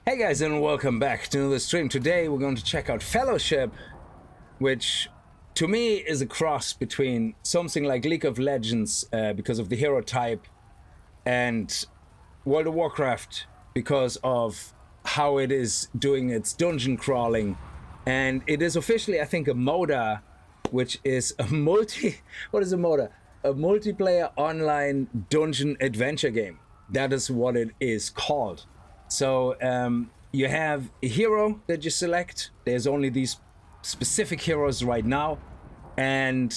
Hey guys, and welcome back to another stream. Today we're going to check out Fellowship, which to me is a cross between something like League of Legends because of the hero type, and World of Warcraft because of how it is doing its dungeon crawling. And it is officially, I think, a MODA, which is a what is a MODA? A multiplayer online dungeon adventure game. That is what it is called. So you have a hero that you select. There's only these specific heroes right now, and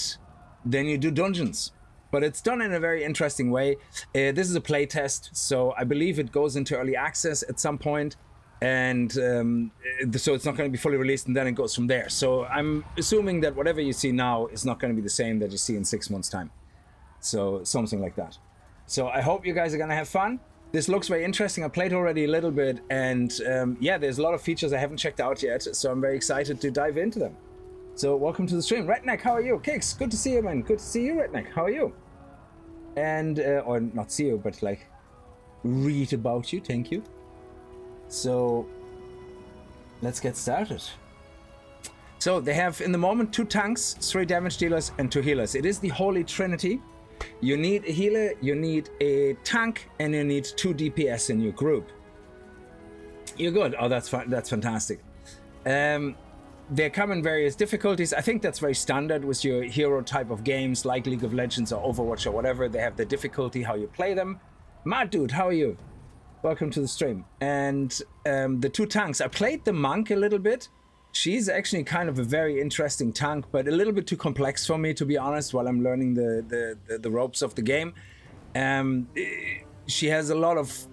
then you do dungeons. But it's done in a very interesting way. This is a play test, so I believe it goes into early access at some point, and so it's not going to be fully released, and then it goes from there. So I'm assuming that whatever you see now is not going to be the same that you see in 6 months' time. So something like that. So I hope you guys are going to have fun. This looks very interesting. I played already a little bit, and yeah, there's a lot of features I haven't checked out yet, so I'm very excited to dive into them. So welcome to the stream. Redneck, how are you? Kickz, good to see you, man. Good to see you, Redneck. How are you? And, or not see you, but like, read about you. Thank you. So, let's get started. So, they have, in the moment, 2 tanks, 3 damage dealers, and 2 healers. It is the Holy Trinity. You need a healer, you need a tank, and you need 2 DPS in your group. You're good. Oh, that's fantastic. They come in various difficulties. I think that's very standard with your hero type of games like League of Legends or Overwatch or whatever. They have the difficulty, how you play them. Mad Dude, how are you? Welcome to the stream. And the 2 tanks. I played the Monk a little bit. She's actually kind of a very interesting tank, but a little bit too complex for me, to be honest, while I'm learning the ropes of the game. She has a lot of...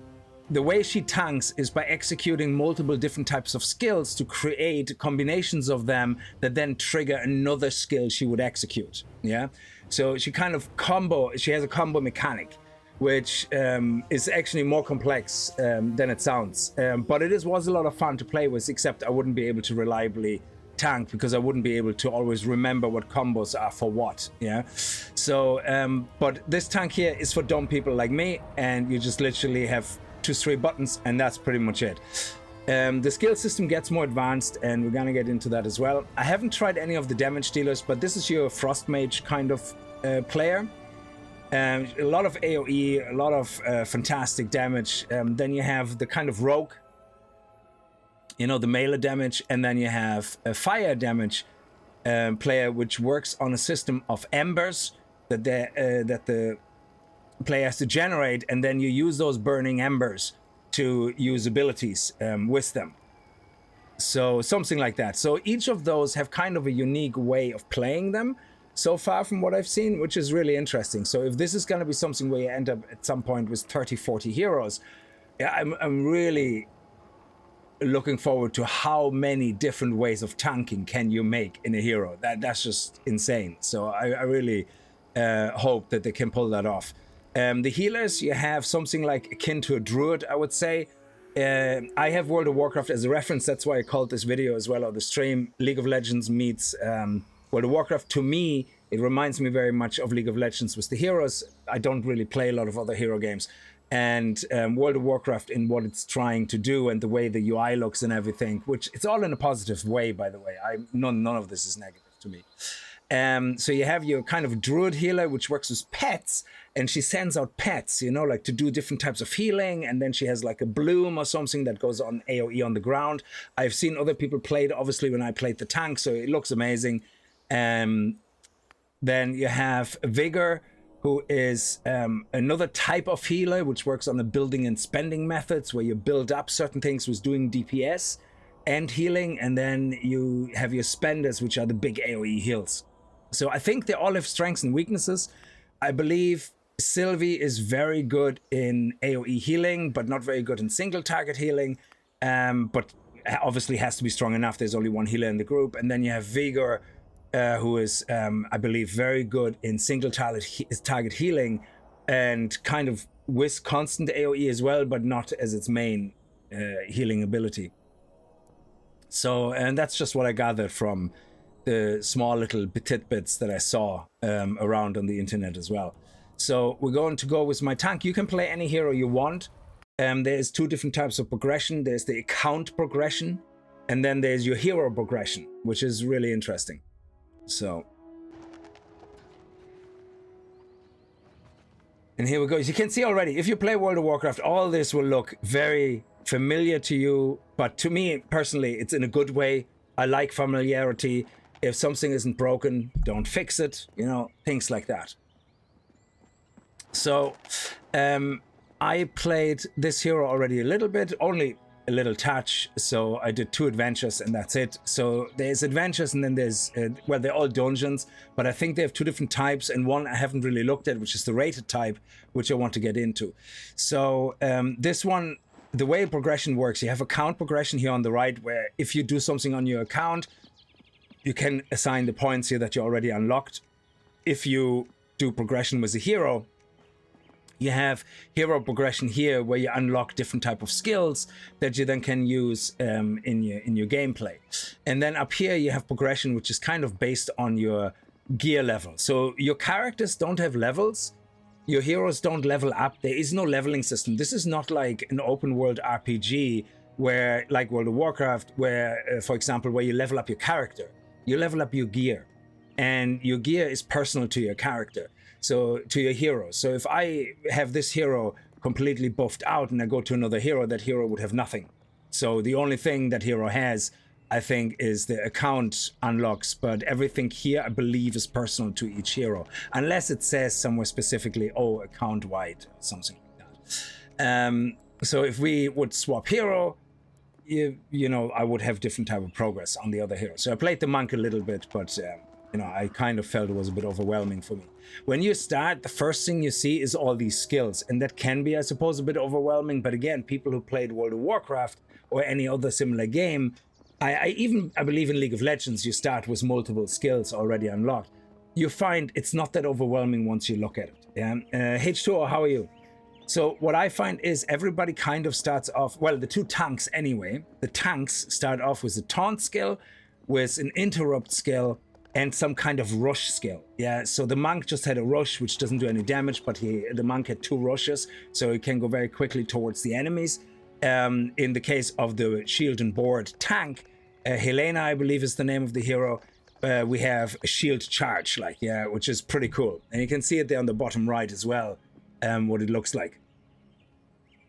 The way she tanks is by executing multiple different types of skills to create combinations of them that then trigger another skill she would execute. Yeah? So she kind of she has a combo mechanic, which is actually more complex than it sounds. But it was a lot of fun to play with, except I wouldn't be able to reliably tank because I wouldn't be able to always remember what combos are for what, yeah? So, but this tank here is for dumb people like me, and you just literally have 2-3 buttons, and that's pretty much it. The skill system gets more advanced, and we're gonna get into that as well. I haven't tried any of the damage dealers, but this is your Frost Mage kind of player. A lot of AoE, a lot of fantastic damage. Then you have the kind of rogue, you know, the melee damage, and then you have a fire damage player, which works on a system of embers that the player has to generate, and then you use those burning embers to use abilities with them. So something like that. So each of those have kind of a unique way of playing them so far from what I've seen, which is really interesting. So if this is going to be something where you end up at some point with 30-40 heroes, yeah, I'm really looking forward to how many different ways of tanking can you make in a hero. That's just insane. So I really hope that they can pull that off. The healers, you have something like akin to a druid, I would say. I have World of Warcraft as a reference. That's why I called this video as well, or the stream, League of Legends meets World of Warcraft. To me, it reminds me very much of League of Legends with the heroes. I don't really play a lot of other hero games. And World of Warcraft in what it's trying to do and the way the UI looks and everything, which it's all in a positive way, by the way. None of this is negative to me. So you have your kind of druid healer, which works with pets, and she sends out pets, you know, like to do different types of healing, and then she has like a bloom or something that goes on AoE on the ground. I've seen other people play it, obviously, when I played the tank, so it looks amazing. Then you have Vigor, who is another type of healer, which works on the building and spending methods, where you build up certain things with doing DPS and healing, and then you have your spenders, which are the big AoE heals. So I think they all have strengths and weaknesses. I believe Sylvie is very good in AoE healing, but not very good in single target healing, but obviously has to be strong enough. There's only one healer in the group. And then you have Vigor, who is, I believe, very good in single target healing, and kind of with constant AoE as well, but not as its main healing ability. So, and that's just what I gathered from the small little tidbits that I saw around on the internet as well. So we're going to go with my tank. You can play any hero you want. there's two different types of progression. There's the account progression, and then there's your hero progression, which is really interesting. So, and here we go. As you can see already, if you play World of Warcraft, all this will look very familiar to you, but to me personally, it's in a good way. I like familiarity. If something isn't broken, don't fix it, you know, things like that. So, I played this hero already a little bit, only a little touch. So I did 2 adventures and that's it. So there's adventures and then there's, well, they're all dungeons, but I think they have 2 different types, and one I haven't really looked at, which is the rated type, which I want to get into. So this one, the way progression works, you have account progression here on the right, where if you do something on your account, you can assign the points here that you already unlocked. If you do progression with a hero, you have hero progression here, where you unlock different type of skills that you then can use in your gameplay. And then up here you have progression, which is kind of based on your gear level. So your characters don't have levels. Your heroes don't level up. There is no leveling system. This is not like an open world RPG where, like World of Warcraft, where, for example, where you level up your character. You level up your gear, and your gear is personal to your character. So to your hero. So if I have this hero completely buffed out and I go to another hero, that hero would have nothing. So the only thing that hero has, I think, is the account unlocks, but everything here I believe is personal to each hero, unless it says somewhere specifically, oh, account wide, something like that. So if we would swap hero, you know, I would have different type of progress on the other hero. So I played the monk a little bit, but you know, I kind of felt it was a bit overwhelming for me. When you start, the first thing you see is all these skills, and that can be, I suppose, a bit overwhelming. But again, people who played World of Warcraft or any other similar game, I believe in League of Legends, you start with multiple skills already unlocked. You find it's not that overwhelming once you look at it. Yeah? H2O, how are you? So what I find is everybody kind of starts off, well, the 2 tanks anyway. The tanks start off with a taunt skill, with an interrupt skill, and some kind of rush skill. Yeah, so the monk just had a rush, which doesn't do any damage, but the monk had 2 rushes, so he can go very quickly towards the enemies. In the case of the shield and board tank, Helena, I believe, is the name of the hero. We have a shield charge, like, yeah, which is pretty cool. And you can see it there on the bottom right as well, what it looks like,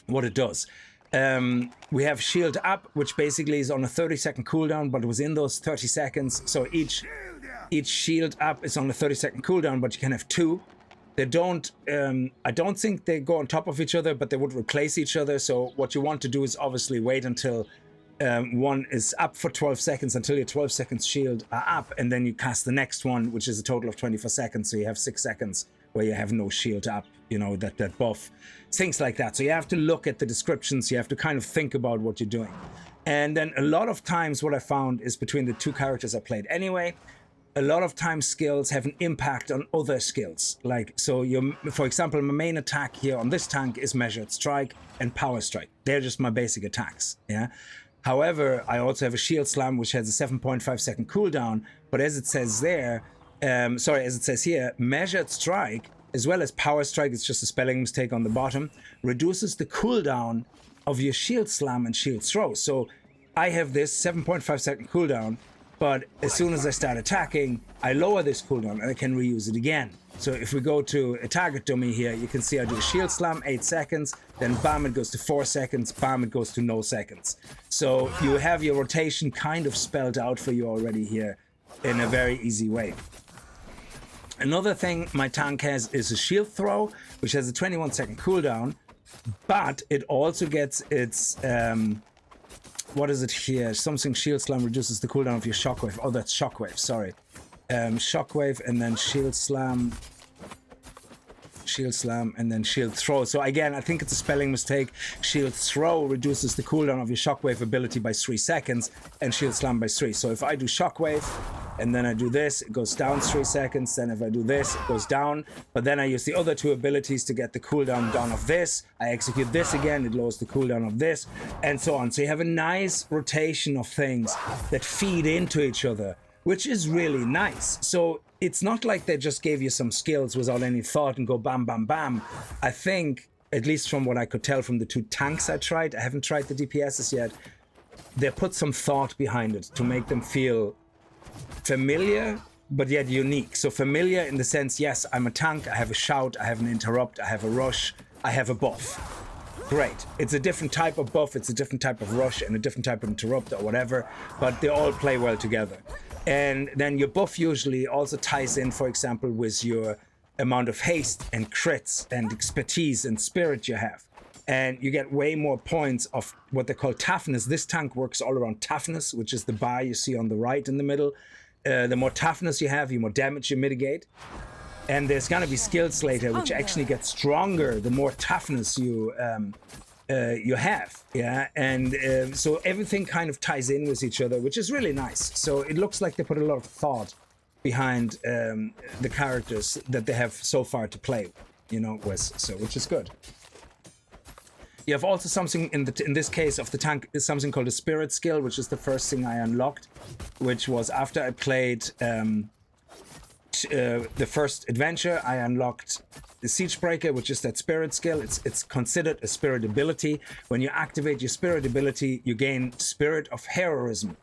what it does. We have shield up, which basically is on a 30-second cooldown, but within those 30 seconds, so each shield up is on a 30-second cooldown, but you can have 2. They don't, I don't think they go on top of each other, but they would replace each other. So what you want to do is obviously wait until one is up for 12 seconds, until your 12 seconds shield are up, and then you cast the next one, which is a total of 24 seconds. So you have 6 seconds where you have no shield up, you know, that buff, things like that. So you have to look at the descriptions. You have to kind of think about what you're doing. And then a lot of times what I found is between the 2 characters I played anyway, a lot of times skills have an impact on other skills. Like, so for example, my main attack here on this tank is Measured Strike and Power Strike. They're just my basic attacks, yeah? However, I also have a Shield Slam, which has a 7.5 second cooldown, but as it says there, as it says here, Measured Strike, as well as Power Strike, it's just a spelling mistake on the bottom, reduces the cooldown of your Shield Slam and Shield Throw. So I have this 7.5 second cooldown, but as soon as I start attacking, I lower this cooldown and I can reuse it again. So if we go to a target dummy here, you can see I do a Shield Slam, 8 seconds, then bam, it goes to 4 seconds, bam, it goes to no seconds. So you have your rotation kind of spelled out for you already here in a very easy way. Another thing my tank has is a Shield Throw, which has a 21-second cooldown, but it also gets its... what is it here? Something Shield Slam reduces the cooldown of your Shockwave. Oh, that's Shockwave, sorry. Shockwave and then Shield Slam, and then Shield Throw. So again, I think it's a spelling mistake. Shield Throw reduces the cooldown of your Shockwave ability by 3 seconds and Shield Slam by 3. So if I do Shockwave and then I do this, it goes down 3 seconds. Then if I do this, it goes down. But then I use the other 2 abilities to get the cooldown down of this. I execute this again, it lowers the cooldown of this, and so on. So you have a nice rotation of things that feed into each other, which is really nice. So it's not like they just gave you some skills without any thought and go bam, bam, bam. I think at least from what I could tell from the 2 tanks I tried, I haven't tried the DPSs yet, they put some thought behind it to make them feel familiar, but yet unique. So familiar in the sense, yes, I'm a tank, I have a shout, I have an interrupt, I have a rush, I have a buff. Great. It's a different type of buff, it's a different type of rush, and a different type of interrupt or whatever, but they all play well together. And then your buff usually also ties in, for example, with your amount of haste and crits and expertise and spirit you have. And you get way more points of what they call toughness. This tank works all around toughness, which is the bar you see on the right in the middle. The more toughness you have, the more damage you mitigate. And there's gonna be skills later which actually get stronger the more toughness you have, yeah. And so everything kind of ties in with each other, which is really nice. So it looks like they put a lot of thought behind the characters that they have so far to play, you know, with. So which is good. You have also something in this case of the tank is something called a spirit skill, which is the first thing I unlocked, which was after I played the first adventure. I unlocked the Siege Breaker, which is that spirit skill. It's considered a spirit ability. When you activate your spirit ability, you gain Spirit of Heroism,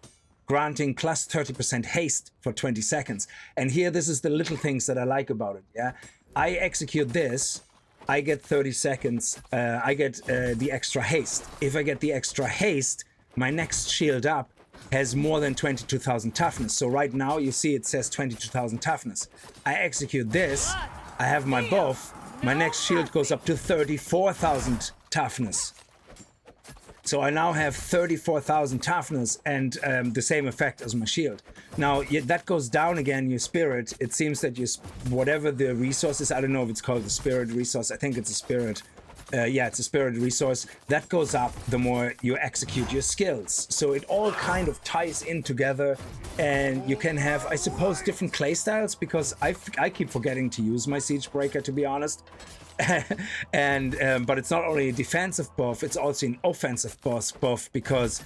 granting plus 30% haste for 20 seconds. And here, this is the little things that I like about it. Yeah, I execute this, I get 30 seconds. I get the extra haste. If I get the extra haste, my next shield up has more than 22,000 toughness. So right now you see it says 22,000 toughness. I execute this, I have my buff, my next shield goes up to 34,000 toughness. So I now have 34,000 toughness and the same effect as my shield. Now that goes down again, your spirit. It seems that you, whatever the resource is, I don't know if it's called the spirit resource, I think it's a spirit. Yeah, it's a spirit resource. That goes up the more you execute your skills. So it all kind of ties in together, and you can have, I suppose, different playstyles, because I keep forgetting to use my Siege Breaker, to be honest. And but it's not only a defensive buff, it's also an offensive buff, because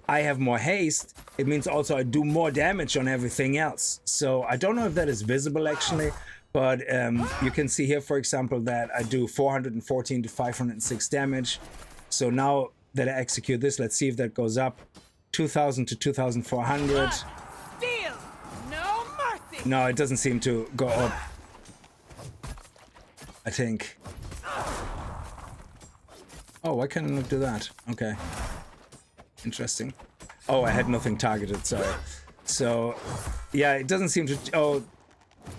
I have more haste. It means also I do more damage on everything else. So I don't know if that is visible actually, but you can see here, for example, that I do 414 to 506 damage. So now that I execute this, let's see if that goes up. 2,000 to 2,400. No mercy. No, it doesn't seem to go up, I think. Oh, why can I not do that? Okay. Interesting. Oh, I had nothing targeted, sorry. So, yeah, it doesn't seem to... Oh,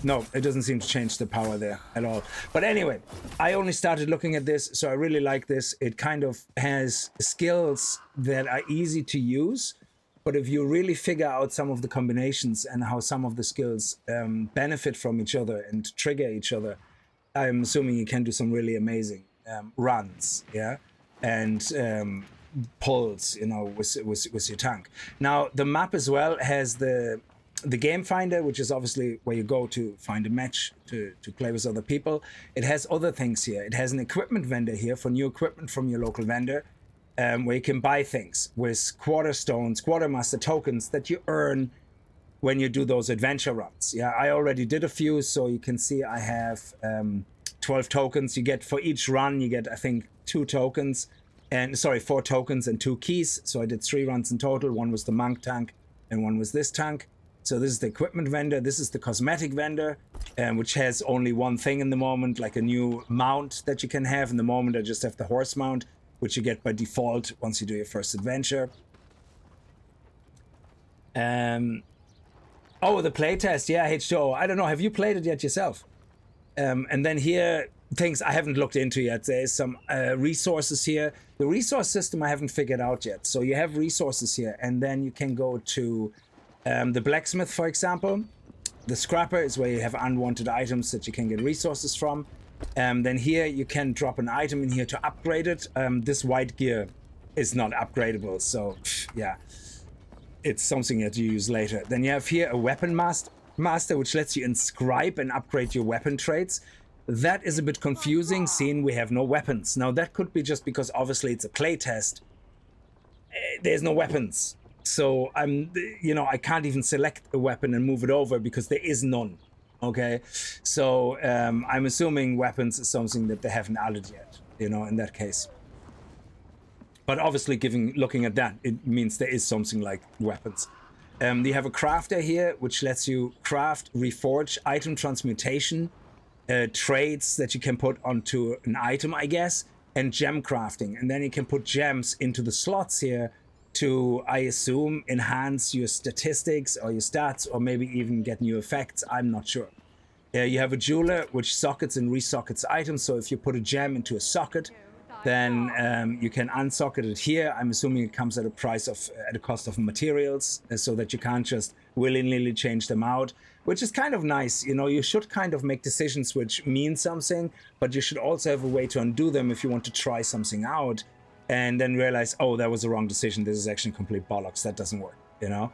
no, it doesn't seem to change the power there at all. But anyway, I only started looking at this, so I really like this. It kind of has skills that are easy to use, but if you really figure out some of the combinations and how some of the skills benefit from each other and trigger each other, I'm assuming you can do some really amazing runs, yeah, and pulls, you know, with your tank. Now the map as well has the game finder, which is obviously where you go to find a match to play with other people. It has other things here. It has an equipment vendor here for new equipment from your local vendor, where you can buy things with quarter stones, quartermaster tokens that you earn when you do those adventure runs. Yeah, I already did a few, so you can see I have 12 tokens. You get for each run, you get, I think, 4 tokens and 2 keys. So I did 3 runs in total. One was the monk tank and one was this tank. So this is the equipment vendor. This is the cosmetic vendor, which has only one thing in the moment, like a new mount that you can have. In the moment, I just have the horse mount, which you get by default once you do your first adventure. Oh, the playtest, yeah, H2O. I don't know, have you played it yet yourself? And then here, things I haven't looked into yet. There's some resources here. The resource system I haven't figured out yet. So you have resources here, and then you can go to the blacksmith, for example. The scrapper is where you have unwanted items that you can get resources from. Then here you can drop an item in here to upgrade it. This white gear is not upgradable, so yeah. It's something that you use later. Then you have here a weapon master, which lets you inscribe and upgrade your weapon traits. That is a bit confusing, seeing we have no weapons. Now that could be just because obviously it's a playtest. There's no weapons. So I can't even select a weapon and move it over because there is none. Okay, so I'm assuming weapons is something that they haven't added yet. you know, in that case. But obviously, looking at that, it means there is something like weapons. You have a crafter here, which lets you craft, reforge, item transmutation, trades that you can put onto an item, I guess, and gem crafting. And then you can put gems into the slots here to, I assume, enhance your statistics or your stats, or maybe even get new effects. I'm not sure. You have a jeweler, which sockets and resockets items. So if you put a gem into a socket, then you can unsocket it here. I'm assuming it comes at a price of, at a cost of materials, so that you can't just willy-nilly change them out, which is kind of nice. You know, you should kind of make decisions which mean something, but you should also have a way to undo them if you want to try something out and then realize, oh, that was the wrong decision. This is actually complete bollocks. That doesn't work, you know?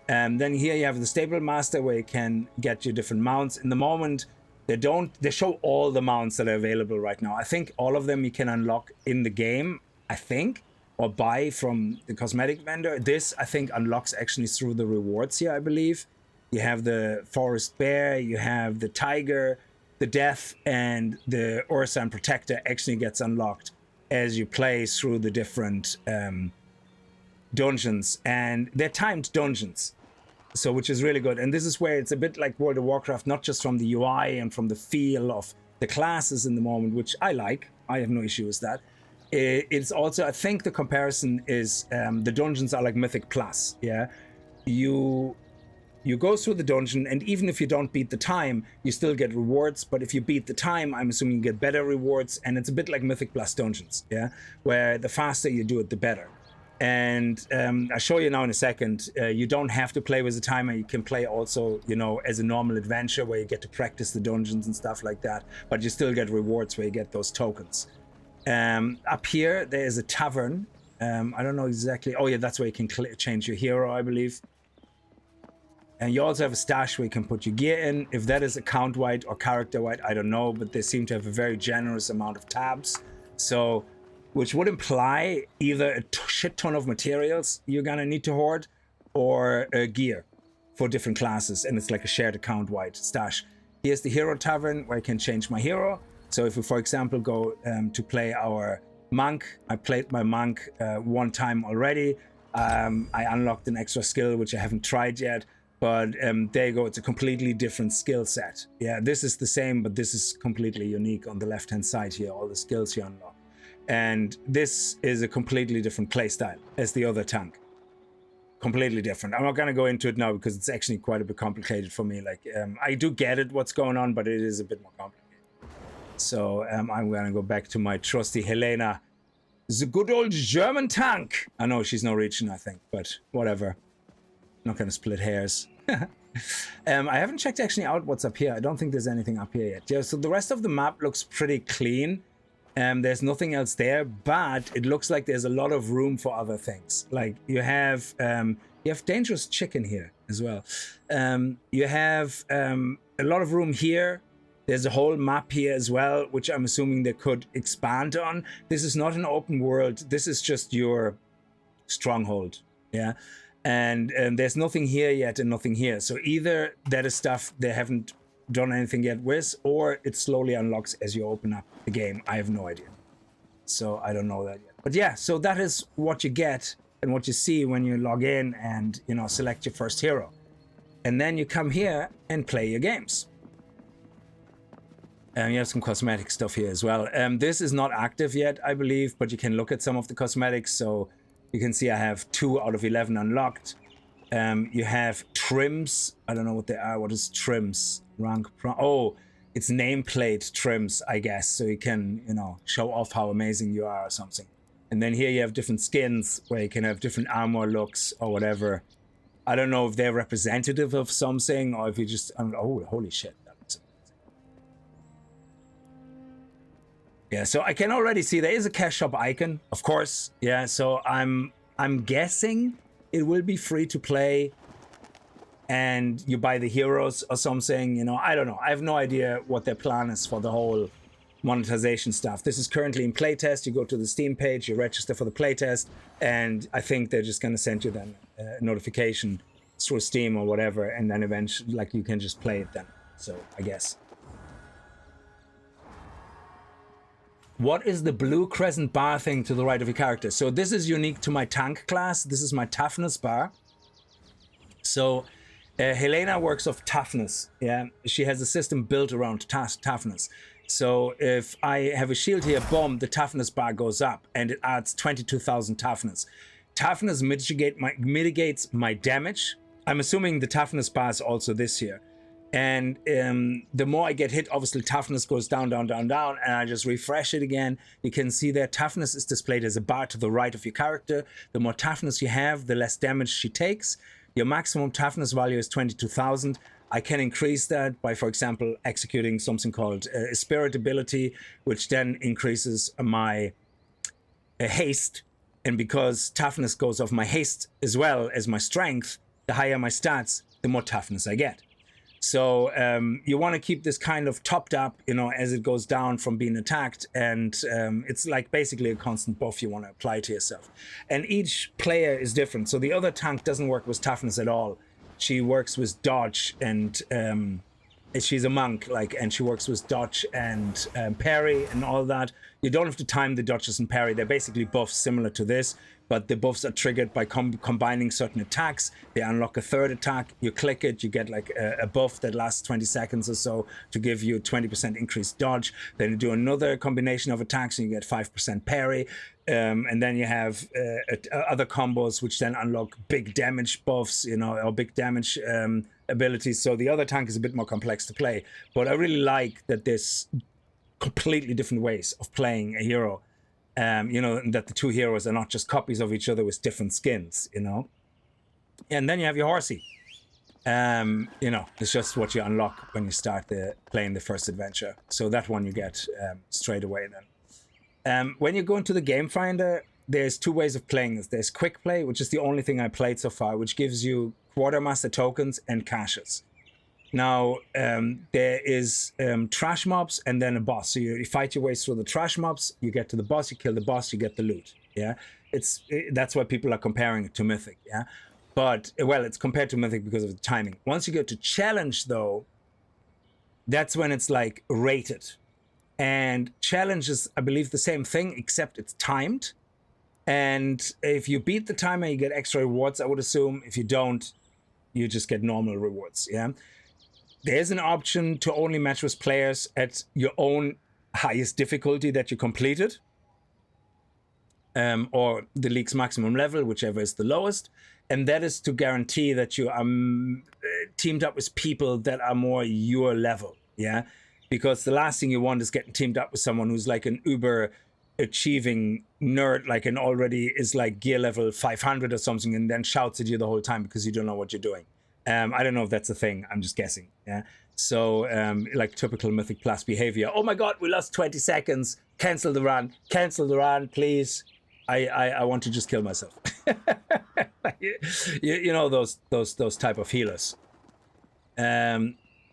And then here you have the stable master, where you can get your different mounts. In the moment, they show all the mounts that are available right now. I think all of them you can unlock in the game, I think, or buy from the cosmetic vendor. This, I think, unlocks actually through the rewards here, I believe. You have the forest bear, you have the tiger, the death, and the Ursan protector actually gets unlocked as you play through the different dungeons. And they're timed dungeons, so which is really good. And this is where it's a bit like World of Warcraft, not just from the UI and from the feel of the classes in the moment, which I like. I have no issue with that. It's also, I think the comparison is the dungeons are like Mythic Plus. Yeah, you go through the dungeon, and even if you don't beat the time, you still get rewards. But if you beat the time, I'm assuming you get better rewards. And it's a bit like Mythic Plus dungeons, yeah, where the faster you do it, the better. And I'll show you now in a second. You don't have to play with a timer. You can play also, you know, as a normal adventure where you get to practice the dungeons and stuff like that. But you still get rewards where you get those tokens. Up here, there is a tavern. I don't know exactly. Oh, yeah, that's where you can change your hero, I believe. And you also have a stash where you can put your gear in. If that is account-wide or character-wide, I don't know. But they seem to have a very generous amount of tabs. So, which would imply either a shit ton of materials you're gonna need to hoard, or gear for different classes, and it's like a shared account-wide stash. Here's the hero tavern, where I can change my hero. So if we, for example, go to play our monk, I played my monk one time already. I unlocked an extra skill, which I haven't tried yet, but there you go, it's a completely different skill set. Yeah, this is the same, but this is completely unique on the left-hand side here, all the skills you unlock. And this is a completely different playstyle as the other tank. Completely different. I'm not going to go into it now because it's actually quite a bit complicated for me. Like, I do get it, what's going on, but it is a bit more complicated. So I'm going to go back to my trusty Helena, the good old German tank. I know she's Norwegian, I think, but whatever. Not going to split hairs. I haven't checked actually out what's up here. I don't think there's anything up here yet. Yeah, so the rest of the map looks pretty clean. There's nothing else there, but it looks like there's a lot of room for other things. Like you have dangerous chicken here as well. You have a lot of room here. There's a whole map here as well, which I'm assuming they could expand on. This is not an open world. This is just your stronghold. Yeah. And there's nothing here yet and nothing here. So either that is stuff they haven't done anything yet with, or it slowly unlocks as you open up the game. I have no idea. So I don't know that yet. But yeah, so that is what you get and what you see when you log in and, you know, select your first hero. And then you come here and play your games. You have some cosmetic stuff here as well. This is not active yet, I believe, but you can look at some of the cosmetics. So you can see I have 2 out of 11 unlocked. You have trims. I don't know what they are. What is trims? Rank pro. Oh, it's nameplate trims, I guess. So you can, you know, show off how amazing you are or something. And then here you have different skins where you can have different armor looks or whatever. I don't know if they're representative of something or if you just, oh, holy shit. Yeah, so I can already see there is a cash shop icon, of course. Yeah, so I'm guessing it will be free to play and you buy the heroes or something, you know, I don't know. I have no idea what their plan is for the whole monetization stuff. This is currently in playtest. You go to the Steam page, you register for the playtest, and I think they're just going to send you then a notification through Steam or whatever, and then eventually, like, you can just play it then. So, I guess. what is the blue crescent bar thing to the right of your character? So this is unique to my tank class. This is my toughness bar. So Helena works off toughness. Yeah, she has a system built around toughness. So if I have a shield here, boom, the toughness bar goes up and it adds 22,000 toughness. Toughness mitigates my damage. I'm assuming the toughness bar is also this here. And the more I get hit, obviously toughness goes down, down, down, down, and I just refresh it again. You can see there toughness is displayed as a bar to the right of your character. The more toughness you have, the less damage she takes. Your maximum toughness value is 22,000. I can increase that by, for example, executing something called a spirit ability, which then increases my haste. And because toughness goes off my haste as well as my strength, the higher my stats, the more toughness I get. So you want to keep this kind of topped up, you know, as it goes down from being attacked. And it's like basically a constant buff you want to apply to yourself. And each player is different. So the other tank doesn't work with toughness at all. She works with dodge, and she's a monk, like, and she works with dodge and parry and all that. You don't have to time the dodges and parry. They're basically buffs similar to this, but the buffs are triggered by combining certain attacks. They unlock a third attack. You click it, you get like a buff that lasts 20 seconds or so to give you 20% increased dodge. Then you do another combination of attacks and you get 5% parry. And then you have other combos which then unlock big damage buffs, you know, or big damage abilities. So the other tank is a bit more complex to play. But I really like that there's completely different ways of playing a hero. You know, that the two heroes are not just copies of each other with different skins, you know. And then you have your horsey. You know, it's just what you unlock when you start playing the first adventure. So that one you get straight away then. When you go into the game finder, there's two ways of playing this. There's quick play, which is the only thing I played so far, which gives you quartermaster tokens and caches. Now, there is trash mobs and then a boss. So you fight your way through the trash mobs, you get to the boss, you kill the boss, you get the loot. Yeah, that's why people are comparing it to Mythic. Yeah, but, well, it's compared to Mythic because of the timing. Once you get to challenge, though, that's when it's like rated. And challenge is, I believe, the same thing, except it's timed. And if you beat the timer, you get extra rewards, I would assume. If you don't, you just get normal rewards. Yeah. There's an option to only match with players at your own highest difficulty that you completed, or the league's maximum level, whichever is the lowest. And that is to guarantee that you are teamed up with people that are more your level. Yeah. Because the last thing you want is getting teamed up with someone who's like an uber achieving nerd, like an already is like gear level 500 or something, and then shouts at you the whole time because you don't know what you're doing. I don't know if that's a thing. I'm just guessing. Yeah. So like typical Mythic Plus behavior. Oh my God, we lost 20 seconds. Cancel the run. Cancel the run, please. I want to just kill myself. you know those type of healers.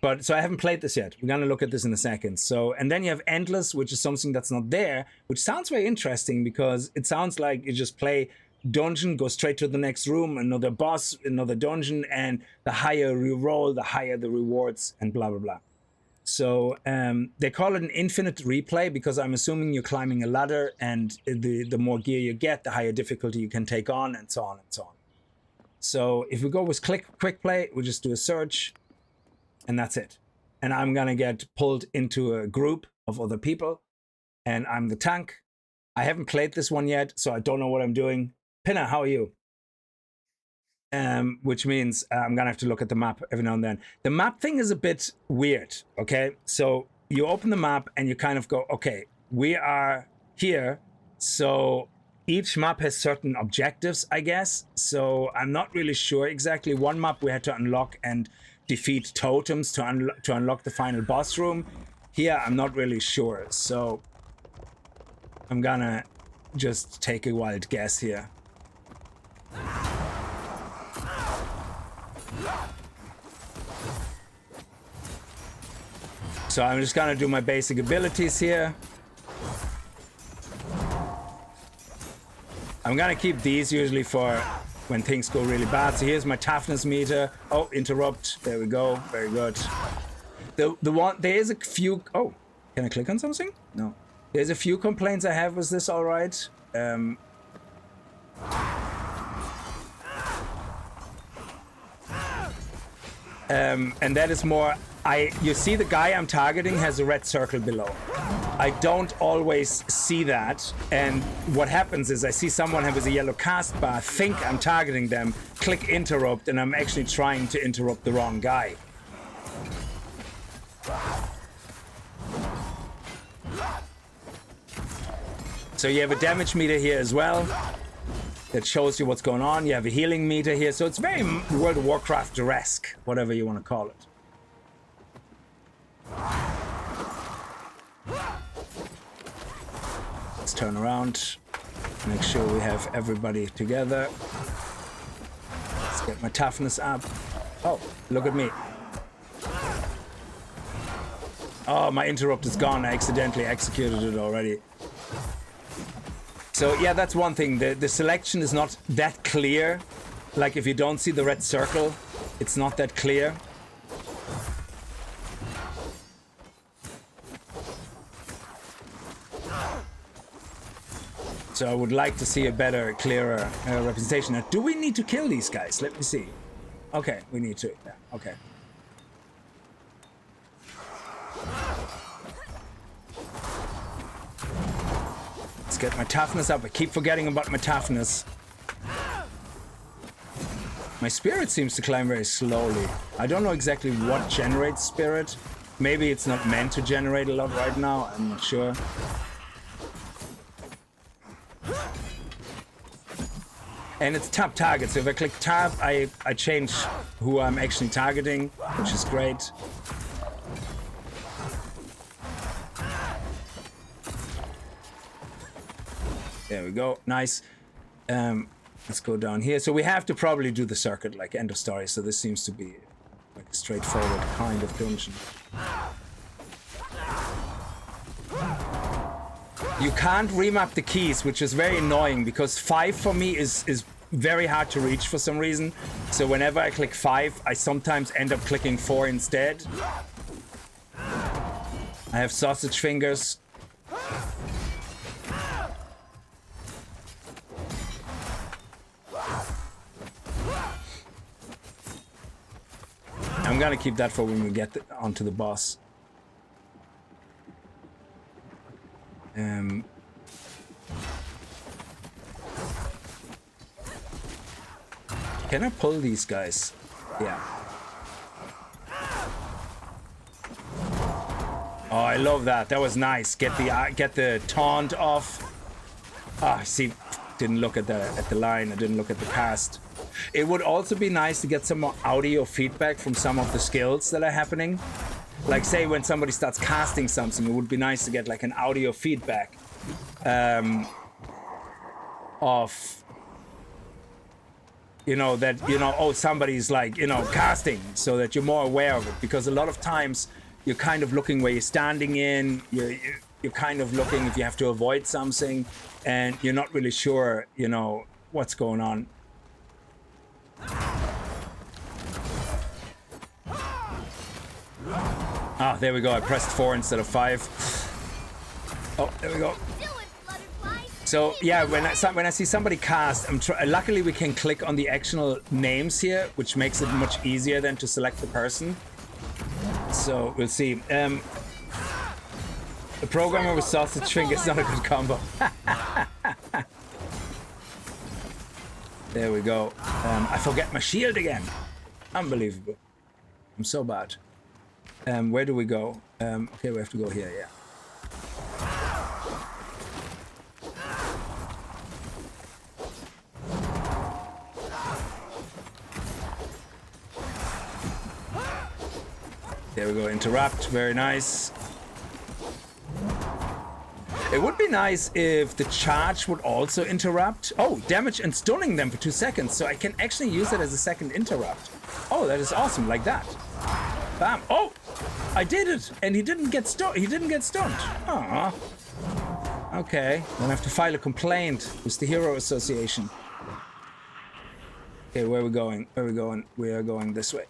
But so I haven't played this yet. We're gonna look at this in a second. So, and then you have Endless, which is something that's not there, which sounds very interesting because it sounds like you just play dungeon, go straight to the next room, another boss, another dungeon, and the higher you roll, the higher the rewards, and blah blah blah. So they call it an infinite replay because I'm assuming you're climbing a ladder, and the more gear you get, the higher difficulty you can take on, and so on and so on. So if we go with quick play, we just do a search. And that's it. And I'm going to get pulled into a group of other people. And I'm the tank. I haven't played this one yet, so I don't know what I'm doing. Pinna, how are you? Which means I'm going to have to look at the map every now and then. The map thing is a bit weird, okay? So you open the map and you kind of go, okay, we are here. So each map has certain objectives, I guess. So I'm not really sure exactly. One map we had to unlock and defeat totems to unlock the final boss room. Here, I'm not really sure. So I'm gonna just take a wild guess here. So I'm just gonna do my basic abilities here. I'm gonna keep these usually for when things go really bad. So here's my toughness meter. Oh, interrupt. There we go. Very good. The one, there is a few. Oh, can I click on something? No. There's a few complaints I have with this, all right. And that is more, you see the guy I'm targeting has a red circle below. I don't always see that, and what happens is I see someone with a yellow cast bar, think I'm targeting them, click interrupt, and I'm actually trying to interrupt the wrong guy. So you have a damage meter here as well that shows you what's going on. You have a healing meter here, so it's very World of Warcraft-esque, whatever you want to call it. Let's turn around, make sure we have everybody together. Let's get my toughness up. Oh, look at me. Oh, my interrupt is gone. I accidentally executed it already. So yeah, that's one thing. The selection is not that clear. Like if you don't see the red circle, it's not that clear. So I would like to see a better, clearer representation. Now, do we need to kill these guys? Let me see. Okay, we need to. Yeah, okay. Let's get my toughness up. I keep forgetting about my toughness. My spirit seems to climb very slowly. I don't know exactly what generates spirit. Maybe it's not meant to generate a lot right now. I'm not sure. And it's tab target, so if I click tab, I change who I'm actually targeting, which is great. There we go, nice. Let's go down here. So we have to probably do the circuit like end of story, so this seems to be like a straightforward kind of dungeon. You can't remap the keys, which is very annoying because 5 for me is very hard to reach for some reason. So whenever I click 5, I sometimes end up clicking 4 instead. I have sausage fingers. I'm gonna keep that for when we get onto the boss. Can I pull these guys? Yeah. Oh, I love that. That was nice. Get the taunt off. Ah, see, didn't look at the line. I didn't look at the cast. It would also be nice to get some more audio feedback from some of the skills that are happening. Like say when somebody starts casting something, it would be nice to get like an audio feedback of, you know, that, you know, oh, somebody's like, you know, casting, so that you're more aware of it. Because a lot of times you're kind of looking where you're standing in, you're kind of looking if you have to avoid something, and you're not really sure, you know, what's going on. Ah, there we go. I pressed 4 instead of 5. Oh, there we go. So yeah, when I see somebody cast, luckily we can click on the actual names here, which makes it much easier than to select the person. So we'll see. A programmer with sausage fingers is not a good combo. There we go. I forget my shield again. Unbelievable. I'm so bad. Where do we go? Okay, we have to go here, yeah. There we go, interrupt, very nice. It would be nice if the charge would also interrupt. Oh, damage and stunning them for 2 seconds, so I can actually use it as a second interrupt. Oh, that is awesome, like that. Bam, oh! I did it, and he didn't get stunned. Aww. Okay, then I have to file a complaint with the Hero Association. Okay, where are we going? Where are we going? We are going this way.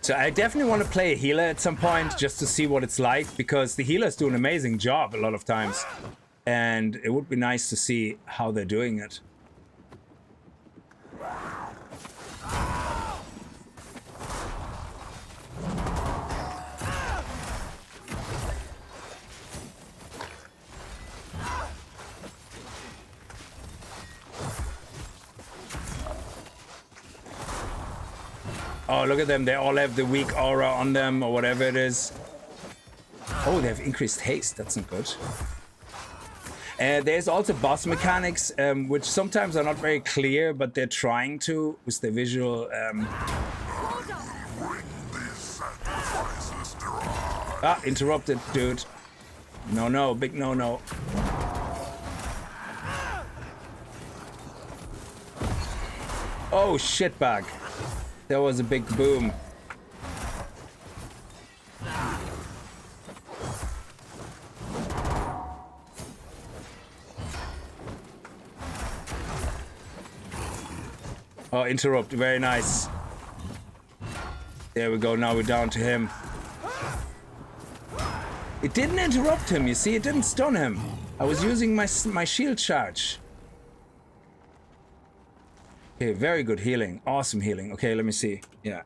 So I definitely want to play a healer at some point just to see what it's like, because the healers do an amazing job a lot of times. And it would be nice to see how they're doing it. Oh, look at them. They all have the weak aura on them or whatever it is. Oh, they have increased haste. That's not good. There's also boss mechanics, which sometimes are not very clear, but they're trying to with the visual. Ah, interrupted, dude. No, no, big no, no. Oh, shitbag. That was a big boom. Oh, interrupt. Very nice. There we go. Now we're down to him. It didn't interrupt him, you see? It didn't stun him. I was using my shield charge. Okay, very good healing. Awesome healing. Okay, let me see. Yeah.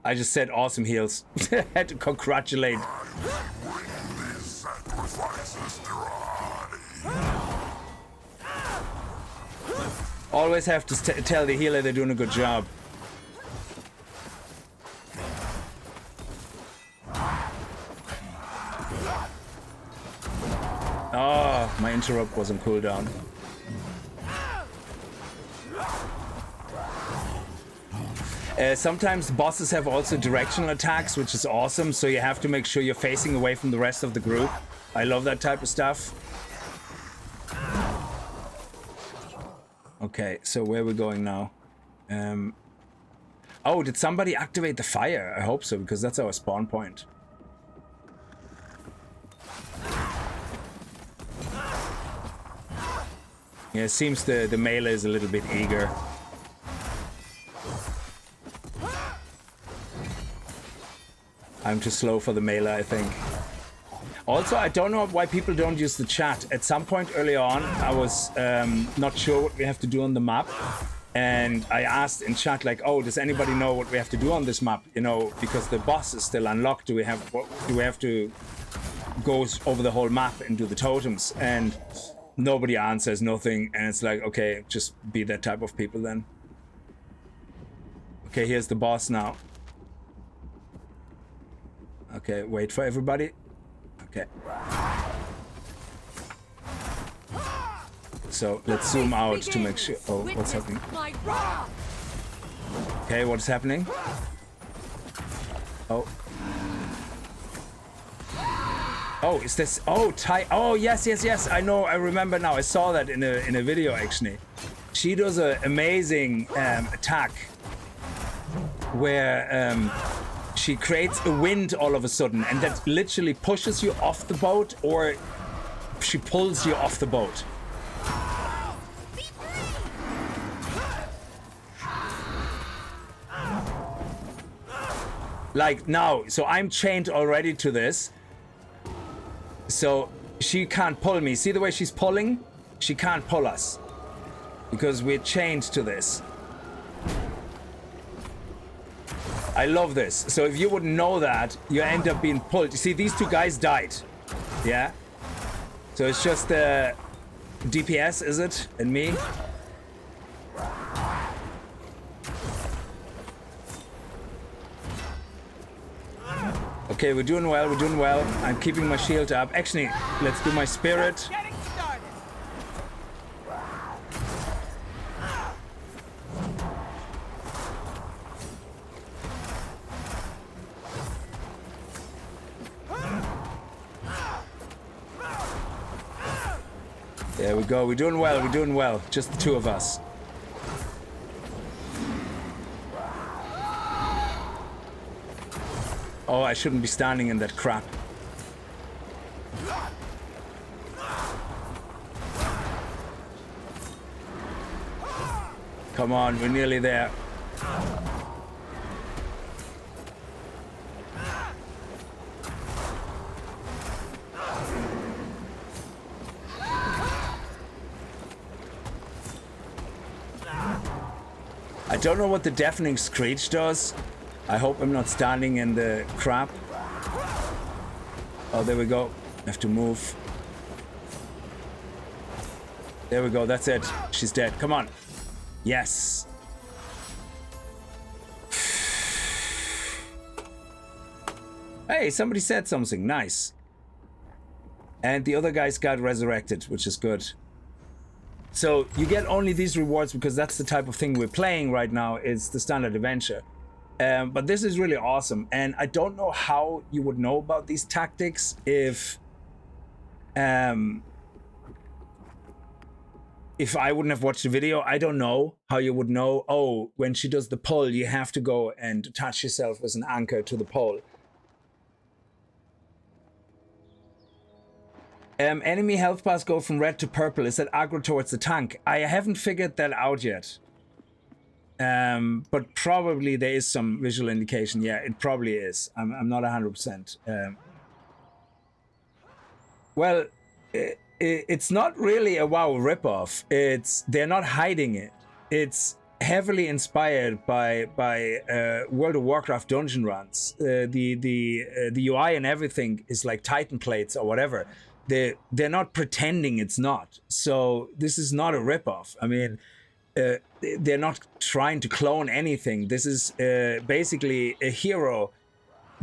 I just said awesome heals. I had to congratulate. Always have to tell the healer they're doing a good job. Oh, my interrupt was on cooldown. Sometimes bosses have also directional attacks, which is awesome, so you have to make sure you're facing away from the rest of the group. I love that type of stuff. Okay, so where are we going now? Oh, did somebody activate the fire? I hope so, because that's our spawn point. Yeah, it seems the melee is a little bit eager. I'm too slow for the melee, I think. Also, I don't know why people don't use the chat. At some point early on, I was not sure what we have to do on the map. And I asked in chat, like, oh, does anybody know what we have to do on this map? You know, because the boss is still unlocked. Do we have to go over the whole map and do the totems? And nobody answers, nothing. And it's like, okay, just be that type of people then. Okay, here's the boss now. Okay, wait for everybody. Okay. So let's zoom out to make sure. Oh, what's happening? Okay, what's happening? Oh. Oh, is this? Oh, Oh, yes, yes, yes. I know. I remember now. I saw that in a video actually. She does an amazing attack where she creates a wind all of a sudden, and that literally pushes you off the boat, or she pulls you off the boat. Like now, so I'm chained already to this. So she can't pull me. See the way she's pulling? She can't pull us because we're chained to this. I love this. So if you wouldn't know that, you end up being pulled. You see, these two guys died. Yeah? So it's just DPS, is it? And me? Okay, we're doing well, we're doing well. I'm keeping my shield up. Actually, let's do my spirit. There we go, we're doing well, we're doing well. Just the two of us. Oh, I shouldn't be standing in that crap. Come on, we're nearly there. I don't know what the deafening screech does. I hope I'm not standing in the crap. Oh, there we go. I have to move. There we go. That's it. She's dead. Come on. Yes. Hey, somebody said something. Nice. And the other guys got resurrected, which is good. So you get only these rewards because that's the type of thing we're playing right now, is the standard adventure. But this is really awesome. And I don't know how you would know about these tactics if I wouldn't have watched the video. I don't know how you would know, oh, when she does the pull, you have to go and attach yourself as an anchor to the pole. Enemy health bars go from red to purple. Is that aggro towards the tank? I haven't figured that out yet. But probably there is some visual indication. Yeah, it probably is. I'm not 100%. Well, it's not really a WoW ripoff. They're not hiding it. It's heavily inspired by World of Warcraft dungeon runs. The UI and everything is like Titan plates or whatever. They're not pretending it's not. So this is not a ripoff. I mean, they're not trying to clone anything. This is basically a hero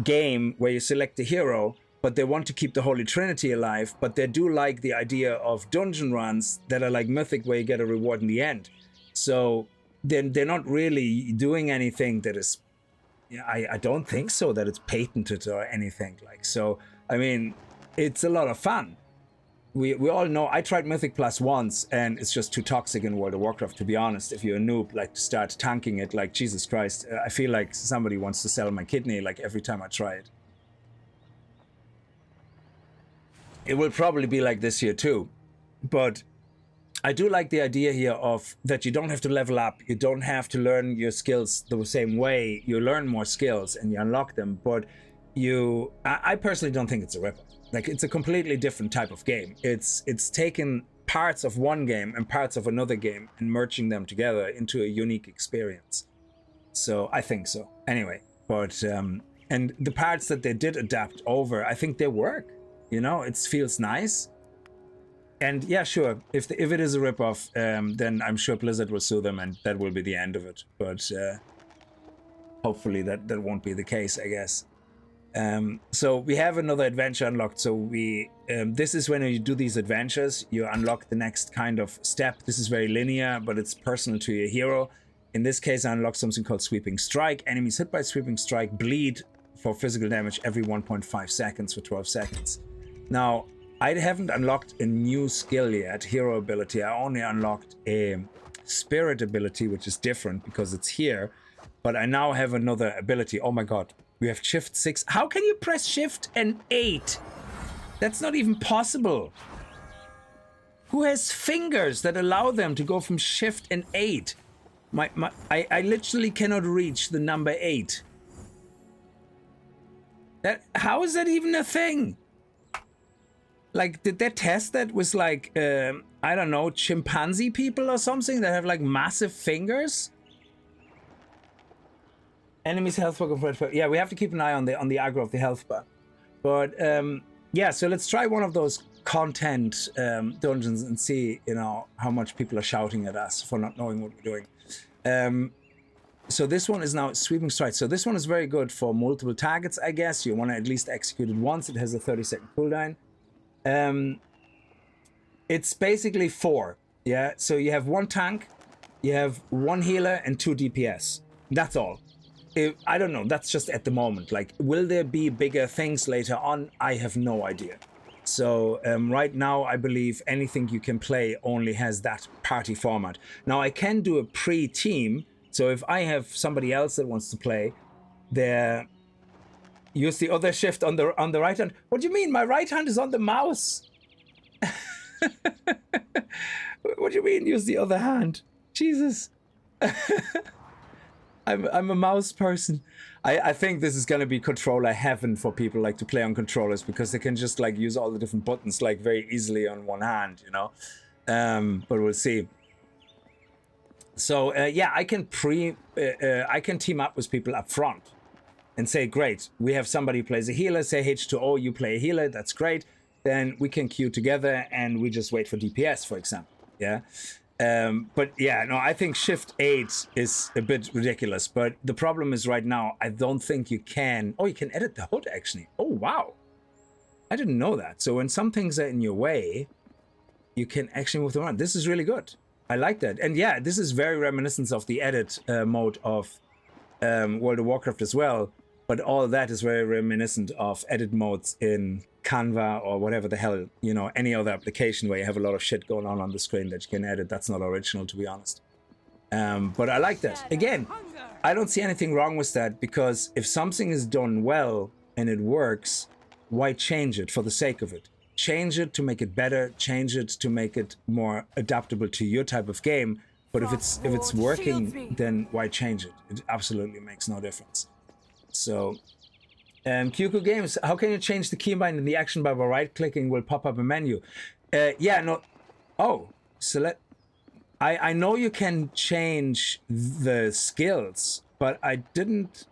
game where you select a hero, but they want to keep the Holy Trinity alive, but they do like the idea of dungeon runs that are like Mythic, where you get a reward in the end. So they're not really doing anything that is, I don't think so, that it's patented or anything like. So, I mean, it's a lot of fun. We all know, I tried Mythic Plus once, and it's just too toxic in World of Warcraft, to be honest. If you're a noob, like, to start tanking it, like, Jesus Christ, I feel like somebody wants to sell my kidney, like, every time I try it. It will probably be like this here too. But I do like the idea here of that you don't have to level up, you don't have to learn your skills the same way. You learn more skills and you unlock them, but I personally don't think it's a ripoff. Like, it's a completely different type of game. It's taken parts of one game and parts of another game and merging them together into a unique experience. So I think so. Anyway, but and the parts that they did adapt over, I think they work. You know, it feels nice. And yeah, sure, if it is a ripoff, then I'm sure Blizzard will sue them, and that will be the end of it. But hopefully that won't be the case, I guess. So we have another adventure unlocked. So this is when you do these adventures, you unlock the next kind of step. This is very linear, but it's personal to your hero. In this case, I unlocked something called Sweeping Strike. Enemies hit by Sweeping Strike bleed for physical damage every 1.5 seconds for 12 seconds. Now, I haven't unlocked a new skill yet, hero ability. I only unlocked a spirit ability, which is different because it's here. But I now have another ability. Oh my god. We have shift 6. How can you press shift and 8? That's not even possible. Who has fingers that allow them to go from shift and 8? I literally cannot reach the number 8. How is that even a thing? Like, did they test that with, like, I don't know, chimpanzee people or something that have, like, massive fingers? Enemies health bar convert. Yeah, we have to keep an eye on the aggro of the health bar. But yeah, so let's try one of those content dungeons and see, you know, how much people are shouting at us for not knowing what we're doing. So this one is now Sweeping Strike. So this one is very good for multiple targets, I guess. You want to at least execute it once. It has a 30-second cooldown. It's basically 4. Yeah, so you have 1 tank, you have 1 healer, and 2 DPS. That's all. I don't know, that's just at the moment. Like, will there be bigger things later on? I have no idea. So right now, I believe anything you can play only has that party format. Now, I can do a pre-team. So if I have somebody else that wants to play, use the other shift on the right hand. What do you mean? My right hand is on the mouse. What do you mean use the other hand? Jesus. I'm a mouse person. I think this is gonna be controller heaven for people like to play on controllers because they can just like use all the different buttons like very easily on one hand, you know. But we'll see. So yeah, I can team up with people up front and say, great, we have somebody who plays a healer. Say H2O, you play a healer. That's great. Then we can queue together and we just wait for DPS, for example. Yeah. But yeah, no, I think Shift 8 is a bit ridiculous. But the problem is right now, I don't think you can. Oh, you can edit the HUD actually. Oh, wow. I didn't know that. So when some things are in your way, you can actually move them around. This is really good. I like that. And yeah, this is very reminiscent of the edit mode of World of Warcraft as well. But all that is very reminiscent of edit modes in Canva or whatever the hell, you know, any other application where you have a lot of shit going on the screen that you can edit. That's not original, to be honest. But I like that. Again, I don't see anything wrong with that because if something is done well and it works, why change it for the sake of it? Change it to make it better, change it to make it more adaptable to your type of game. But if it's working, then why change it? It absolutely makes no difference. So, QQ Games, how can you change the keybind in the action bar by right-clicking will pop up a menu? Yeah, no. Oh, select. I know you can change the skills, but I didn't.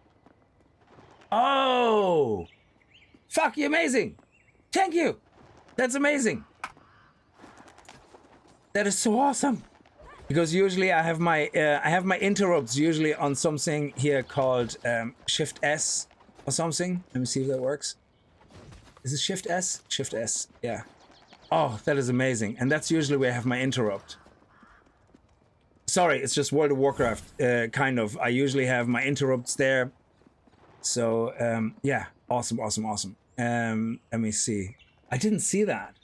Oh, fuck, you're amazing. Thank you. That's amazing. That is so awesome. Because usually I have my interrupts usually on something here called Shift S or something. Let me see if that works. Is it Shift S? Shift S, yeah. Oh, that is amazing. And that's usually where I have my interrupt. Sorry, it's just World of Warcraft, kind of. I usually have my interrupts there. So, yeah, awesome, awesome, awesome. Let me see. I didn't see that.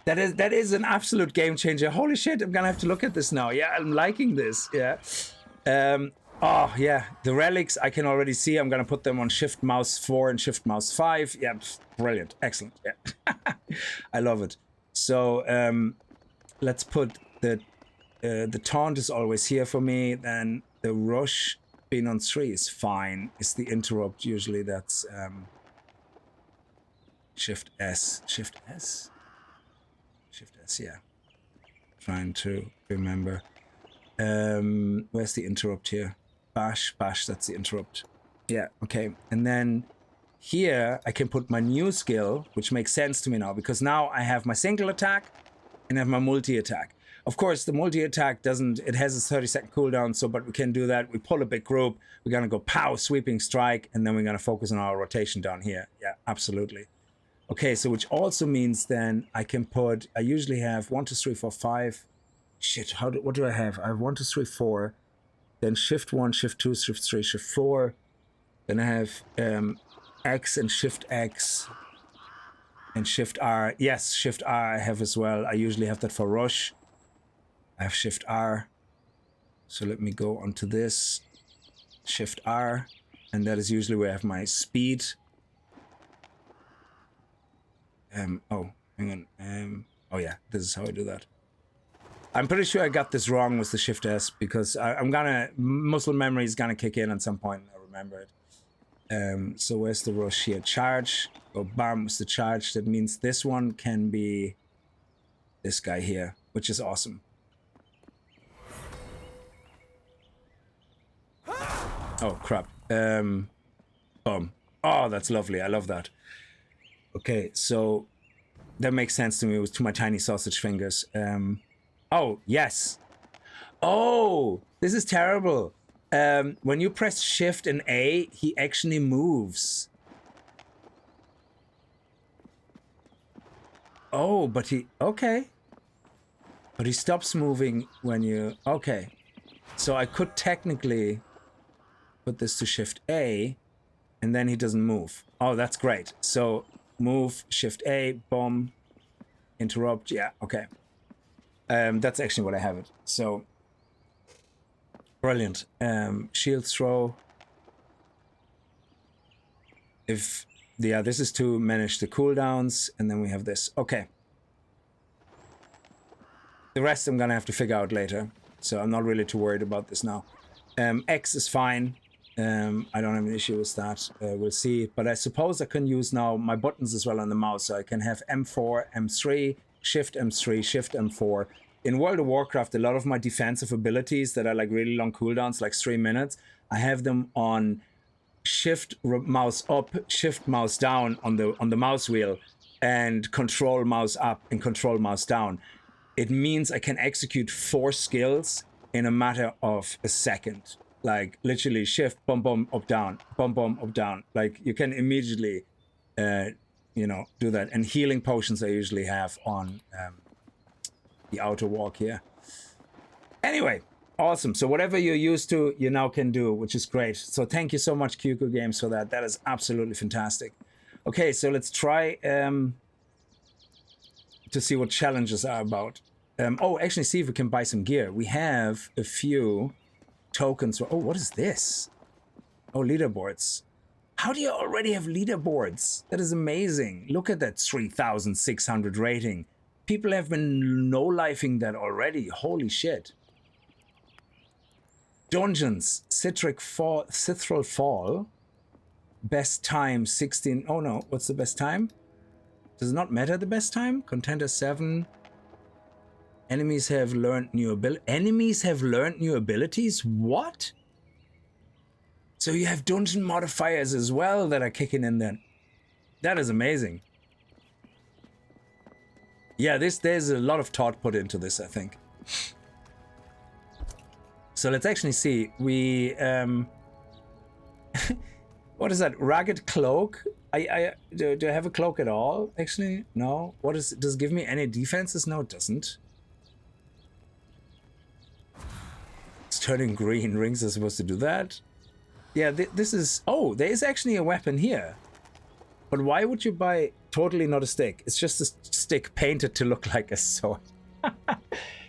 That is an absolute game changer. Holy shit, I'm gonna have to look at this now. Yeah, I'm liking this. Yeah. Oh yeah, the relics I can already see. I'm gonna put them on Shift Mouse 4 and Shift Mouse 5. Yeah, brilliant, excellent. Yeah, I love it. So let's put the taunt is always here for me. Then the rush being on 3 is fine. It's the interrupt usually that's Shift S. Shift S. Shift S, yeah. Trying to remember. Where's the interrupt here? Bash, that's the interrupt. Yeah, okay. And then here I can put my new skill, which makes sense to me now, because now I have my single attack and I have my multi-attack. Of course, the multi-attack doesn't, it has a 30-second cooldown, so, but we can do that. We pull a big group, we're gonna go pow, sweeping strike, and then we're gonna focus on our rotation down here. Yeah, absolutely. Okay, so which also means then I can put, I usually have 1, 2, 3, 4, 5. Shit, what do I have? I have 1, 2, 3, 4. Then Shift 1, Shift 2, Shift 3, Shift 4. Then I have X and Shift X and Shift R. Yes, Shift R I have as well. I usually have that for rush. I have Shift R. So let me go onto this. Shift R. And that is usually where I have my speed. Oh, hang on. Oh yeah, this is how I do that. I'm pretty sure I got this wrong with the Shift S because muscle memory is gonna kick in at some point and I remember it. So where's the rush here? Charge. Go bam with the charge. That means this one can be this guy here, which is awesome. Oh crap. Boom. Oh, that's lovely. I love that. Okay, so that makes sense to me with my tiny sausage fingers. Oh, yes. Oh, this is terrible. When you press Shift and A, he actually moves. Oh, but okay. But he stops moving when you, okay. So I could technically put this to Shift A, and then he doesn't move. Oh, that's great. So move, Shift A, boom, interrupt. Yeah, okay. That's actually what I have it. So brilliant. Shield throw. Yeah, this is to manage the cooldowns, and then we have this. Okay. The rest I'm gonna have to figure out later. So I'm not really too worried about this now. X is fine. I don't have an issue with that. We'll see. But I suppose I can use now my buttons as well on the mouse. So I can have M4, M3, Shift M3, Shift M4. In World of Warcraft, a lot of my defensive abilities that are like really long cooldowns, like 3 minutes, I have them on Shift mouse up, Shift mouse down on the mouse wheel, and Control mouse up and Control mouse down. It means I can execute 4 skills in a matter of a second. Like literally Shift, bum, bum, up, down, bum, bum, up, down. Like you can immediately, you know, do that. And healing potions I usually have on the outer walk here. Anyway, awesome. So whatever you're used to, you now can do, which is great. So thank you so much, QQ Games, for that. That is absolutely fantastic. Okay, so let's try to see what challenges are about. Oh, actually, see if we can buy some gear. We have a few tokens. Oh, what is this? Oh, leaderboards. How do you already have leaderboards? That is amazing. Look at that 3,600 rating. People have been no-lifing that already. Holy shit. Dungeons. Cithral Fall. Best time 16. Oh no, what's the best time? Does it not matter the best time? Contender 7. Enemies have learned new abilities? What? So you have dungeon modifiers as well that are kicking in then. That is amazing. Yeah, there's a lot of thought put into this, I think. So let's actually see. We what is that? Ragged cloak? Do I have a cloak at all? Actually, no. What is it? Does it give me any defenses? No, it doesn't. It's turning green. Rings are supposed to do that. Yeah, this is... Oh, there is actually a weapon here. But why would you buy... Totally not a stick. It's just a stick painted to look like a sword.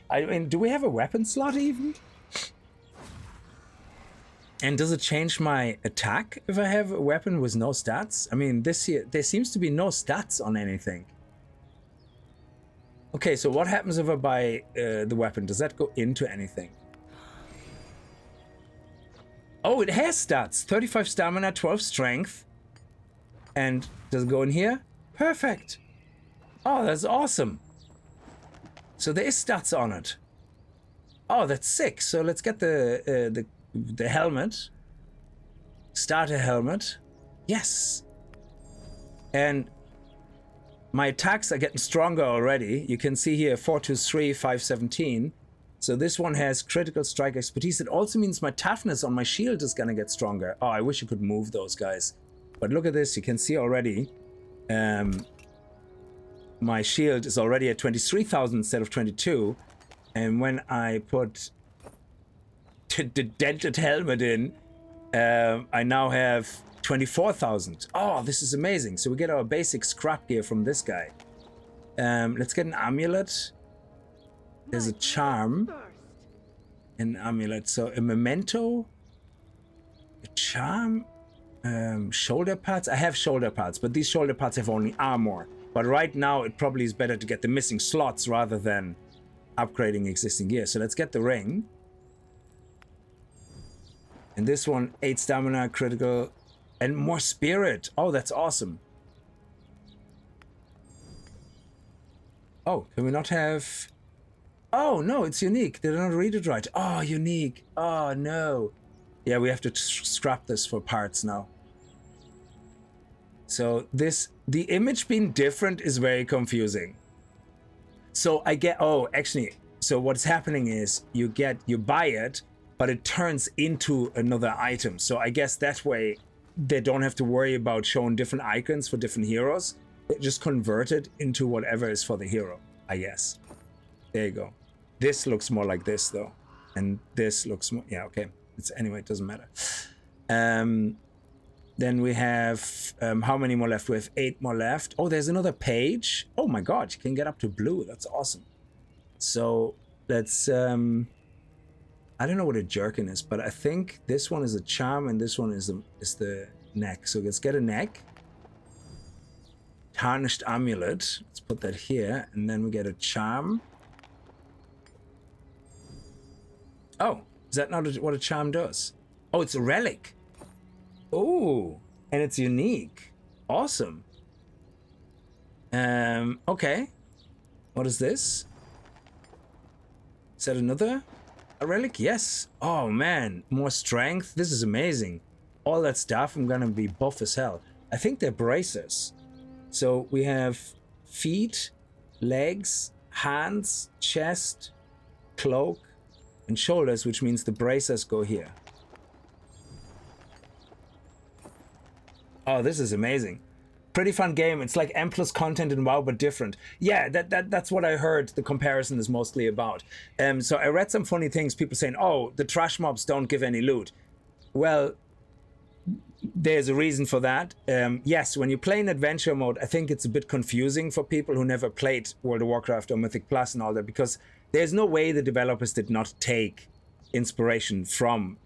I mean, do we have a weapon slot even? And does it change my attack if I have a weapon with no stats? I mean, this here, there seems to be no stats on anything. Okay, so what happens if I buy the weapon? Does that go into anything? Oh, it has stats. 35 stamina, 12 strength. And does it go in here? Perfect. Oh, that's awesome. So there is stats on it. Oh, that's sick. So let's get the helmet. Starter helmet. Yes. And my attacks are getting stronger already. You can see here 423, 517. So this one has critical strike expertise. It also means my toughness on my shield is gonna get stronger. Oh, I wish you could move those guys. But look at this, you can see already my shield is already at 23,000 instead of 22. And when I put the dented helmet in, I now have 24,000. Oh, this is amazing. So we get our basic scrap gear from this guy. Let's get an amulet. There's a charm. An amulet. So a memento. A charm. Shoulder pads. I have shoulder pads, but these shoulder pads have only armor. But right now it probably is better to get the missing slots rather than upgrading existing gear. So let's get the ring. And this one, 8 stamina, critical, and more spirit. Oh, that's awesome. Oh, can we not have... Oh, no, it's unique. Did I not read it right? Oh, unique. Oh, no. Yeah, we have to scrap this for parts now. So this, the image being different is very confusing. So I get, oh, actually, so what's happening is you buy it, but it turns into another item. So I guess that way they don't have to worry about showing different icons for different heroes. They just convert it into whatever is for the hero, I guess. There you go. This looks more like this though. And this looks more, yeah, okay. It's, anyway, it doesn't matter. Then we have, how many more left? We have 8 more left. Oh, there's another page. Oh my God, you can get up to blue. That's awesome. So let's, I don't know what a jerkin is, but I think this one is a charm and this one is the neck. So let's get a neck. Tarnished amulet. Let's put that here. And then we get a charm. Oh, is that not what a charm does? Oh, it's a relic. Oh, and it's unique. Awesome. Okay. What is this? Is that another a relic? Yes. Oh man, more strength. This is amazing. All that stuff, I'm gonna be buff as hell. I think they're bracers. So we have feet, legs, hands, chest, cloak, and shoulders, which means the bracers go here. Oh, this is amazing. Pretty fun game. It's like M+ content in WoW, but different. Yeah, that's what I heard the comparison is mostly about. So I read some funny things, people saying, oh, the trash mobs don't give any loot. Well, there's a reason for that. Yes, when you play in adventure mode, I think it's a bit confusing for people who never played World of Warcraft or Mythic Plus and all that, because there's no way the developers did not take inspiration from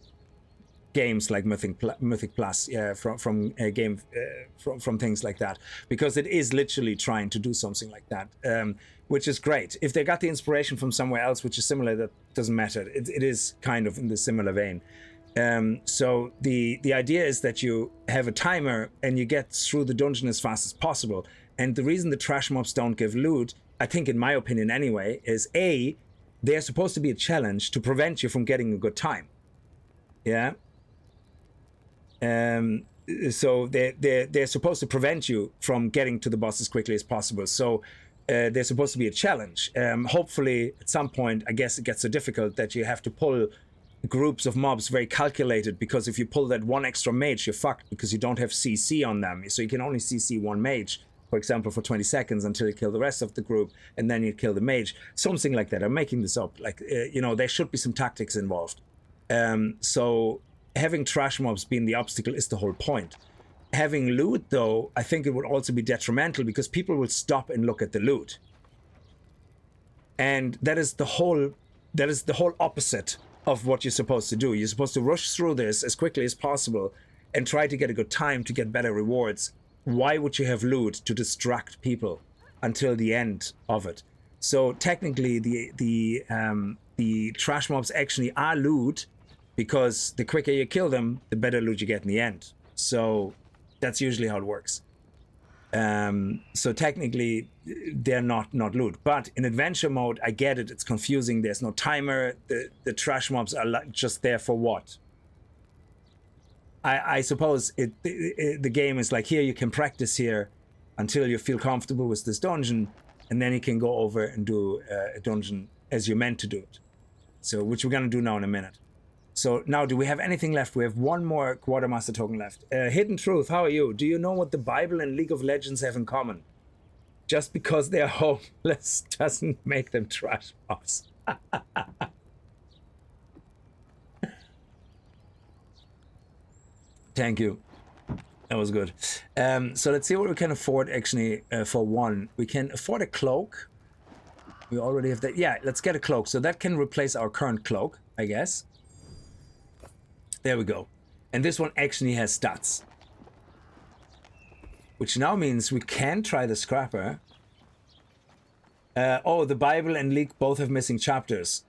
games like Mythic Plus, from things like that, because it is literally trying to do something like that, which is great. If they got the inspiration from somewhere else, which is similar, that doesn't matter. It is kind of in the similar vein. So the idea is that you have a timer and you get through the dungeon as fast as possible. And the reason the trash mobs don't give loot, I think in my opinion anyway, is A, they're supposed to be a challenge to prevent you from getting a good time. Yeah. So they're supposed to prevent you from getting to the boss as quickly as possible. So they're supposed to be a challenge. Hopefully at some point, I guess it gets so difficult that you have to pull groups of mobs very calculated, because if you pull that one extra mage, you're fucked, because you don't have CC on them. So you can only CC one mage, for example, for 20 seconds until you kill the rest of the group, and then you kill the mage. Something like that. I'm making this up. Like, there should be some tactics involved. So having trash mobs being the obstacle is the whole point. Having loot, though, I think it would also be detrimental, because people will stop and look at the loot. And that is the whole opposite of what you're supposed to do. You're supposed to rush through this as quickly as possible and try to get a good time to get better rewards. Why would you have loot to distract people until the end of it? So technically the trash mobs actually are loot, because the quicker you kill them, the better loot you get in the end. So that's usually how it works. So technically, they're not loot. But in adventure mode, I get it. It's confusing. There's no timer. The trash mobs are just there for what? I suppose the game is like, here, you can practice here until you feel comfortable with this dungeon, and then you can go over and do a dungeon as you're meant to do it. So, which we're going to do now in a minute. So now, do we have anything left? We have one more Quartermaster token left. Hidden Truth, how are you? Do you know what the Bible and League of Legends have in common? Just because they're homeless doesn't make them trash mobs. Thank you. That was good. So let's see what we can afford actually for one. We can afford a cloak. We already have that. Yeah, let's get a cloak. So that can replace our current cloak, I guess. There we go. And this one actually has stats. Which now means we can try the Scrapper. Oh, the Bible and League both have missing chapters.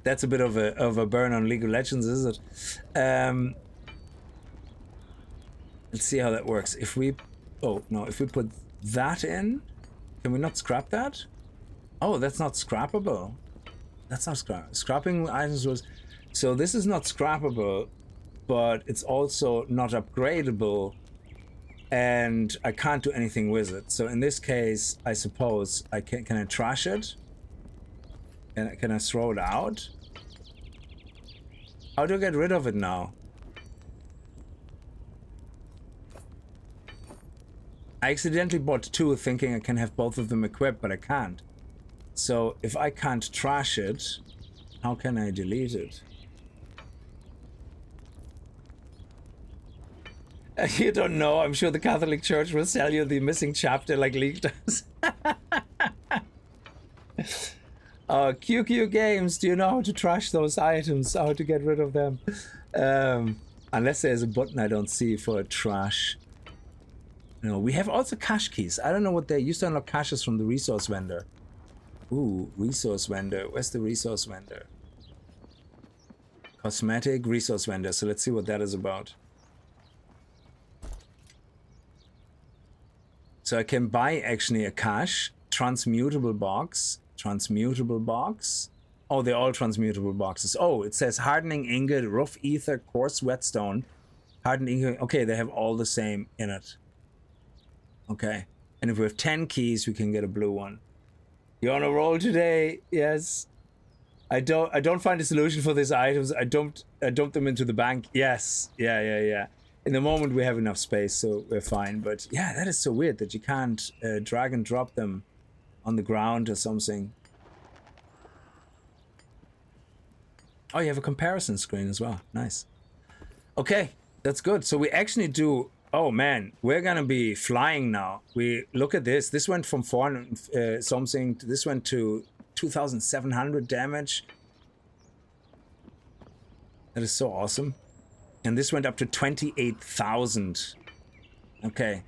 That's a bit of a burn on League of Legends, is it? Let's see how that works. If we... Oh, no. If we put that in... Can we not scrap that? Oh, that's not scrappable. That's not scrapping items was... So this is not scrappable, but it's also not upgradable, and I can't do anything with it. So in this case, I suppose I can I trash it? Can I throw it out? How do I get rid of it now? I accidentally bought two thinking I can have both of them equipped, but I can't. So if I can't trash it, how can I delete it? You don't know. I'm sure the Catholic Church will sell you the missing chapter like League does. QQ Games, do you know how to trash those items? How to get rid of them? Unless there's a button I don't see for trash. No, we have also cache keys. I don't know what they used to unlock caches from the resource vendor. Ooh, resource vendor. Where's the resource vendor? Cosmetic resource vendor. So let's see what that is about. So I can buy actually a cache, transmutable box, transmutable box. Oh, they're all transmutable boxes. Oh, it says hardening ingot, rough ether, coarse whetstone, hardened ingot. Okay, they have all the same in it. Okay, and if we have 10 keys, we can get a blue one. You on a roll today? Yes. I don't find a solution for these items. I dump them into the bank. Yes. Yeah. In the moment we have enough space, so we're fine. But yeah, that is so weird that you can't drag and drop them on the ground or something. Oh, you have a comparison screen as well. Nice. Okay, that's good. So we actually do. Oh man, we're gonna be flying now. We look at this. This went from 400 something. This went to 2,700 damage. That is so awesome. And this went up to 28,000. Okay.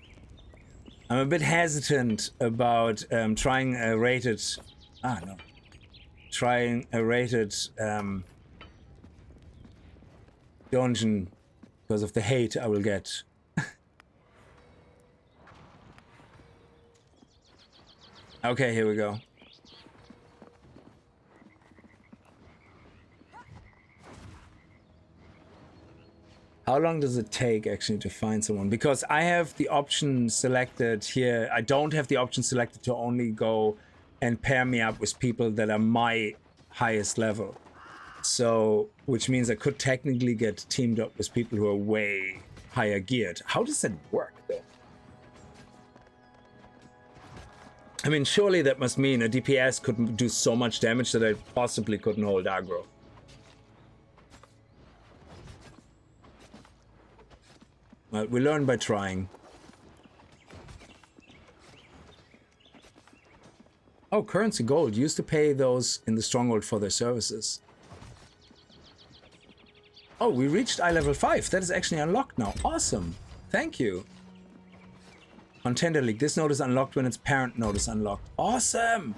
I'm a bit hesitant about trying a rated. Trying a rated dungeon because of the hate I will get. Okay, here we go. How long does it take actually to find someone? Because I have the option selected here. I don't have the option selected to only go and pair me up with people that are my highest level. So, which means I could technically get teamed up with people who are way higher geared. How does that work though? I mean, surely that must mean a DPS couldn't do so much damage that I possibly couldn't hold aggro. Well, we learn by trying. Oh, currency gold. Used to pay those in the Stronghold for their services. Oh, we reached eye level 5. That is actually unlocked now. Awesome. Thank you. Contender League. This node is unlocked when its parent node is unlocked. Awesome!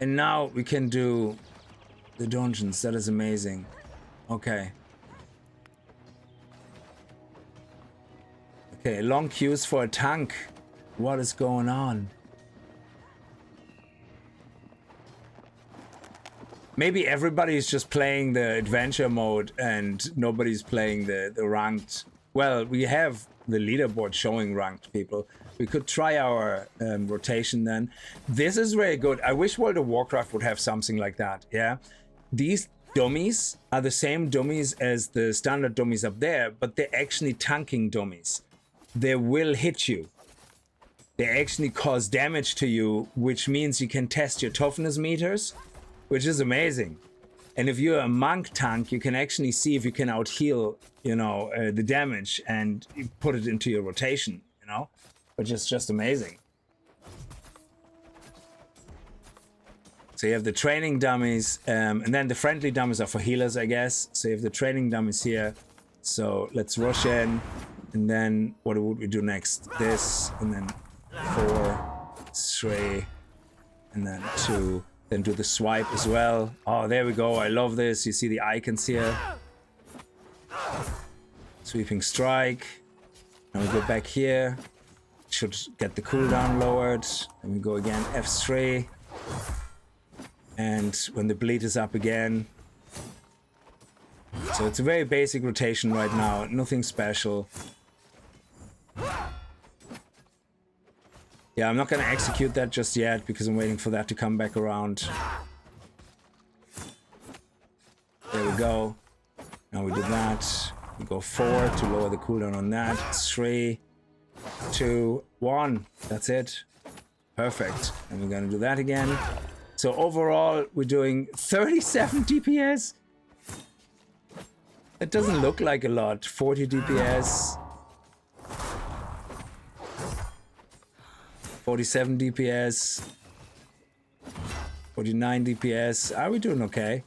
And now we can do the dungeons. That is amazing. Okay. Okay, long queues for a tank. What is going on? Maybe everybody's just playing the adventure mode and nobody's playing the ranked. Well, we have the leaderboard showing ranked people. We could try our rotation then. This is very good. I wish World of Warcraft would have something like that, yeah? These dummies are the same dummies as the standard dummies up there, but they're actually tanking dummies. They will hit you. They actually cause damage to you, which means you can test your toughness meters, which is amazing. And if you're a monk tank, you can actually see if you can out-heal, you know, the damage and you put it into your rotation, you know, which is just amazing. So you have the training dummies, and then the friendly dummies are for healers, I guess. So you have the training dummies here. So let's rush in, and then what would we do next? This, and then 4, 3, and then 2. Then do the swipe as well. Oh, there we go. I love this. You see the icons here. Sweeping strike. Now we go back here. Should get the cooldown lowered. Then we go again, F3. And when the bleed is up again. So it's a very basic rotation right now. Nothing special. Yeah, I'm not going to execute that just yet because I'm waiting for that to come back around. There we go. Now we do that. We go 4 to lower the cooldown on that. 3, 2, 1. That's it. Perfect. And we're going to do that again. So overall, we're doing 37 DPS. It doesn't look like a lot. 40 DPS. 47 DPS, 49 DPS. Are we doing okay?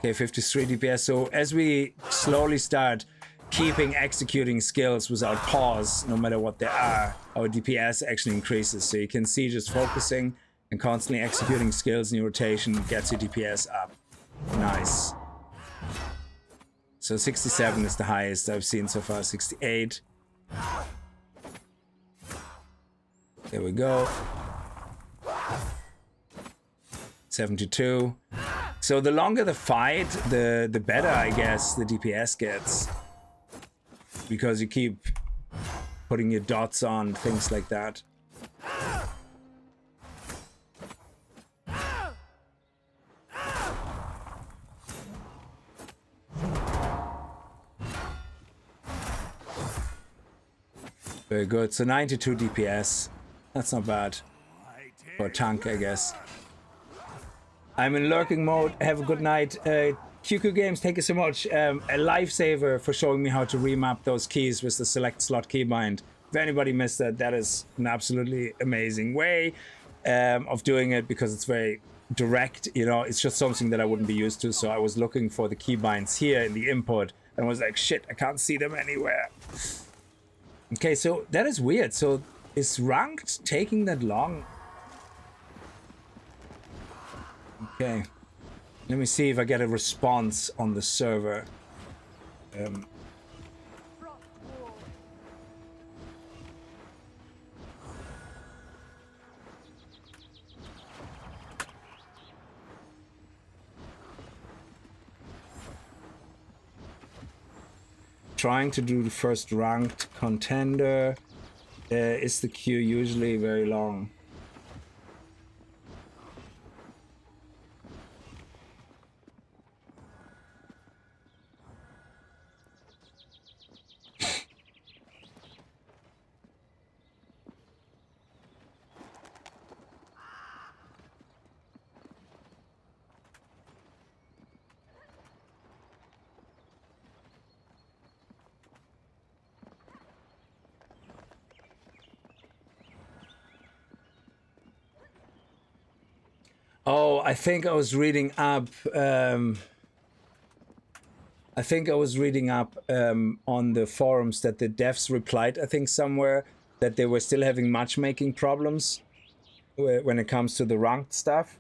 Okay, 53 DPS. So as we slowly start keeping executing skills without pause, no matter what they are, our DPS actually increases. So you can see just focusing and constantly executing skills in your rotation gets your DPS up. Nice. So 67 is the highest I've seen so far. 68. There we go. 72. So the longer the fight, the better, I guess, the DPS gets. Because you keep putting your dots on, things like that. Very good. So 92 DPS. That's not bad. For a tank, I guess. I'm in lurking mode. Have a good night. QQ Games, thank you so much. A lifesaver for showing me how to remap those keys with the select slot keybind. If anybody missed that, that is an absolutely amazing way of doing it because it's very direct. You know, it's just something that I wouldn't be used to. So I was looking for the keybinds here in the input and I was like, shit, I can't see them anywhere. Okay, so that is weird. So is ranked taking that long? Okay. Let me see if I get a response on the server. Trying to do the first ranked contender. Is the queue usually very long? Oh, I think I was reading up. On the forums that the devs replied. I think somewhere that they were still having matchmaking problems when it comes to the ranked stuff.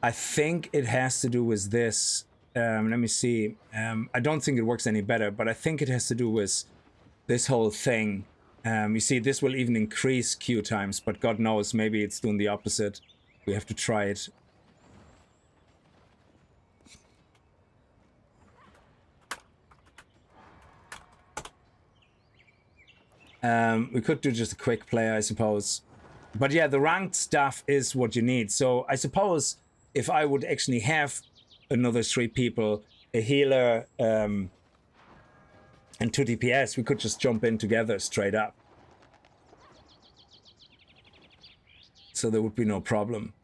I think it has to do with this. Let me see. I don't think it works any better, but I think it has to do with this whole thing. You see, this will even increase queue times, but God knows, maybe it's doing the opposite. We have to try it. We could do just a quick play, I suppose. But yeah, the ranked stuff is what you need. So I suppose if I would actually have another 3 people, a healer, and 2 DPS, we could just jump in together straight up. So there would be no problem.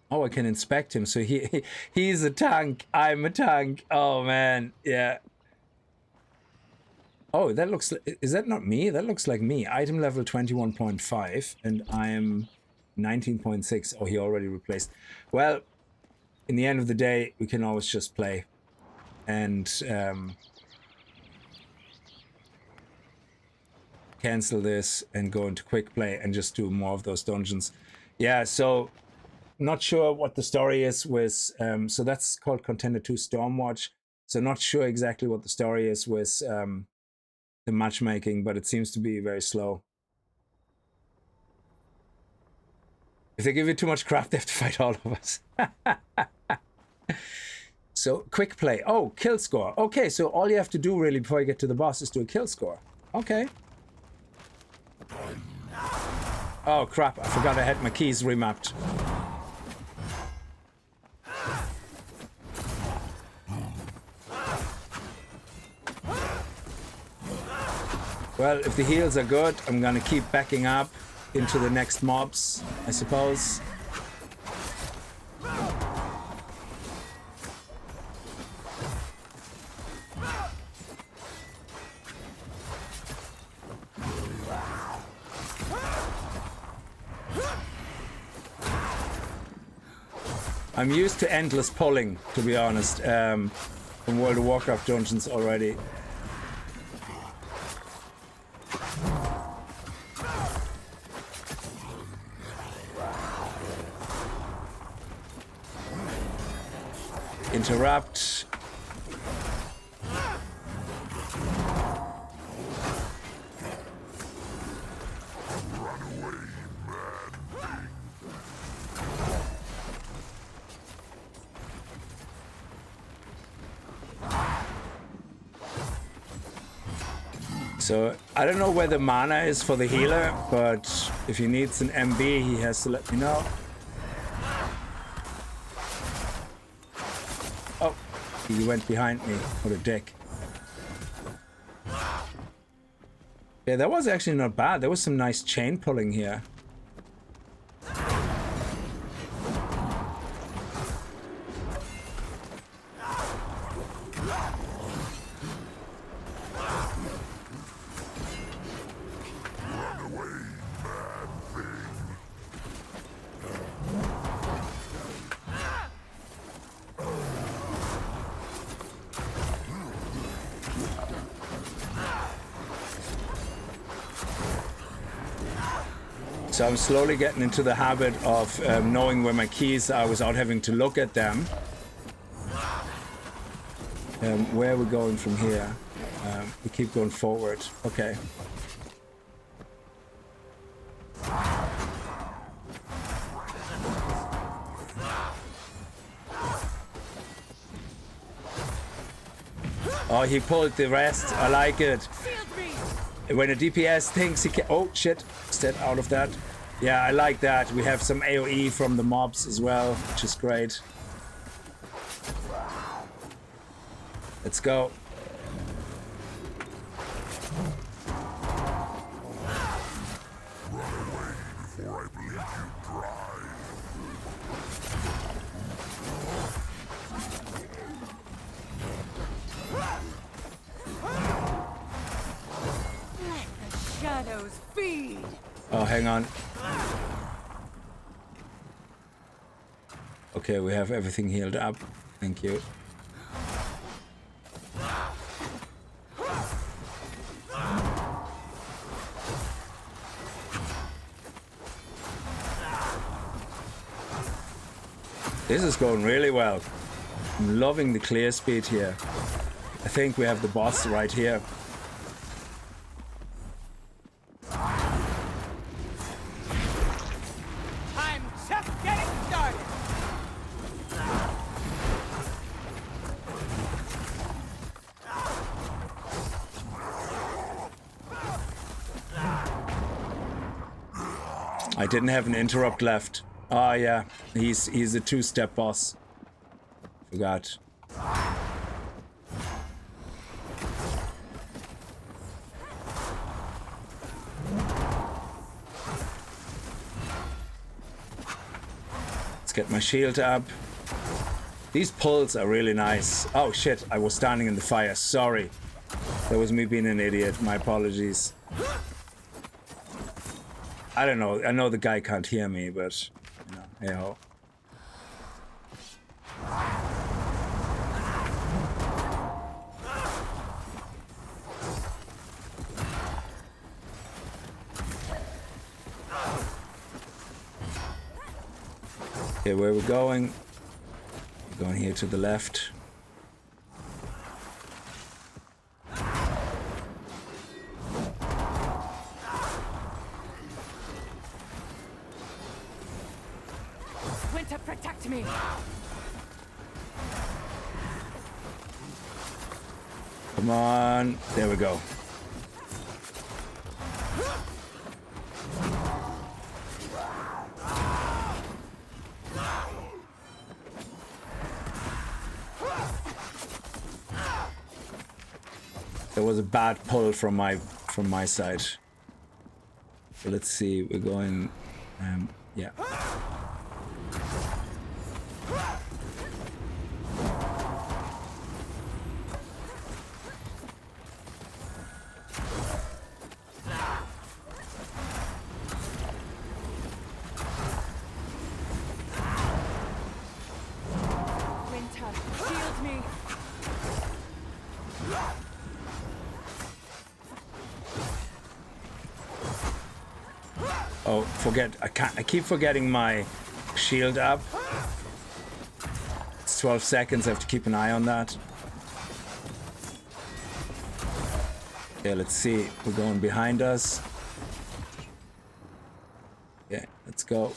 Oh, I can inspect him. So he's a tank. I'm a tank. Oh man, yeah. Oh, that looks. Is that not me? That looks like me. Item level 21.5, and I am 19.6. Oh, he already replaced. Well, in the end of the day, we can always just play, and cancel this and go into quick play and just do more of those dungeons. Yeah. So. Not sure what the story is with, so that's called Contender 2 Stormwatch. So not sure exactly what the story is with the matchmaking, but it seems to be very slow. If they give you too much craft, they have to fight all of us. So quick play. Oh, kill score. Okay, so all you have to do really before you get to the boss is do a kill score. Okay. Oh crap, I forgot I had my keys remapped. Well, if the heals are good, I'm gonna keep backing up into the next mobs, I suppose. I'm used to endless pulling, to be honest, from World of Warcraft dungeons already. Interrupt. So, I don't know where the mana is for the healer, but if he needs an MB, he has to let me know. Oh, he went behind me. What a dick. Yeah, that was actually not bad. There was some nice chain pulling here. So I'm slowly getting into the habit of knowing where my keys are without having to look at them. Where are we going from here? We keep going forward. Okay. Oh, he pulled the rest. I like it. When a DPS thinks he can... Oh, shit. Step out of that. Yeah, I like that. We have some AoE from the mobs as well, which is great. Let's go. Oh, hang on. Okay, we have everything healed up. Thank you. This is going really well. I'm loving the clear speed here. I think we have the boss right here. I didn't have an interrupt left. Oh yeah, he's a two-step boss. Forgot. Let's get my shield up. These pulls are really nice. Oh shit, I was standing in the fire. Sorry. That was me being an idiot. My apologies. I don't know. I know the guy can't hear me, but you know, hey ho. Okay, where are we going? We're going here to the left. Protect me. Come on. There we go. There was a bad pull from my side. So let's see. We're going. Yeah. Oh, I keep forgetting my shield up. It's 12 seconds, I have to keep an eye on that. Yeah, let's see. We're going behind us. Yeah, let's go.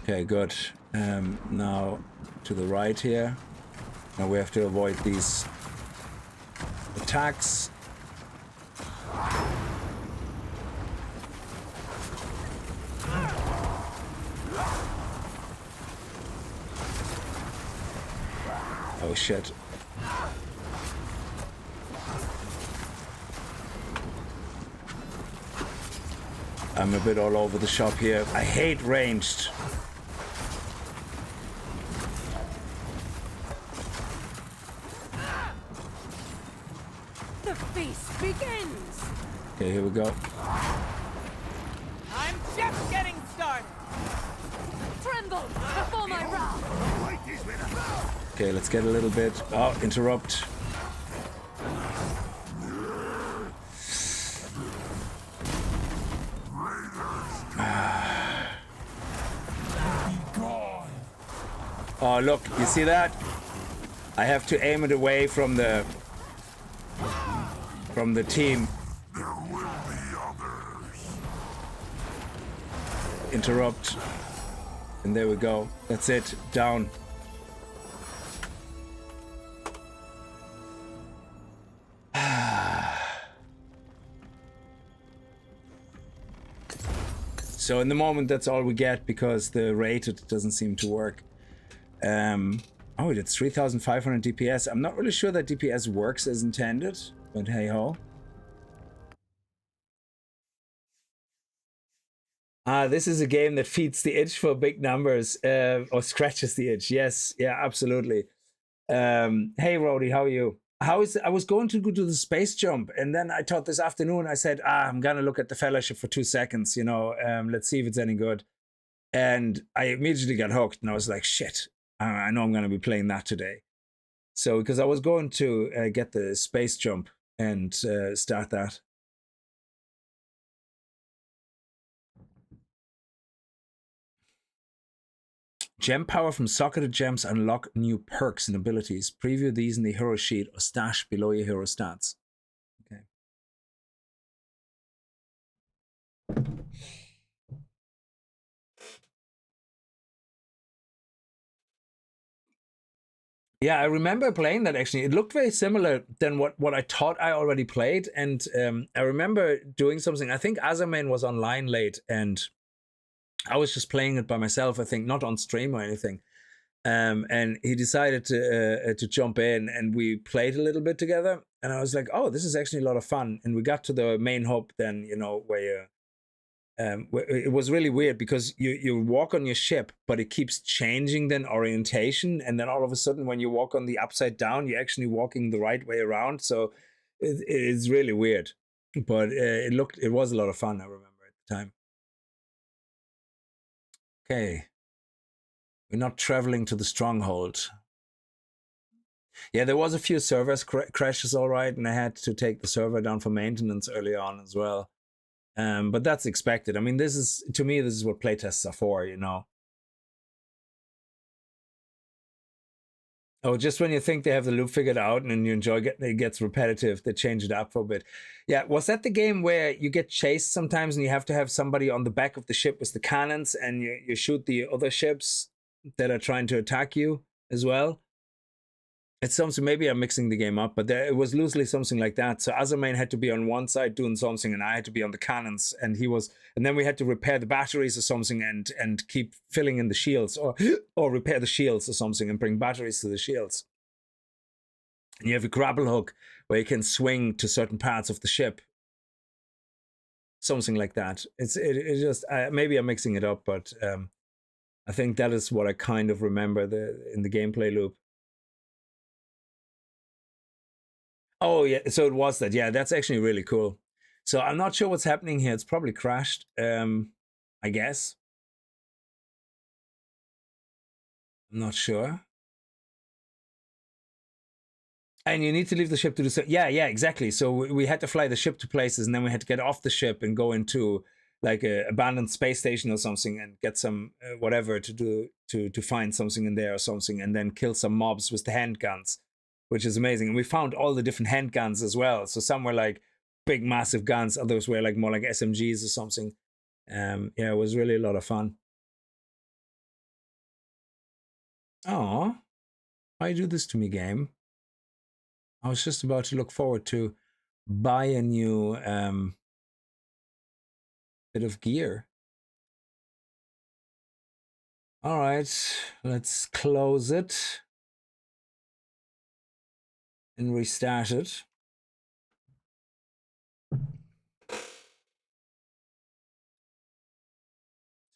Okay, good. Now to the right here. Now we have to avoid these attacks. Oh shit. I'm a bit all over the shop here. I hate ranged. The feast begins. Okay, here we go. I'm just getting started. Tremble before my wrath. Okay, let's get a little bit. Oh, interrupt. Oh, look, you see that? I have to aim it away from the team. Interrupt. And there we go. That's it. Down. So in the moment, that's all we get because the rated doesn't seem to work. Oh, it's 3,500 DPS. I'm not really sure that DPS works as intended, but hey ho. This is a game that feeds the itch for big numbers, or scratches the itch. Yes, yeah, absolutely. Hey, Rody, how are you? I was going to go to the space jump, and then I thought this afternoon, I said, I'm gonna look at the fellowship for 2 seconds, you know, let's see if it's any good. And I immediately got hooked, and I was like, shit, I know I'm gonna be playing that today. So, because I was going to get the space jump and start that. Gem power from socketed gems unlock new perks and abilities. Preview these in the hero sheet or stash below your hero stats. Okay. Yeah, I remember playing that actually. It looked very similar than what I thought I already played. And I remember doing something. I think Azerman was online late and I was just playing it by myself, I think, not on stream or anything. And he decided to jump in and we played a little bit together. And I was like, oh, this is actually a lot of fun. And we got to the main hub then, you know, where it was really weird because you walk on your ship, but it keeps changing then orientation. And then all of a sudden, when you walk on the upside down, you're actually walking the right way around. So it's really weird. But it was a lot of fun, I remember at the time. Okay. We're not traveling to the Stronghold. Yeah, there was a few servers crashes, all right, and I had to take the server down for maintenance early on as well. But that's expected. I mean, to me, this is what playtests are for, you know. Oh, just when you think they have the loop figured out and you enjoy it gets repetitive, they change it up for a bit. Yeah, was that the game where you get chased sometimes and you have to have somebody on the back of the ship with the cannons and you shoot the other ships that are trying to attack you as well? It's something, maybe I'm mixing the game up, but it was loosely something like that. So Azerman had to be on one side doing something and I had to be on the cannons and then we had to repair the batteries or something and keep filling in the shields or repair the shields or something and bring batteries to the shields. And you have a grapple hook where you can swing to certain parts of the ship. Something like that. It just, maybe I'm mixing it up, but I think that is what I kind of remember in the gameplay loop. Oh yeah, so it was that. Yeah, that's actually really cool. So I'm not sure what's happening here. It's probably crashed, I guess. I'm not sure. And you need to leave the ship to do so. Yeah, exactly. So we had to fly the ship to places, and then we had to get off the ship and go into like a abandoned space station or something and get some whatever to do to find something in there or something, and then kill some mobs with the handguns, which is amazing. And we found all the different handguns as well. So some were like big, massive guns. Others were like more like SMGs or something. Yeah, it was really a lot of fun. Oh, why you do this to me, game? I was just about to look forward to buy a new bit of gear. All right, let's close it and restart it.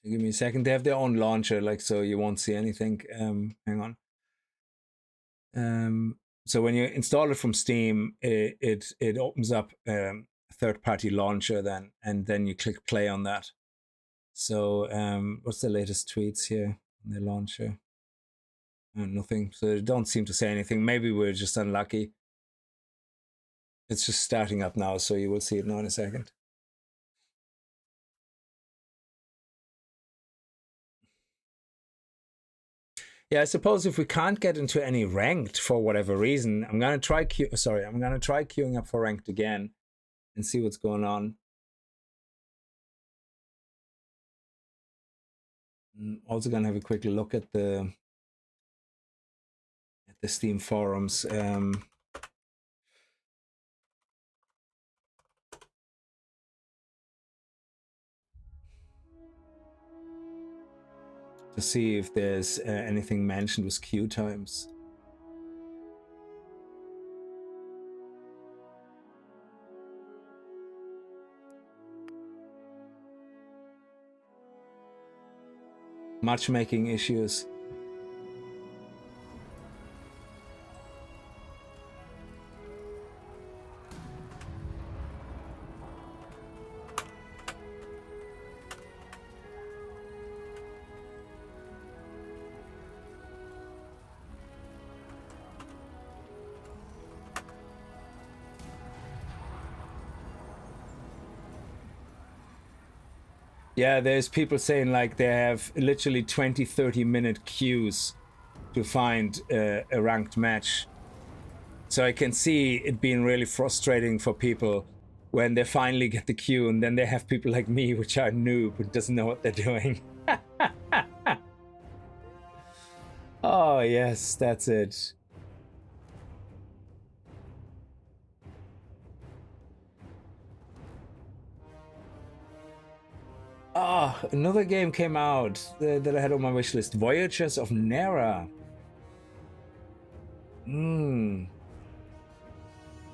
Give me a second. They have their own launcher, like, so you won't see anything. Hang on. So when you install it from Steam, it opens up a third-party launcher then, and then you click play on that. So what's the latest tweets here on the launcher? Nothing. So they don't seem to say anything. Maybe we're just unlucky. It's just starting up now, so you will see it now in a second. Yeah, I suppose if we can't get into any ranked for whatever reason, I'm gonna try queuing up for ranked again and see what's going on. I'm also gonna have a quick look at the Steam forums. To see if there's anything mentioned with queue times. Matchmaking issues. Yeah, there's people saying like they have literally 20-30 minute queues to find a ranked match. So I can see it being really frustrating for people when they finally get the queue, and then they have people like me, which are noob, who doesn't know what they're doing. Oh yes, that's it. Oh, another game came out that I had on my wish list. Voyagers of Nera.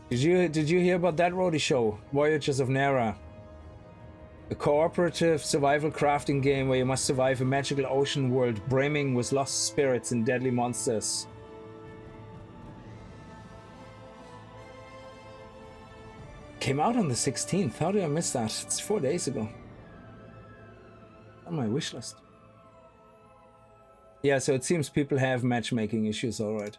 Did you hear about that, Roadie Show? Voyagers of Nera. A cooperative survival crafting game where you must survive a magical ocean world brimming with lost spirits and deadly monsters. Came out on the 16th. How did I miss that? It's 4 days ago. On my wish list. Yeah, so it seems people have matchmaking issues, all right.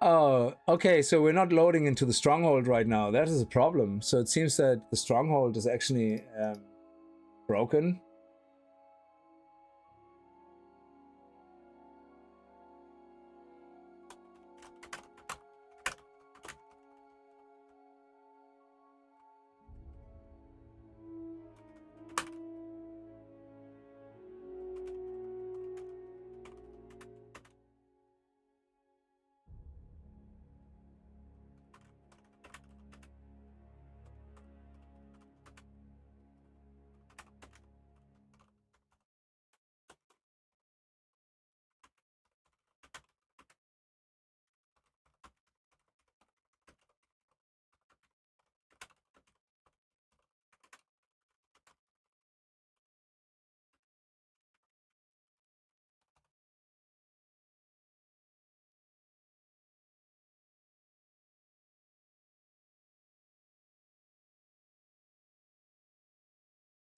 Oh, okay, so we're not loading into the Stronghold right now. That is a problem. So it seems that the Stronghold is actually broken.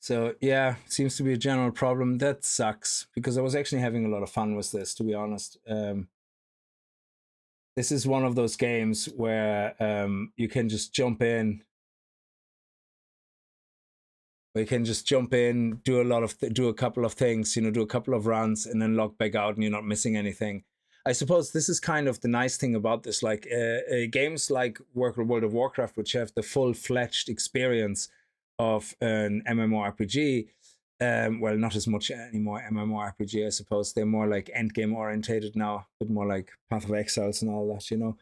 So yeah, seems to be a general problem. That sucks because I was actually having a lot of fun with this, to be honest. This is one of those games where you can just jump in. We can just jump in, do a couple of things, do a couple of runs, and then log back out, and you're not missing anything. I suppose this is kind of the nice thing about this. Like games like World of Warcraft, which have the full-fledged experience of an MMORPG. Well, not as much anymore MMORPG, I suppose. They're more like endgame orientated now, but more like Path of Exiles and all that,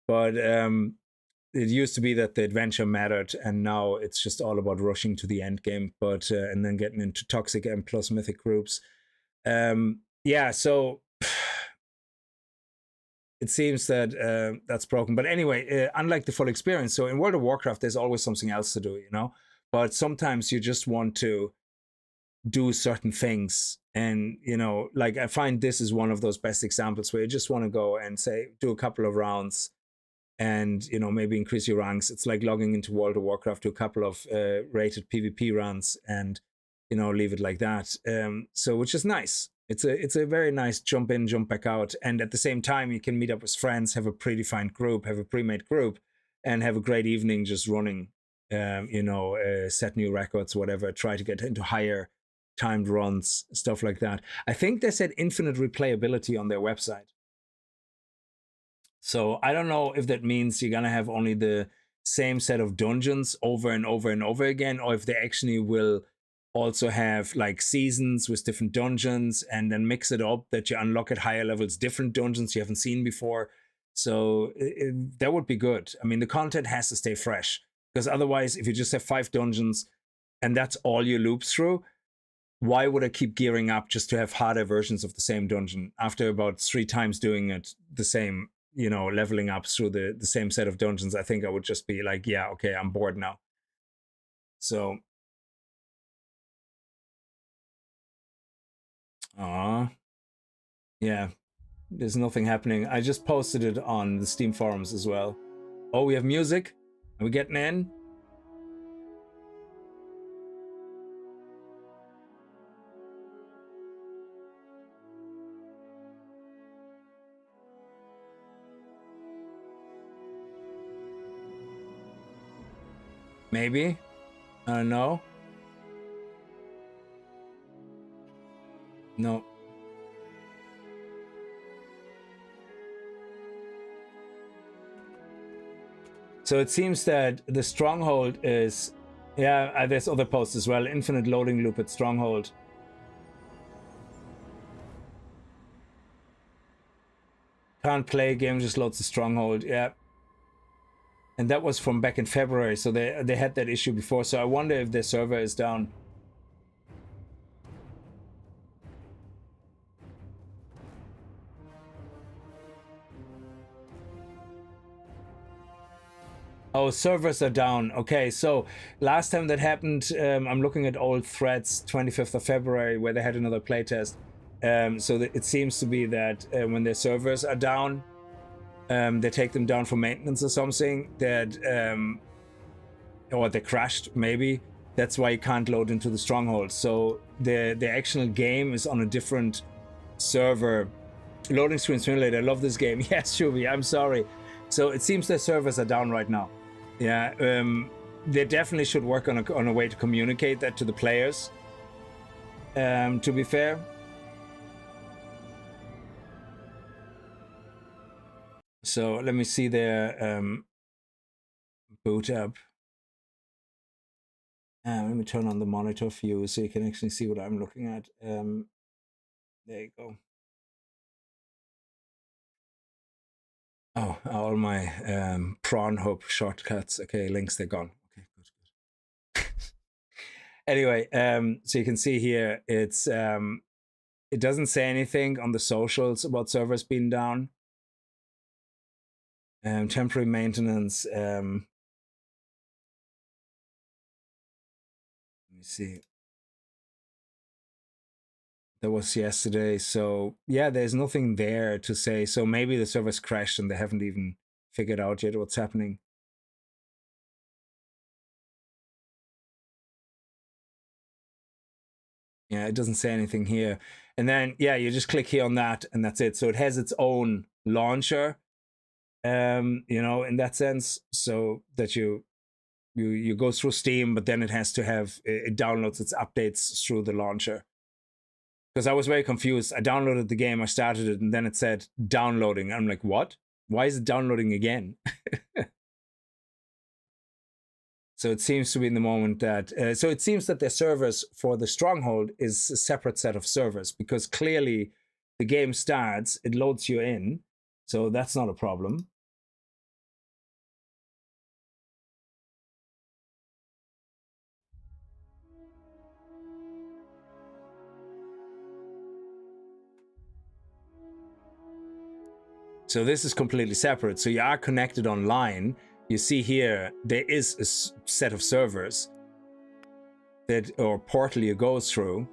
But it used to be that the adventure mattered, and now it's just all about rushing to the end game, but and then getting into toxic and plus mythic groups. Yeah, so it seems that that's broken. But anyway, unlike the full experience, so in World of Warcraft, there's always something else to do, But sometimes you just want to do certain things, and like I find this is one of those best examples where you just want to go and say, do a couple of rounds, and maybe increase your ranks. It's like logging into World of Warcraft, to a couple of rated PvP runs, and leave it like that. So which is nice. It's a very nice jump in, jump back out, and at the same time you can meet up with friends, have a predefined group, have a pre-made group, and have a great evening just running. Set new records, whatever. Try to get into higher timed runs, stuff like that. I think they said infinite replayability on their website. So I don't know if that means you're gonna have only the same set of dungeons over and over and over again, or if they actually will also have like seasons with different dungeons and then mix it up that you unlock at higher levels different dungeons you haven't seen before. So that would be good. I mean, the content has to stay fresh, because otherwise, if you just have 5 dungeons and that's all you loop through, why would I keep gearing up just to have harder versions of the same dungeon? After about 3 times doing it the same, leveling up through the same set of dungeons, I think I would just be like, yeah, okay, I'm bored now. So, yeah, there's nothing happening. I just posted it on the Steam forums as well. Oh, we have music? Are we getting in? Maybe. I don't know. No. So it seems that the Stronghold is... Yeah, there's other posts as well. Infinite loading loop at Stronghold. Can't play a game, just loads the Stronghold. Yeah. And that was from back in February, so they had that issue before. So I wonder if their server is down. Oh, servers are down. Okay, so last time that happened, I'm looking at old threads, 25th of February, where they had another playtest. So it seems to be that when their servers are down, they take them down for maintenance or something, that or they crashed, maybe. That's why you can't load into the Stronghold. So the actual game is on a different server. Loading Screen Simulator, I love this game. Yes, Shubi, I'm sorry. So it seems their servers are down right now. Yeah, they definitely should work on a way to communicate that to the players, to be fair. So let me see their boot up. Let me turn on the monitor view so you can actually see what I'm looking at. There you go. Oh, all my prawn hub shortcuts. Okay, links, they're gone. Okay, good. Anyway, so you can see here, it's it doesn't say anything on the socials about servers being down. Temporary maintenance. Let me see. That was yesterday. So yeah, there's nothing there to say. So maybe the servers crashed and they haven't even figured out yet what's happening. Yeah, it doesn't say anything here. And then, yeah, you just click here on that and that's it. So it has its own launcher, you know, in that sense, so that you go through Steam, but then it has to have, it downloads its updates through the launcher. Because I was very confused. I downloaded the game, I started it, and then it said downloading. I'm like, what? Why is it downloading again? So it seems to be in the moment that, so it seems that the servers for the Stronghold is a separate set of servers, because clearly the game starts, it loads you in, so that's not a problem. So this is completely separate. So you are connected online. You see here, there is a set of servers that, or portal you go through.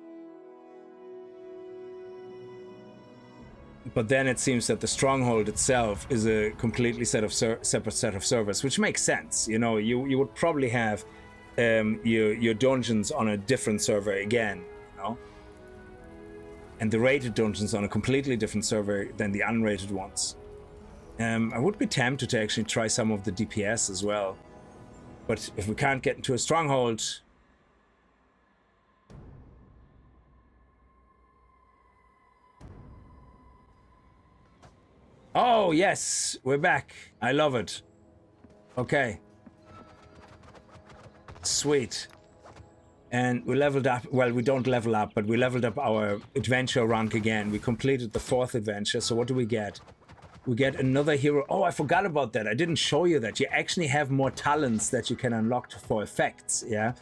But then it seems that the Stronghold itself is a completely separate set of servers, which makes sense. You know, you would probably have your dungeons on a different server again, you know? And the rated dungeons on a completely different server than the unrated ones. I would be tempted to actually try some of the DPS as well. But if we can't get into a Stronghold... Oh, yes, we're back. I love it. Okay. Sweet. And we leveled up, well, we don't level up, but we leveled up our adventure rank again. We completed the 4th adventure, so what do we get? We get another hero. Oh, I forgot about that. I didn't show you that. You actually have more talents that you can unlock for effects, yeah?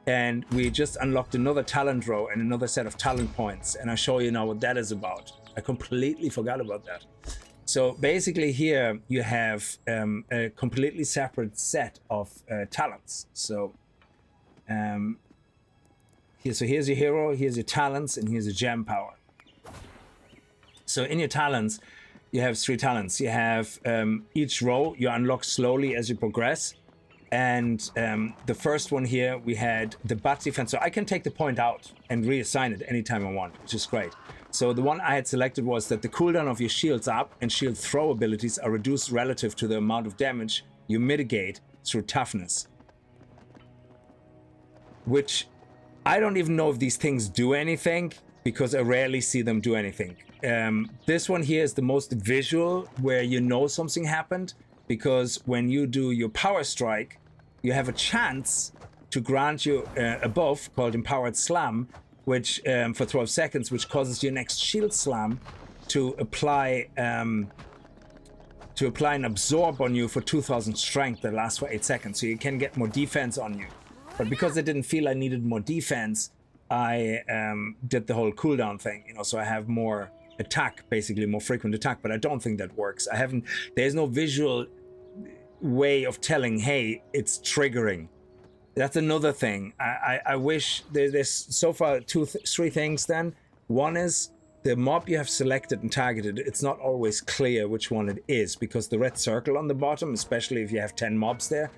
And we just unlocked another talent row and another set of talent points. And I'll show you now what that is about. I completely forgot about that. So basically here you have a completely separate set of talents. So, here's your hero, here's your talents, and here's your gem power. So in your talents, you have 3 talents. You have each row you unlock slowly as you progress. And the first one here, we had the butt defense. So I can take the point out and reassign it anytime I want, which is great. So the one I had selected was that the cooldown of your shields up and shield throw abilities are reduced relative to the amount of damage you mitigate through toughness. Which I don't even know if these things do anything, because I rarely see them do anything. This one here is the most visual, where you know something happened, because when you do your power strike, you have a chance to grant you a buff called Empowered Slam, which for 12 seconds, which causes your next shield slam to apply an absorb on you for 2000 strength that lasts for 8 seconds, so you can get more defense on you. But because I didn't feel I needed more defense, I did the whole cooldown thing, you know, so I have more attack, basically more frequent attack, but I don't think that works. There's no visual way of telling, hey, it's triggering. That's another thing. I wish there's so far 3 things then. One is the mob you have selected and targeted, it's not always clear which one it is, because the red circle on the bottom, especially if you have 10 mobs there,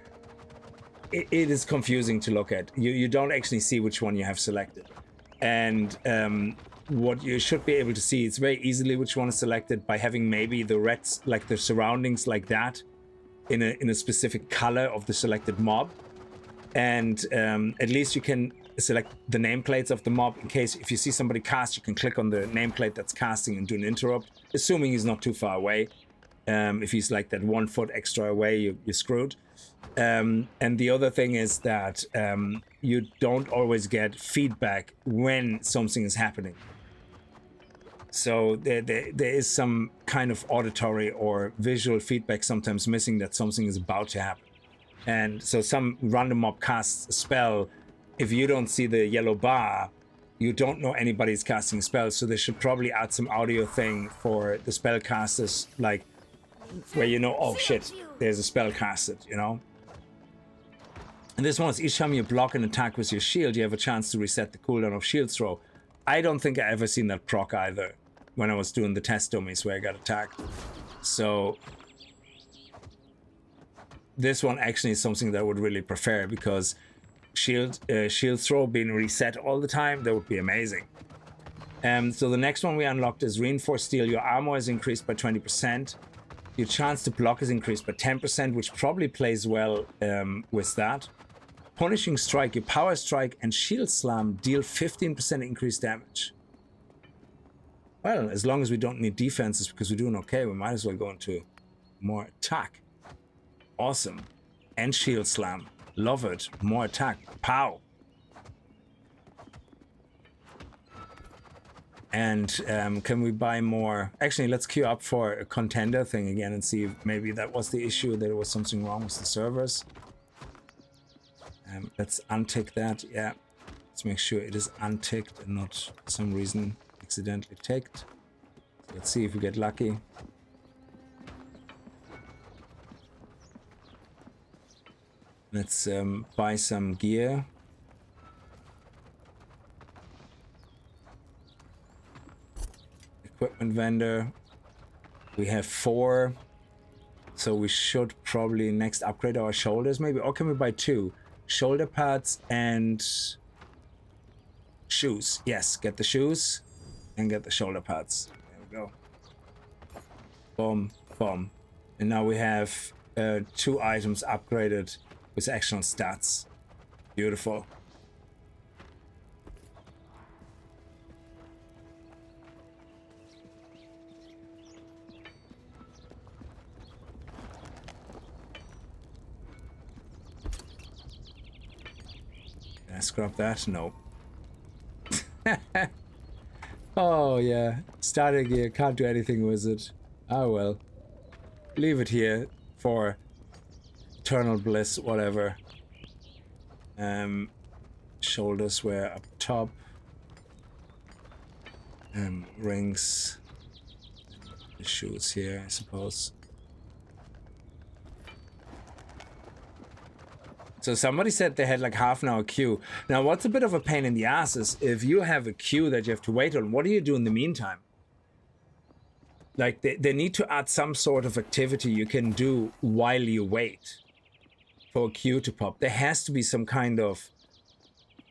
it is confusing to look at. You don't actually see which one you have selected. And what you should be able to see is very easily which one is selected by having maybe the reds, like the surroundings like that, in a specific color of the selected mob. And at least you can select the nameplates of the mob in case if you see somebody cast, you can click on the nameplate that's casting and do an interrupt, assuming he's not too far away. If he's like that 1 foot extra away, you're screwed. And the other thing is that you don't always get feedback when something is happening. So there is some kind of auditory or visual feedback sometimes missing that something is about to happen. And so some random mob casts a spell. If you don't see the yellow bar, you don't know anybody's casting a spell. So they should probably add some audio thing for the spell casters, like where you know, oh shit, there's a spell casted, you know? And this one is each time you block an attack with your shield, you have a chance to reset the cooldown of shield throw. I don't think I ever seen that proc either when I was doing the test dummies where I got attacked. So this one actually is something that I would really prefer, because shield throw being reset all the time, that would be amazing. So the next one we unlocked is reinforced steel. Your armor is increased by 20%. Your chance to block is increased by 10%, which probably plays well with that. Punishing strike. Your power strike and shield slam deal 15% increased damage. Well, as long as we don't need defenses because we're doing okay, we might as well go into more attack. Awesome. And shield slam. Love it. More attack. Pow. And can we buy more? Actually, let's queue up for a contender thing again and see if maybe that was the issue, that there was something wrong with the servers. Let's untick that. Yeah. Let's make sure it is unticked and not for some reason accidentally ticked. Let's see if we get lucky. Let's buy some gear. Equipment vendor. We have 4. So we should probably next upgrade our shoulders maybe. Or can we buy 2? Shoulder pads and shoes. Yes, get the shoes and get the shoulder pads. There we go. Boom, boom. And now we have 2 items upgraded with actual stats. Beautiful. Can I scrub that? No. Oh yeah, starter gear, can't do anything with it. Oh well. Leave it here for eternal bliss, whatever. Shoulders were up top. Rings. The shoes here, I suppose. So somebody said they had like half an hour queue. Now what's a bit of a pain in the ass is if you have a queue that you have to wait on, what do you do in the meantime? Like they need to add some sort of activity you can do while you wait for a queue to pop. There has to be some kind of,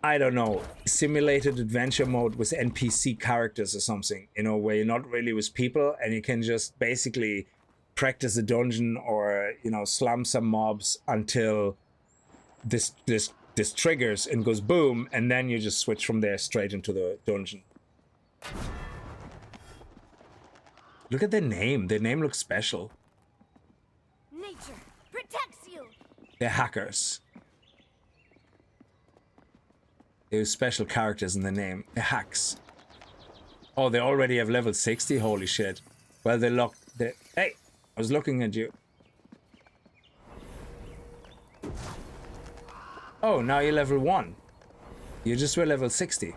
I don't know, simulated adventure mode with NPC characters or something, you know, where you're not really with people and you can just basically practice a dungeon or, you know, slum some mobs until this triggers and goes boom, and then you just switch from there straight into the dungeon. Look at their name. Their name looks special. Nature protects you. They're hackers. They have special characters in the name. They're hacks. Oh, they already have level 60? Holy shit. Well, they locked... Hey! I was looking at you. Oh, now you're level 1. You just were level 60.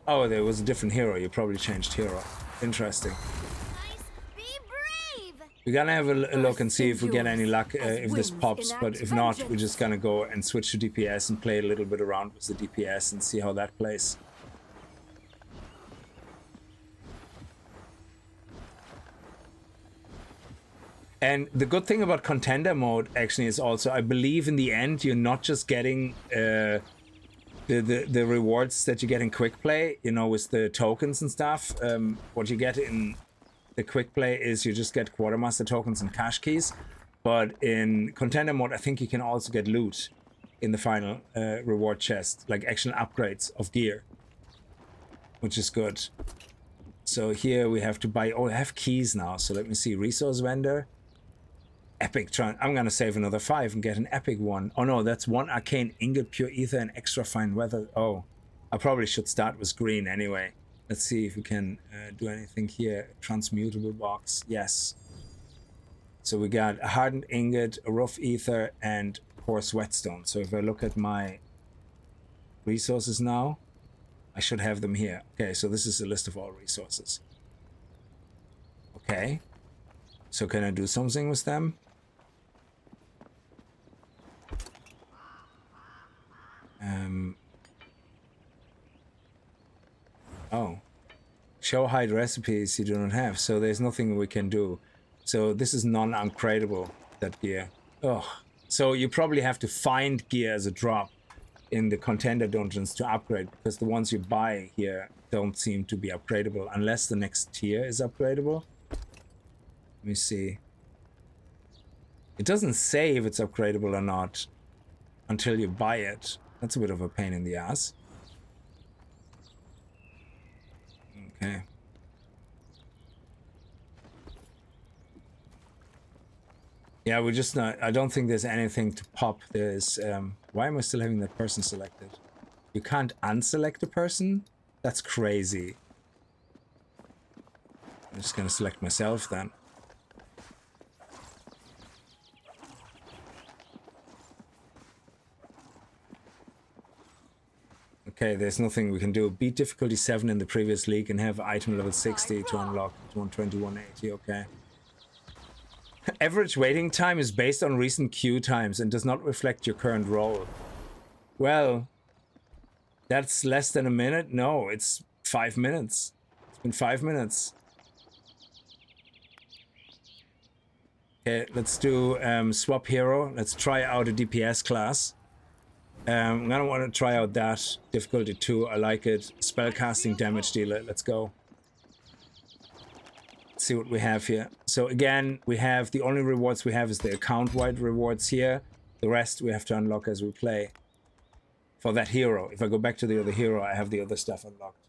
Oh, there was a different hero. You probably changed hero. Interesting. Nice. Be brave. We're gonna have a look and see if we get any luck if this pops, but if not, we're just gonna go and switch to DPS and play a little bit around with the DPS and see how that plays. And the good thing about Contender mode actually is also, I believe in the end, you're not just getting the rewards that you get in quick play, you know, with the tokens and stuff. What you get in the quick play is you just get quartermaster tokens and cash keys. But in Contender mode, I think you can also get loot in the final reward chest, like actual upgrades of gear, which is good. So here we have to buy, oh, I have keys now. So let me see, resource vendor. Epic I'm gonna save another 5 and get an epic one. Oh no, that's 1 arcane ingot, pure ether, and extra fine weather. Oh, I probably should start with green anyway. Let's see if we can do anything here. Transmutable box, yes. So we got a hardened ingot, a rough ether, and coarse whetstone. So if I look at my resources now, I should have them here. Okay, so this is a list of all resources. Okay, so can I do something with them? Oh, show hide recipes you do not have, so there's nothing we can do. So this is non-upgradable, that gear. Oh, so you probably have to find gear as a drop in the Contender dungeons to upgrade, because the ones you buy here don't seem to be upgradable unless the next tier is upgradable. Let me see. It doesn't say if it's upgradable or not until you buy it. That's a bit of a pain in the ass. Okay. Yeah, we're just not... I don't think there's anything to pop. There's... why am I still having that person selected? You can't unselect a person? That's crazy. I'm just gonna select myself then. Okay, there's nothing we can do. Beat difficulty 7 in the previous league and have item level 60 to unlock 120, 180. Okay. Average waiting time is based on recent queue times and does not reflect your current role. Well, that's less than a minute? No, it's 5 minutes. It's been 5 minutes. Okay, let's do swap hero. Let's try out a DPS class. I'm gonna want to try out that difficulty 2. I like it. Spellcasting damage dealer. Let's go. Let's see what we have here. So again, we have the only rewards we have is the account-wide rewards here. The rest we have to unlock as we play. For that hero. If I go back to the other hero, I have the other stuff unlocked.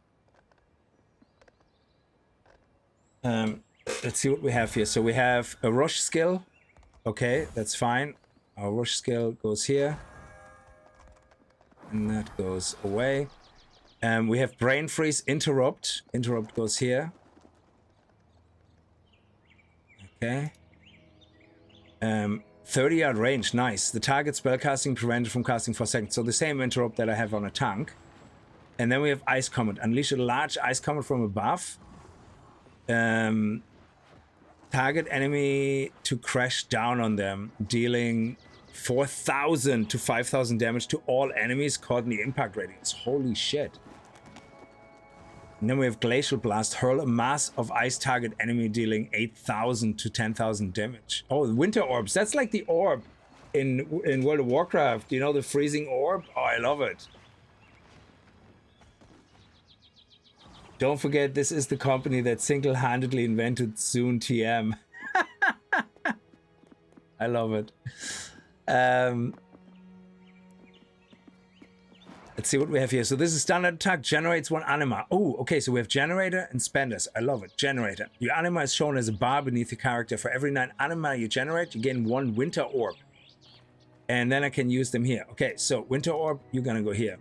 Let's see what we have here. So we have a rush skill. Okay, that's fine. Our rush skill goes here. And that goes away. We have brain freeze, interrupt. Interrupt goes here. Okay. 30-yard range, nice. The target spellcasting prevented from casting for seconds. So the same interrupt that I have on a tank. And then we have ice comet. Unleash a large ice comet from above. Target enemy to crash down on them, dealing 4,000 to 5,000 damage to all enemies caught in the impact radius. Holy shit. And then we have Glacial Blast. Hurl a mass of ice target enemy dealing 8,000 to 10,000 damage. Oh, Winter Orbs. That's like the orb in World of Warcraft. You know, the freezing orb? Oh, I love it. Don't forget, this is the company that single-handedly invented Zune TM. I love it. Let's see what we have here. So this is standard attack, generates 1 anima. Oh, okay, so we have generator and spenders. I love it. Generator. Your anima is shown as a bar beneath the character. For every 9 anima you generate, you gain 1 winter orb. And then I can use them here. Okay, so winter orb, you're gonna go here.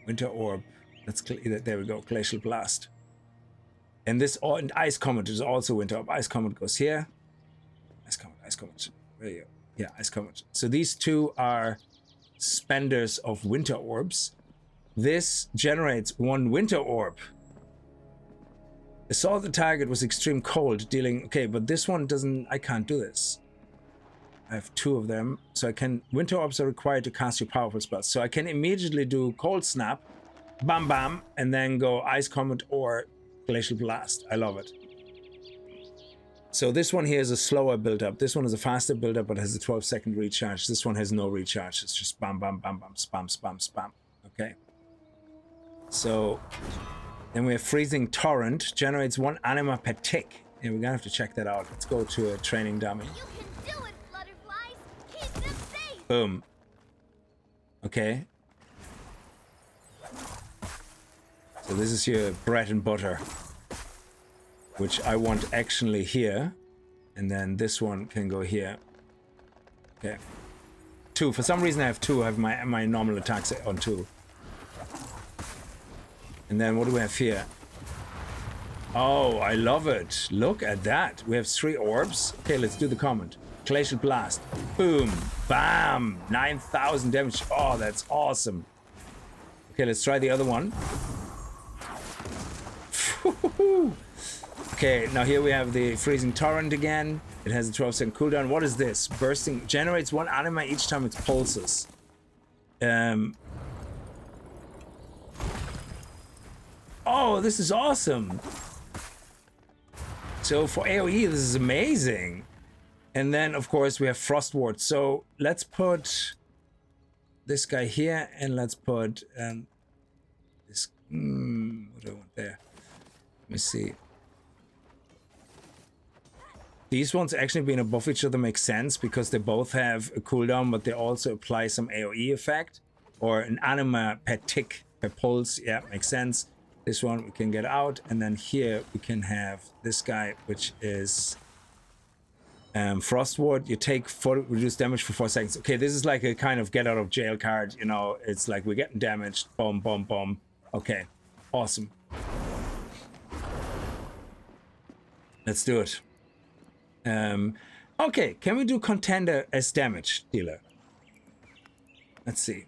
Winter orb. Let's there we go. Glacial blast. And this and ice comet is also winter orb. Ice comet goes here. Ice comet. Ice comet. There you go. Yeah, ice comet. So these two are spenders of winter orbs. This generates 1 winter orb. Assault the target was extreme cold, dealing... Okay, but this one doesn't... I can't do this. I have 2 of them. So I can... Winter orbs are required to cast your powerful spells. So I can immediately do cold snap, bam bam, and then go ice comet or glacial blast. I love it. So this one here is a slower build-up. This one is a faster build-up, but has a 12-second recharge. This one has no recharge. It's just bam, bam, bam, bam, spam, spam, spam. Okay. So then we have Freezing Torrent. Generates 1 anima per tick. Yeah, we're gonna have to check that out. Let's go to a training dummy. You can do it, Flutterflies. Keep them safe. Boom. Okay. So this is your bread and butter, which I want actually here, and then this one can go here. Okay. 2. For some reason I have 2. I have my normal attacks on 2. And then what do we have here? Oh, I love it. Look at that. We have 3 orbs. Okay, let's do the comment. Glacial Blast. Boom. Bam. 9,000 damage. Oh, that's awesome. Okay, let's try the other one. Okay, now here we have the Freezing Torrent again. It has a 12-second cooldown. What is this? Bursting. Generates 1 anima each time it pulses. Oh, this is awesome. So for AoE, this is amazing. And then, of course, we have Frost Ward. So let's put this guy here, and let's put this. What do I want there? Let me see. These ones actually being above each other makes sense because they both have a cooldown, but they also apply some AoE effect or an anima per tick per pulse. Yeah, makes sense. This one we can get out, and then here we can have this guy, which is Frost Ward. You take reduced damage for 4 seconds. Okay, this is like a kind of get out of jail card. You know, it's like we're getting damaged. Boom, boom, boom. Okay, awesome. Let's do it. Okay, can we do Contender as damage dealer? Let's see.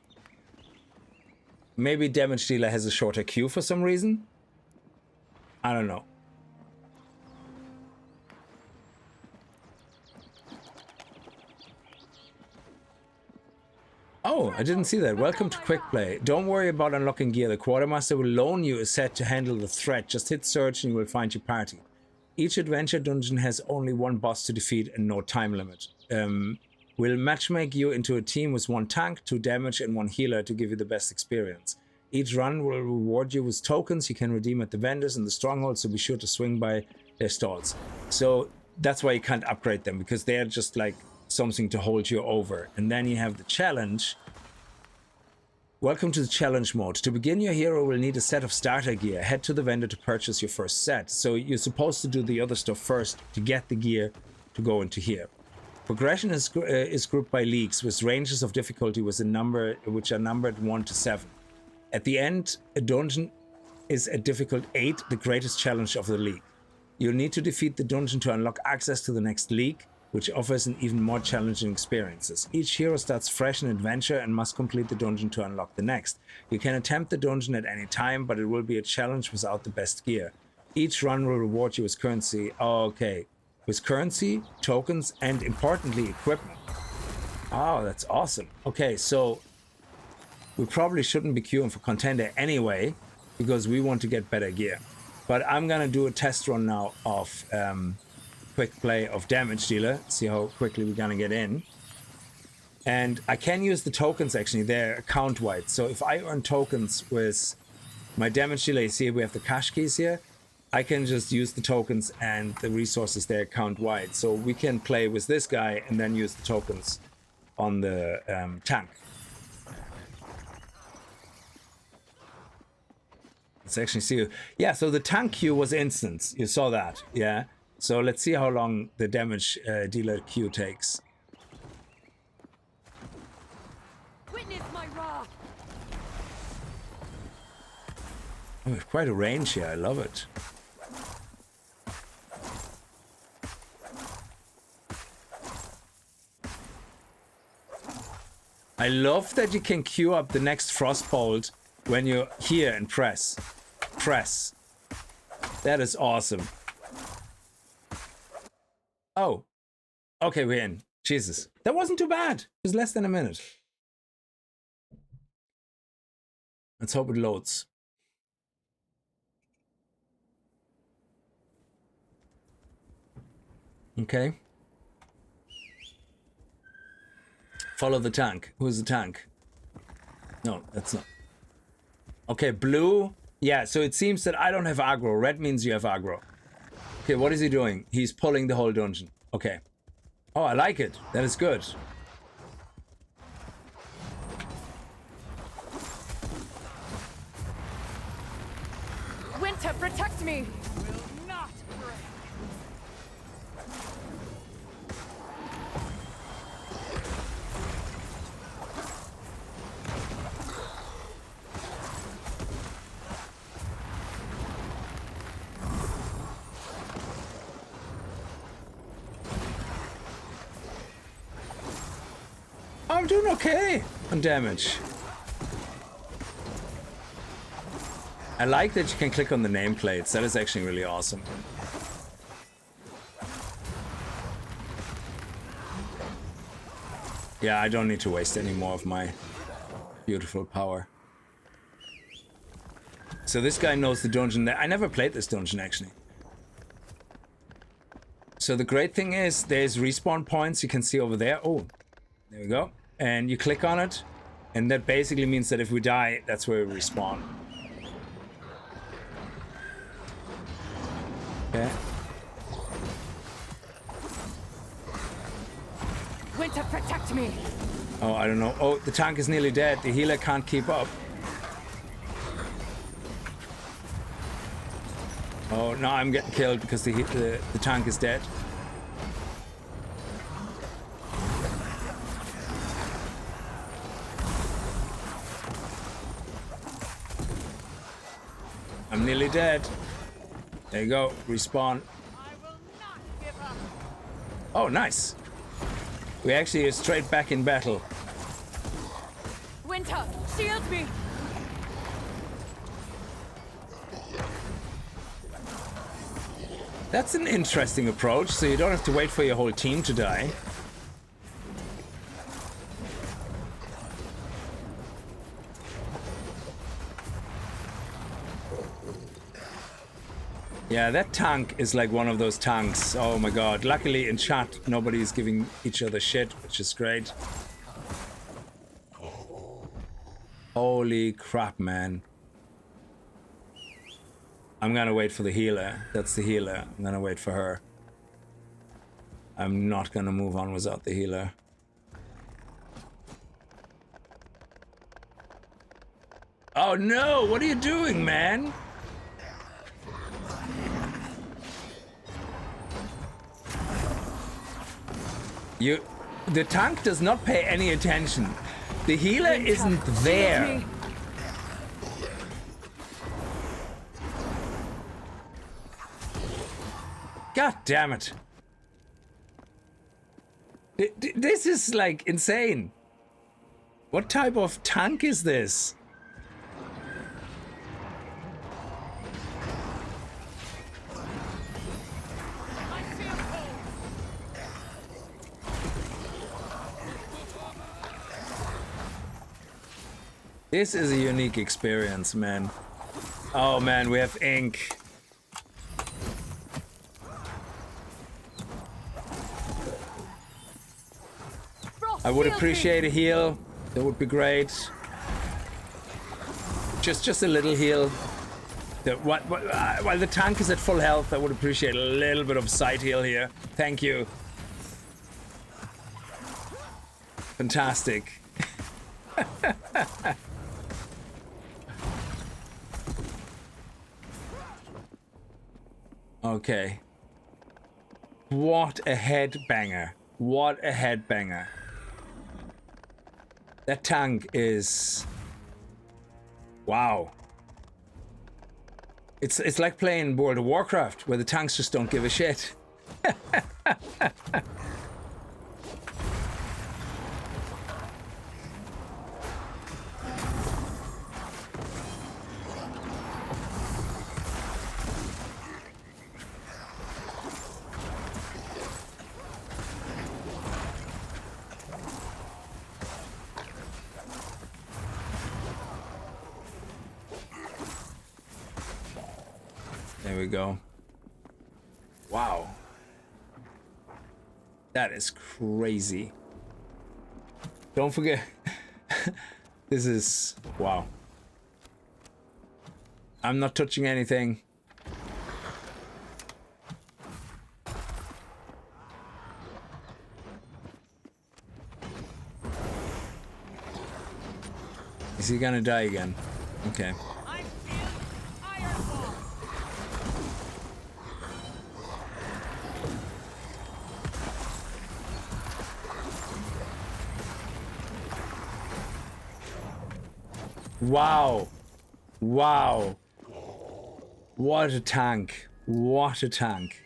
Maybe damage dealer has a shorter queue for some reason. I don't know. Oh, I didn't see that. Welcome to Quick Play. Don't worry about unlocking gear. The Quartermaster will loan you a set to handle the threat. Just hit search and you will find your party. Each adventure dungeon has only one boss to defeat and no time limit. We'll matchmake you into a team with 1 tank, 2 damage, and 1 healer to give you the best experience. Each run will reward you with tokens you can redeem at the vendors in the Stronghold, so be sure to swing by their stalls. So that's why you can't upgrade them, because they're just like something to hold you over. And then you have the challenge. Welcome to the challenge mode. To begin, your hero will need a set of starter gear. Head to the vendor to purchase your first set. So you're supposed to do the other stuff first to get the gear to go into here. Progression is grouped by leagues with ranges of difficulty which are numbered 1 to 7. At the end, a dungeon is at difficult 8, the greatest challenge of the league. You'll need to defeat the dungeon to unlock access to the next league, which offers an even more challenging experiences. Each hero starts fresh in adventure and must complete the dungeon to unlock the next. You can attempt the dungeon at any time, but it will be a challenge without the best gear. Each run will reward you with currency. Oh, okay. With currency, tokens, and importantly, equipment. Oh, that's awesome. Okay, so we probably shouldn't be queuing for Contender anyway, because we want to get better gear. But I'm gonna do a test run now of Quick Play of Damage Dealer, see how quickly we're gonna get in. And I can use the tokens actually, they're account wide. So if I earn tokens with my Damage Dealer, you see we have the cash keys here, I can just use the tokens and the resources there account wide. So we can play with this guy and then use the tokens on the tank. Let's actually see. Yeah, so the tank queue was instant. You saw that, yeah? So let's see how long the damage dealer queue takes. Witness my wrath. Oh, we have quite a range here. I love it. I love that you can queue up the next Frostbolt when you're here and press. Press. That is awesome. Oh. Okay, we're in. Jesus. That wasn't too bad. It was less than a minute. Let's hope it loads. Okay. Follow the tank. Who's the tank? No, that's not. Okay, blue. Yeah, so it seems that I don't have aggro. Red means you have aggro. Okay, what is he doing? He's pulling the whole dungeon. Okay. Oh, I like it. That is good. Winter, protect me. Will not break. I'm doing okay on damage. I like that you can click on the nameplates. That is actually really awesome. Yeah, I don't need to waste any more of my beautiful power. So this guy knows the dungeon. I never played this dungeon actually. So the great thing is there's respawn points you can see over there. Oh, there we go. And you click on it, and that basically means that if we die, that's where we respawn. Okay. Winter, protect me. Oh, I don't know. Oh, the tank is nearly dead. The healer can't keep up. Oh, no, I'm getting killed because the tank is dead. I'm nearly dead. There you go. Respawn. I will not give up. Oh, nice. We actually are straight back in battle. Winter, shield me. That's an interesting approach, so you don't have to wait for your whole team to die. Yeah, that tank is like one of those tanks. Oh my god. Luckily in chat, nobody's giving each other shit, which is great. Holy crap, man. I'm gonna wait for the healer. That's the healer. I'm gonna wait for her. I'm not gonna move on without the healer. Oh no! What are you doing, man? The tank does not pay any attention. The healer isn't there. God damn it. This is like insane. What type of tank is this? This is a unique experience, man. Oh man, we have ink. I would appreciate a heal. That would be great. Just a little heal. While the tank is at full health, I would appreciate a little bit of side heal here. Thank you. Fantastic. Okay. What a headbanger. What a headbanger. That tank is... Wow. It's like playing World of Warcraft, where the tanks just don't give a shit. There we go. Wow. That is crazy. Don't forget. This is... Wow. I'm not touching anything. Is he gonna die again? Okay. Wow. Wow. What a tank. What a tank.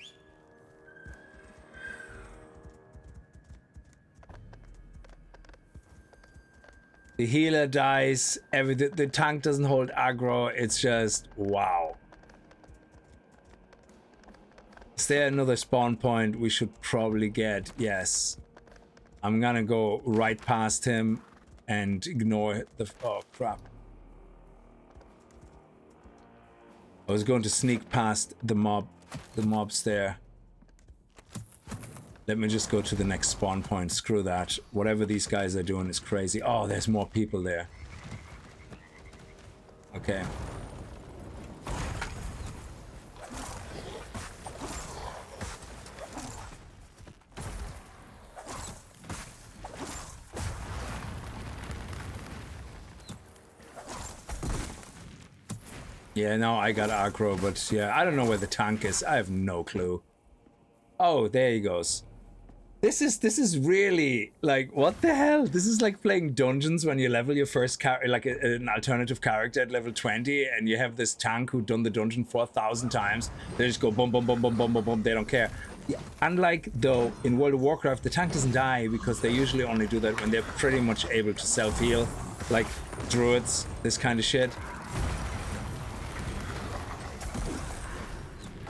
The healer dies. The tank doesn't hold aggro. It's just wow. Is there another spawn point we should probably get? Yes. I'm gonna go right past him and ignore the... Oh, crap. I was going to sneak past the mobs there. Let me just go to the next spawn point. Screw that. Whatever these guys are doing is crazy. Oh, there's more people there. Okay. Yeah, no, I got aggro, but yeah, I don't know where the tank is. I have no clue. Oh, there he goes. This is really like, what the hell? This is like playing dungeons when you level your first character, like an alternative character at level 20, and you have this tank who done the dungeon 4,000 times. They just go boom, boom, boom, boom, boom, boom, boom. They don't care. Yeah. Unlike though in World of Warcraft, the tank doesn't die because they usually only do that when they're pretty much able to self-heal, like druids, this kind of shit.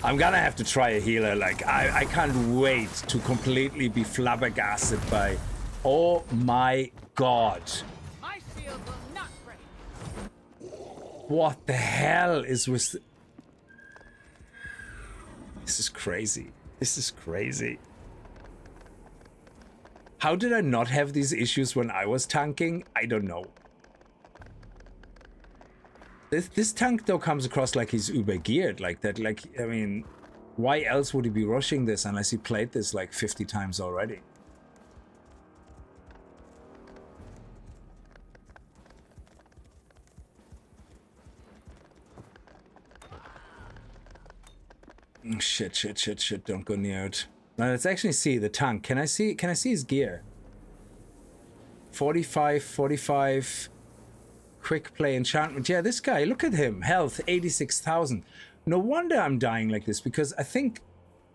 I'm gonna have to try a healer. Like, I can't wait to completely be flabbergasted by... Oh my god. My shield will not break. What the hell is with... This is crazy. This is crazy. How did I not have these issues when I was tanking? I don't know. This tank though comes across like he's uber geared, like that. Like, I mean, why else would he be rushing this unless he played this like 50 times already? Shit, don't go near it. Now let's actually see the tank. Can I see his gear? 45 quick play enchantment. Yeah, this guy, look at him. Health 86,000. No wonder I'm dying like this, because I think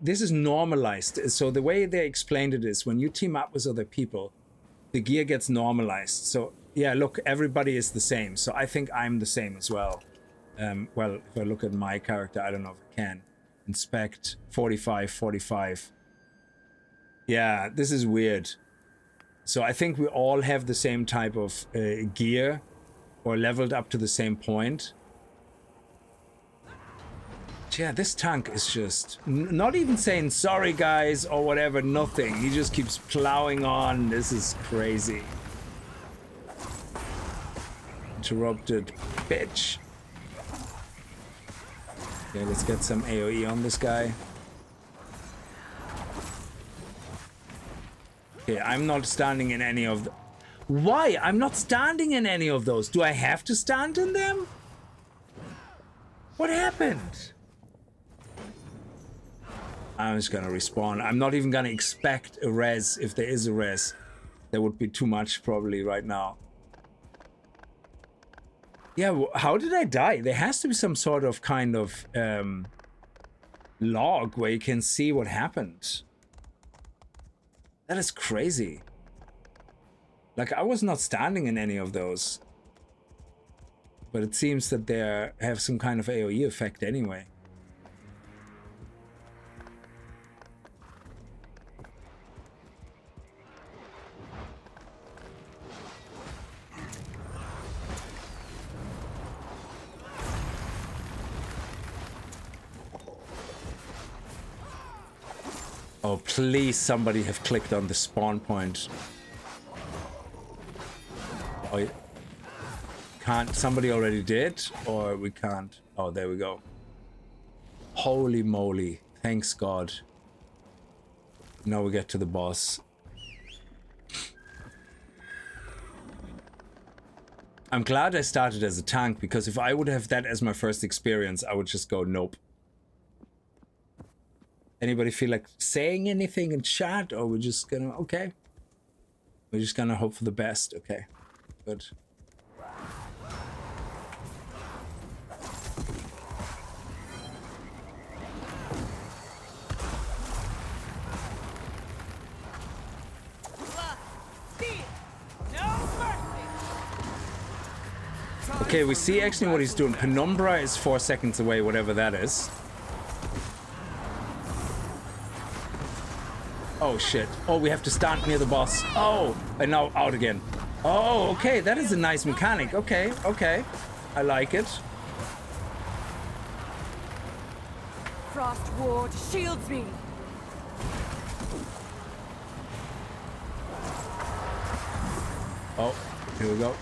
this is normalized. So the way they explained it is when you team up with other people, the gear gets normalized. So yeah, look, everybody is the same. So I think I'm the same as well. Well, if I look at my character, I don't know if I can. Inspect 45. Yeah, this is weird. So I think we all have the same type of gear, or leveled up to the same point. Yeah, this tank is just not even saying sorry guys or whatever, nothing. He just keeps plowing on. This is crazy. Interrupted, bitch. Okay, let's get some AoE on this guy. Okay, I'm not standing in any of the... Why? I'm not standing in any of those. Do I have to stand in them? What happened? I'm just gonna respawn. I'm not even gonna expect a res if there is a res. That would be too much probably right now. Yeah, how did I die? There has to be some sort of kind of log where you can see what happened. That is crazy. Like, I was not standing in any of those. But it seems that they have some kind of AoE effect anyway. Oh, please somebody have clicked on the spawn point. Oh, can't somebody already did, or we can't? Oh, there we go. Holy moly, thanks God. Now we get to the boss. I'm glad I started as a tank, because if I would have that as my first experience, I would just go nope. Anybody feel like saying anything in chat, or we're just gonna... Okay, we're just gonna hope for the best. Okay, good. Okay, we see actually what he's doing. Penumbra is 4 seconds away, whatever that is. Oh shit. Oh, we have to stand near the boss. Oh, and now out again. Oh, okay, that is a nice mechanic. Okay, okay. I like it. Frost Ward shields me. Oh, here we go.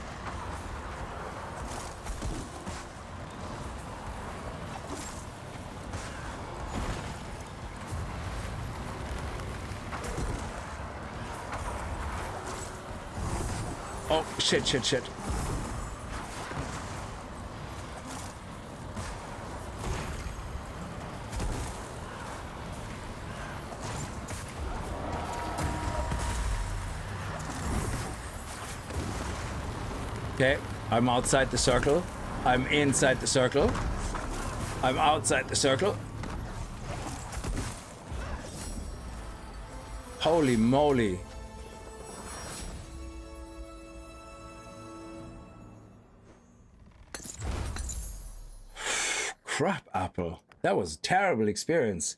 Oh, shit, shit, shit. Okay, I'm outside the circle. I'm inside the circle. I'm outside the circle. Holy moly. Crap, Apple. That was a terrible experience.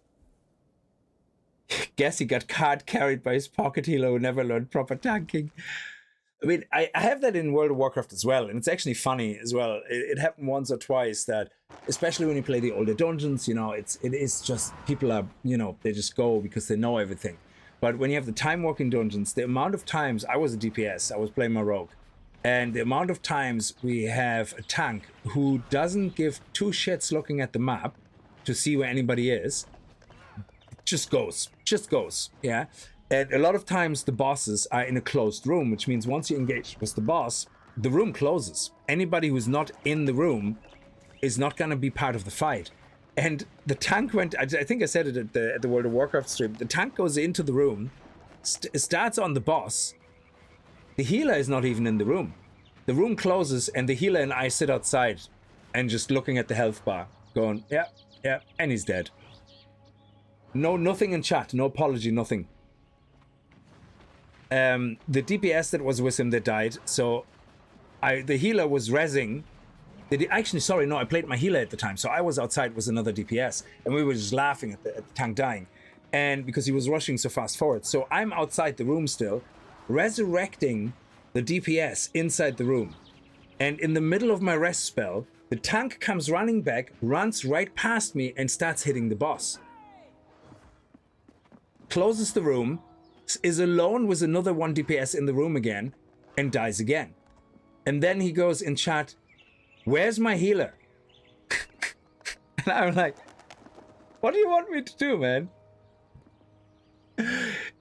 Guess he got card carried by his pocket healer who never learned proper tanking. I mean, I have that in World of Warcraft as well, and it's actually funny as well. It happened once or twice that, especially when you play the older dungeons, you know, it is just, people are, you know, they just go because they know everything. But when you have the time walking dungeons, the amount of times, I was a DPS, I was playing my rogue, and the amount of times we have a tank who doesn't give two shits looking at the map to see where anybody is, just goes, yeah. And a lot of times the bosses are in a closed room, which means once you engage with the boss, the room closes. Anybody who's not in the room is not going to be part of the fight. And the tank went, I think I said it at the World of Warcraft stream, the tank goes into the room, starts on the boss. The healer is not even in the room. The room closes and the healer and I sit outside and just looking at the health bar, going, yeah, and he's dead. No, nothing in chat, no apology, nothing. The DPS that was with him that died, so the healer was rezzing. Actually, sorry, no, I played my healer at the time, so I was outside with another DPS, and we were just laughing at the tank dying, and because he was rushing so fast forward. So I'm outside the room still, resurrecting the DPS inside the room, and in the middle of my rest spell, the tank comes running back, runs right past me, and starts hitting the boss. Closes the room, is alone with another one DPS in the room again, and dies again. And then he goes in chat, where's my healer? And I'm like, what do you want me to do, man?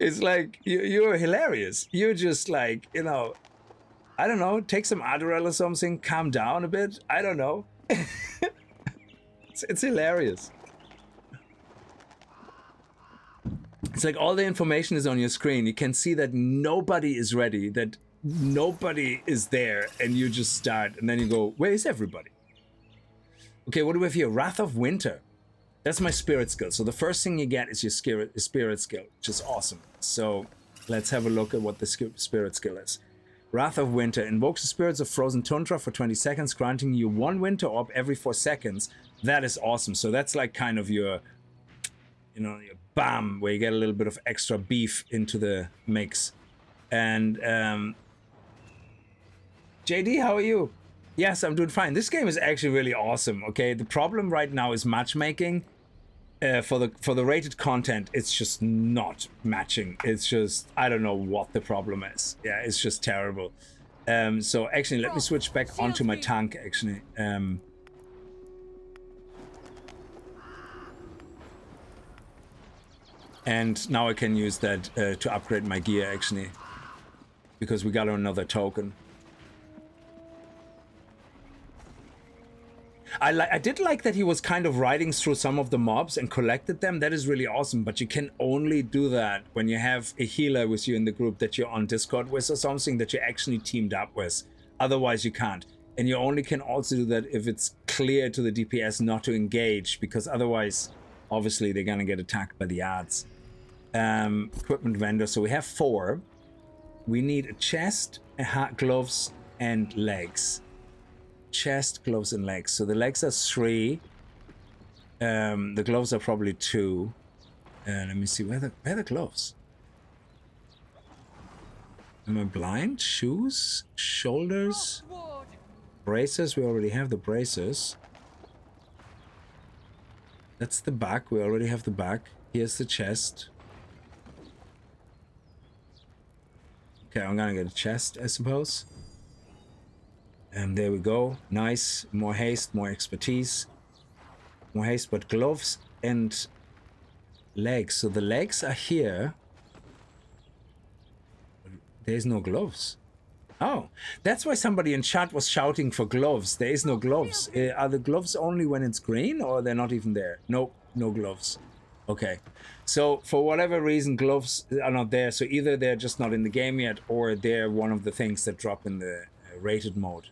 It's like, you're hilarious. You're just like, you know, I don't know, take some Adderall or something, calm down a bit. I don't know. It's hilarious. It's like all the information is on your screen. You can see that nobody is ready, that nobody is there, and you just start, and then you go, where is everybody? Okay, what do we have here? Wrath of Winter. That's my spirit skill. So the first thing you get is your spirit skill, which is awesome. So let's have a look at what the spirit skill is. Wrath of Winter invokes the spirits of frozen tundra for 20 seconds, granting you 1 winter orb every 4 seconds. That is awesome. So that's like kind of your, you know, your bam, where you get a little bit of extra beef into the mix. And JD, how are you? Yes, I'm doing fine. This game is actually really awesome. Okay, the problem right now is matchmaking. For the rated content, it's just not matching. It's just, I don't know what the problem is. Yeah, it's just terrible. So actually, let me switch back onto my tank. Actually. And now I can use that to upgrade my gear, actually, because we got another token. I did like that he was kind of riding through some of the mobs and collected them. That is really awesome, but you can only do that when you have a healer with you in the group that you're on Discord with or something that you're actually teamed up with. Otherwise, you can't. And you only can also do that if it's clear to the DPS not to engage, because otherwise, obviously, they're gonna get attacked by the ads. Equipment vendor. So we have 4. We need a chest, a hat, gloves, and legs. Chest, gloves, and legs. So the legs are 3. The gloves are probably 2. Let me see, where are the gloves? Am I blind? Shoes, shoulders, braces. We already have the braces. That's the back. We already have the back. Here's the chest. Okay, I'm gonna get a chest, I suppose. And there we go. Nice. More haste, more expertise. More haste, but gloves and legs. So the legs are here. There's no gloves. Oh, that's why somebody in chat was shouting for gloves. There is no gloves. Are the gloves only when it's green, or they're not even there? Nope, no gloves. Okay. So for whatever reason, gloves are not there. So either they're just not in the game yet, or they're one of the things that drop in the rated mode.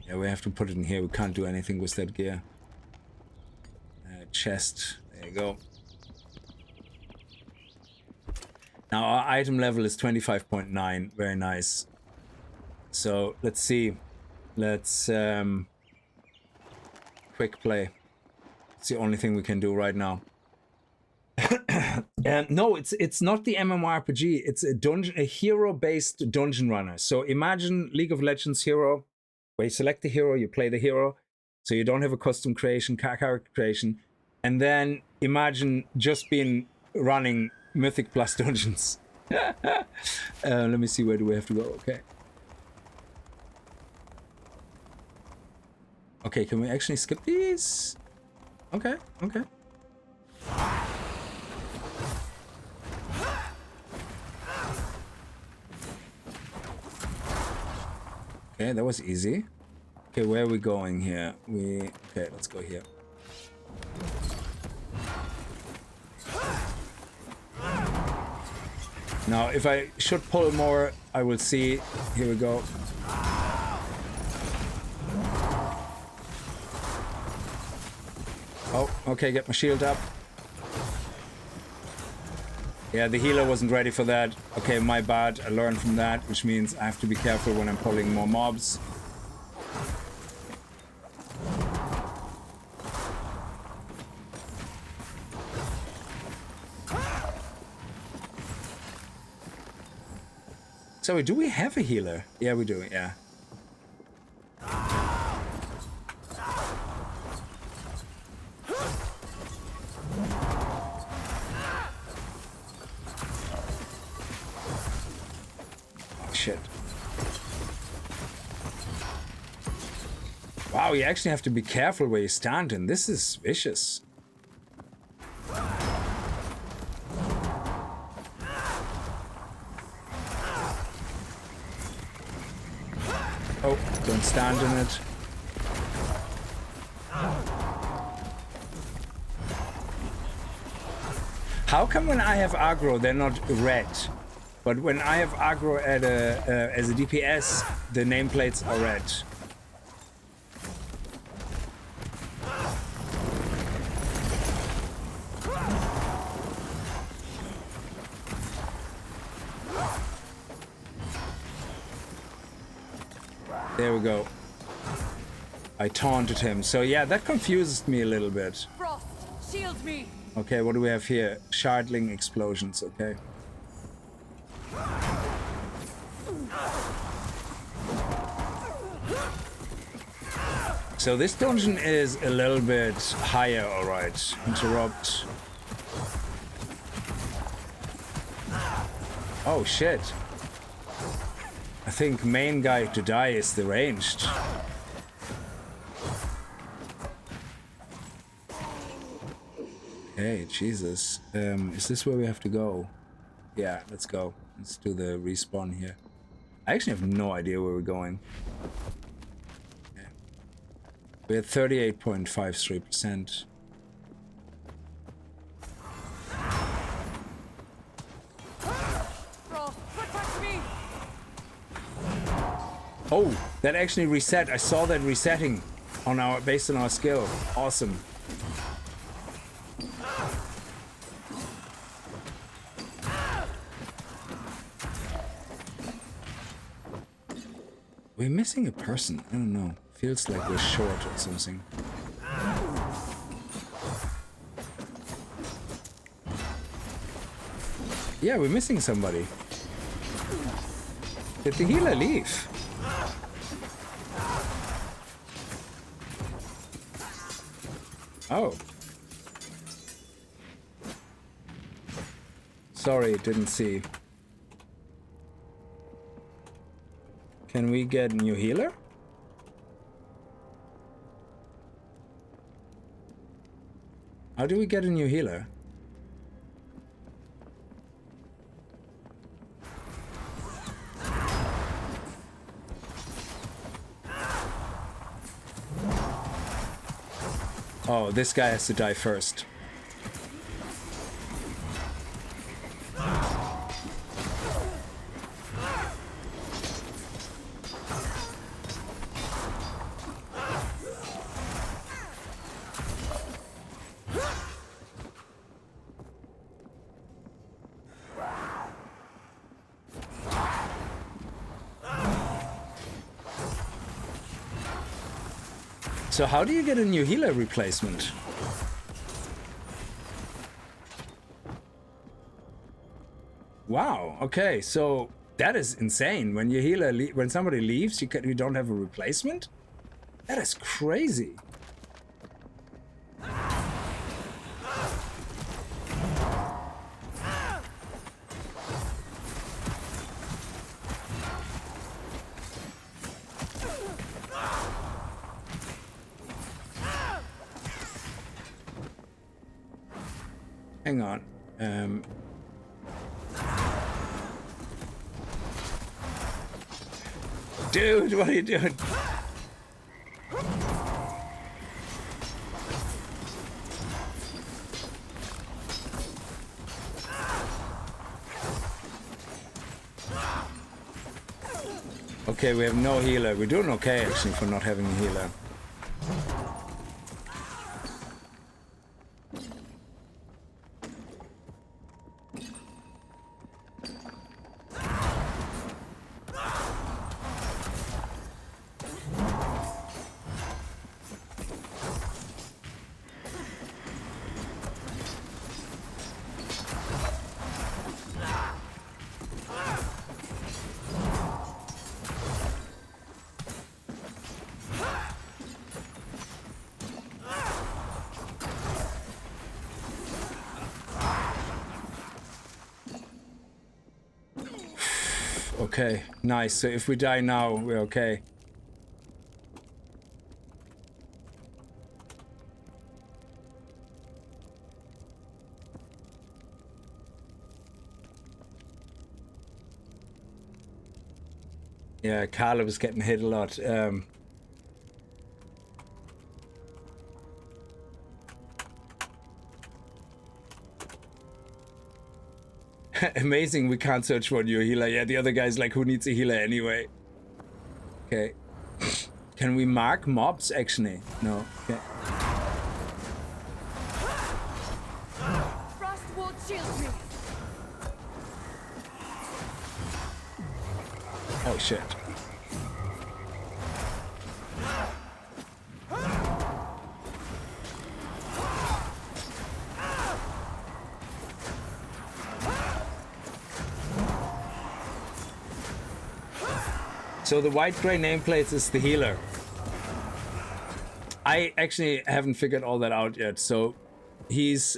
Yeah, we have to put it in here. We can't do anything with that gear. Chest. There you go. Now our item level is 25.9. Very nice. So let's see. Let's quick play. It's the only thing we can do right now. No, it's not the MMORPG. It's a hero-based dungeon runner. So imagine League of Legends hero, where you select the hero, you play the hero. So you don't have a custom creation, character creation. And then imagine just being running Mythic Plus dungeons. Let me see, where do we have to go? Okay. Okay, can we actually skip these? Okay, okay. Okay, that was easy. Okay, where are we going here? Okay, let's go here. Now, if I should pull more, I will see. Here we go. Oh, okay, get my shield up. Yeah, the healer wasn't ready for that. Okay, my bad. I learned from that, which means I have to be careful when I'm pulling more mobs. So do we have a healer? Yeah, we do, yeah. Oh, shit. Wow, you actually have to be careful where you stand, and this is vicious. Oh, don't stand in it. How come when I have aggro, they're not red? But when I have aggro at as a DPS, the nameplates are red. There we go. I taunted him. So yeah, that confuses me a little bit. Frost, shield me. Okay, what do we have here? Shardling explosions, okay. So this dungeon is a little bit higher, alright. Interrupt. Oh shit. I think main guy to die is the ranged. Hey, Jesus. Is this where we have to go? Yeah, let's go. Let's do the respawn here. I actually have no idea where we're going. Yeah. We're at 38.53%. Oh, that actually reset. I saw that resetting on our based on our skill. Awesome. We're missing a person. I don't know. Feels like we're short or something. Yeah, we're missing somebody. Did the healer leave? Oh. Sorry, didn't see. Can we get a new healer? How do we get a new healer? Oh, this guy has to die first. So how do you get a new healer replacement? Wow, okay, so that is insane. When your healer when somebody leaves, you don't have a replacement? That is crazy. Hang on. Dude, what are you doing? Okay, we have no healer. We're doing okay, actually, for not having a healer. Okay, nice. So if we die now, we're okay. Yeah, Carla was getting hit a lot. Amazing, we can't search for a new healer. Yeah, the other guy's like, who needs a healer anyway? Okay. Can we mark mobs, actually? No. Okay. Frost won't shield me. Oh, shit. So the white-gray nameplates is the healer. I actually haven't figured all that out yet. So he's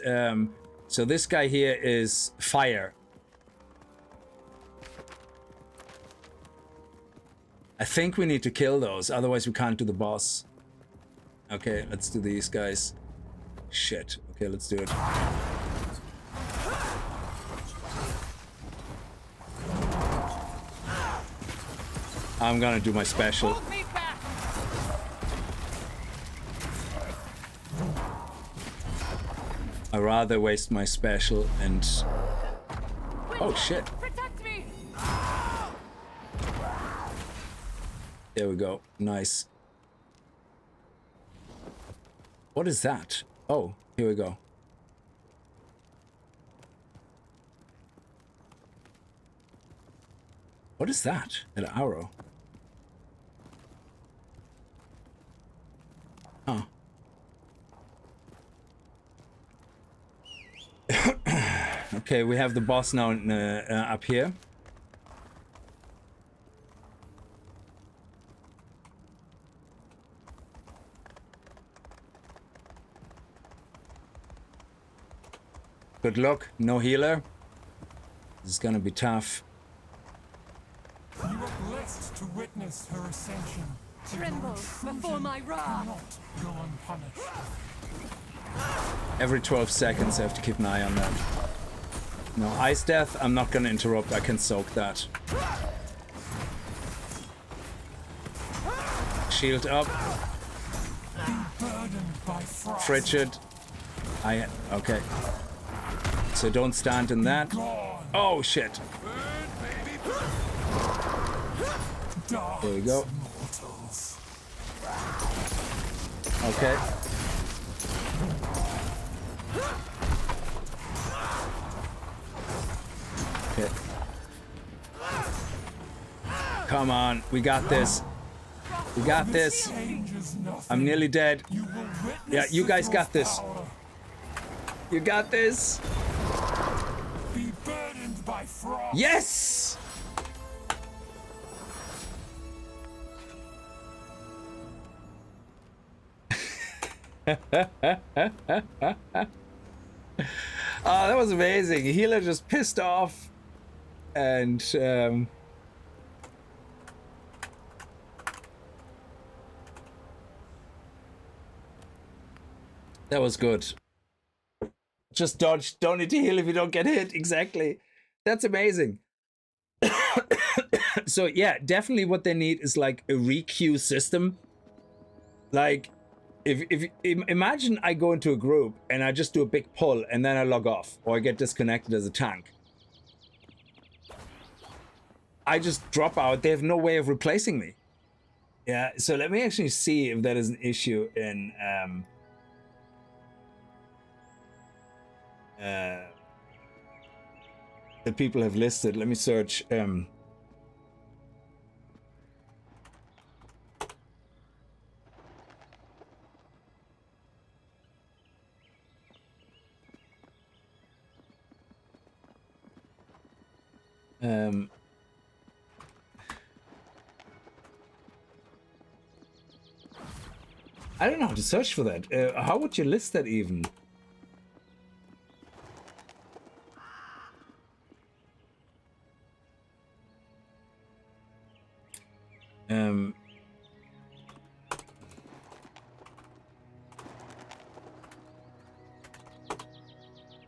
so this guy here is fire. I think we need to kill those, otherwise we can't do the boss. Okay, let's do these guys. Shit. Okay, let's do it. I'm gonna do my special. Hold me back. I'd rather waste my special and... Oh shit. Protect me. There we go. Nice. What is that? Oh, here we go. What is that? An arrow. Huh. Okay, we have the boss now up here. Good luck. No healer. This is gonna be tough. You are blessed to witness her ascension. Tremble before my wrath. Cannot go unpunished. Every 12 seconds I have to keep an eye on that. No, Ice Death, I'm not gonna interrupt. I can soak that. Shield up. Burdened by frost. Frigid. Okay. So don't stand in that. Oh shit. There we go. Mortals. Okay. Okay. Come on, we got this. We got this. Changes nothing. I'm nearly dead. You will witness Yeah, you guys got Sigil's this. power. You got this. Be burdened by frost. Yes! Oh, that was amazing. Healer just pissed off. And that was good. Just dodge. Don't need to heal if you don't get hit. Exactly. That's amazing. So yeah, definitely what they need is like a requeue system. Like, if imagine I go into a group and I just do a big pull and then I log off or I get disconnected as a tank. I just drop out. They have no way of replacing me. Yeah. So let me actually see if that is an issue in that people have listed. Let me search. I don't know how to search for that. How would you list that even?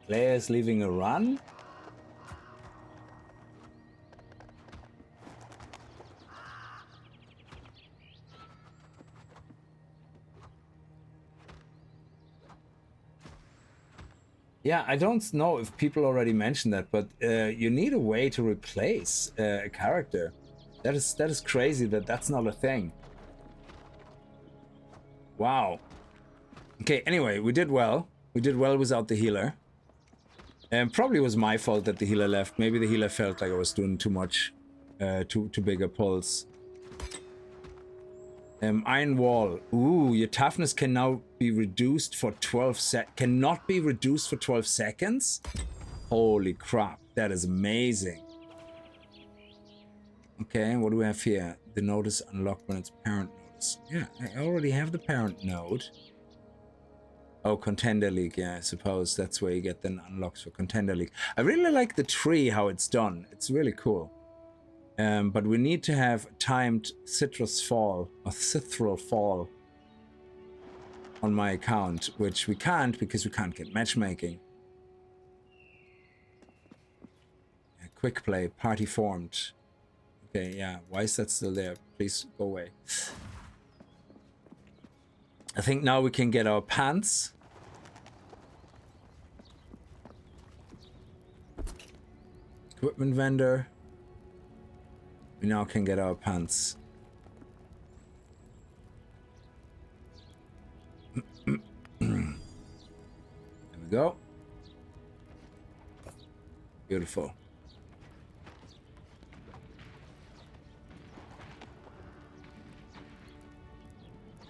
Players leaving a run? Yeah, I don't know if people already mentioned that, but you need a way to replace a character. That is crazy that that's not a thing. Wow. Okay, anyway, we did well. We did well without the healer. And probably was my fault that the healer left. Maybe the healer felt like I was doing too much, too big a pulse. Iron Wall. Ooh, your toughness can now be reduced for 12 cannot be reduced for 12 seconds? Holy crap, that is amazing. Okay, what do we have here? The node is unlocked when it's parent nodes. Yeah, I already have the parent node. Oh, Contender League, yeah, I suppose that's where you get the unlocks for Contender League. I really like the tree, how it's done. It's really cool. But we need to have timed citrus fall, or cithral fall on my account, which we can't because we can't get matchmaking. Yeah, quick play, party formed. Okay, yeah, why is that still there? Please go away. I think now we can get our pants. Equipment vendor. We now can get our pants. There we go. Beautiful.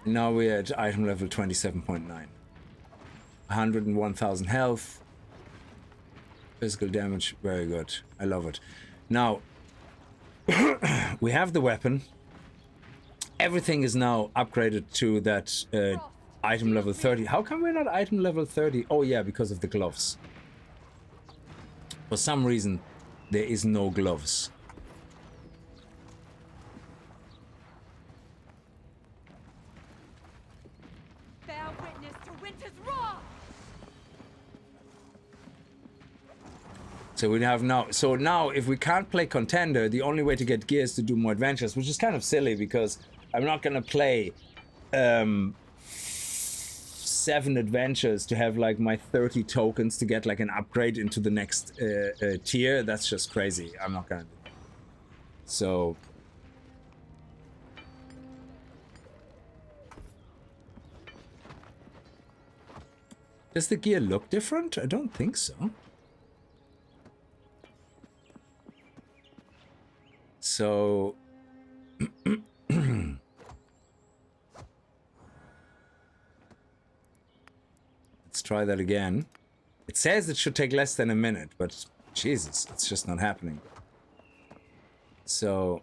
Now we're at item level 27.9. 101,000 health. Physical damage, very good. I love it. Now, we have the weapon. Everything is now upgraded to that item level 30. How come we're not item level 30? Oh yeah, because of the gloves. For some reason, there is no gloves. Bear witness to winter's wrath. So we have now. So now, if we can't play Contender, the only way to get gear is to do more adventures, which is kind of silly because I'm not gonna play 7 adventures to have like my 30 tokens to get like an upgrade into the next tier. That's just crazy. I'm not gonna do that. So does the gear look different? I don't think so. So let's try that again. It says it should take less than a minute, but Jesus, it's just not happening. So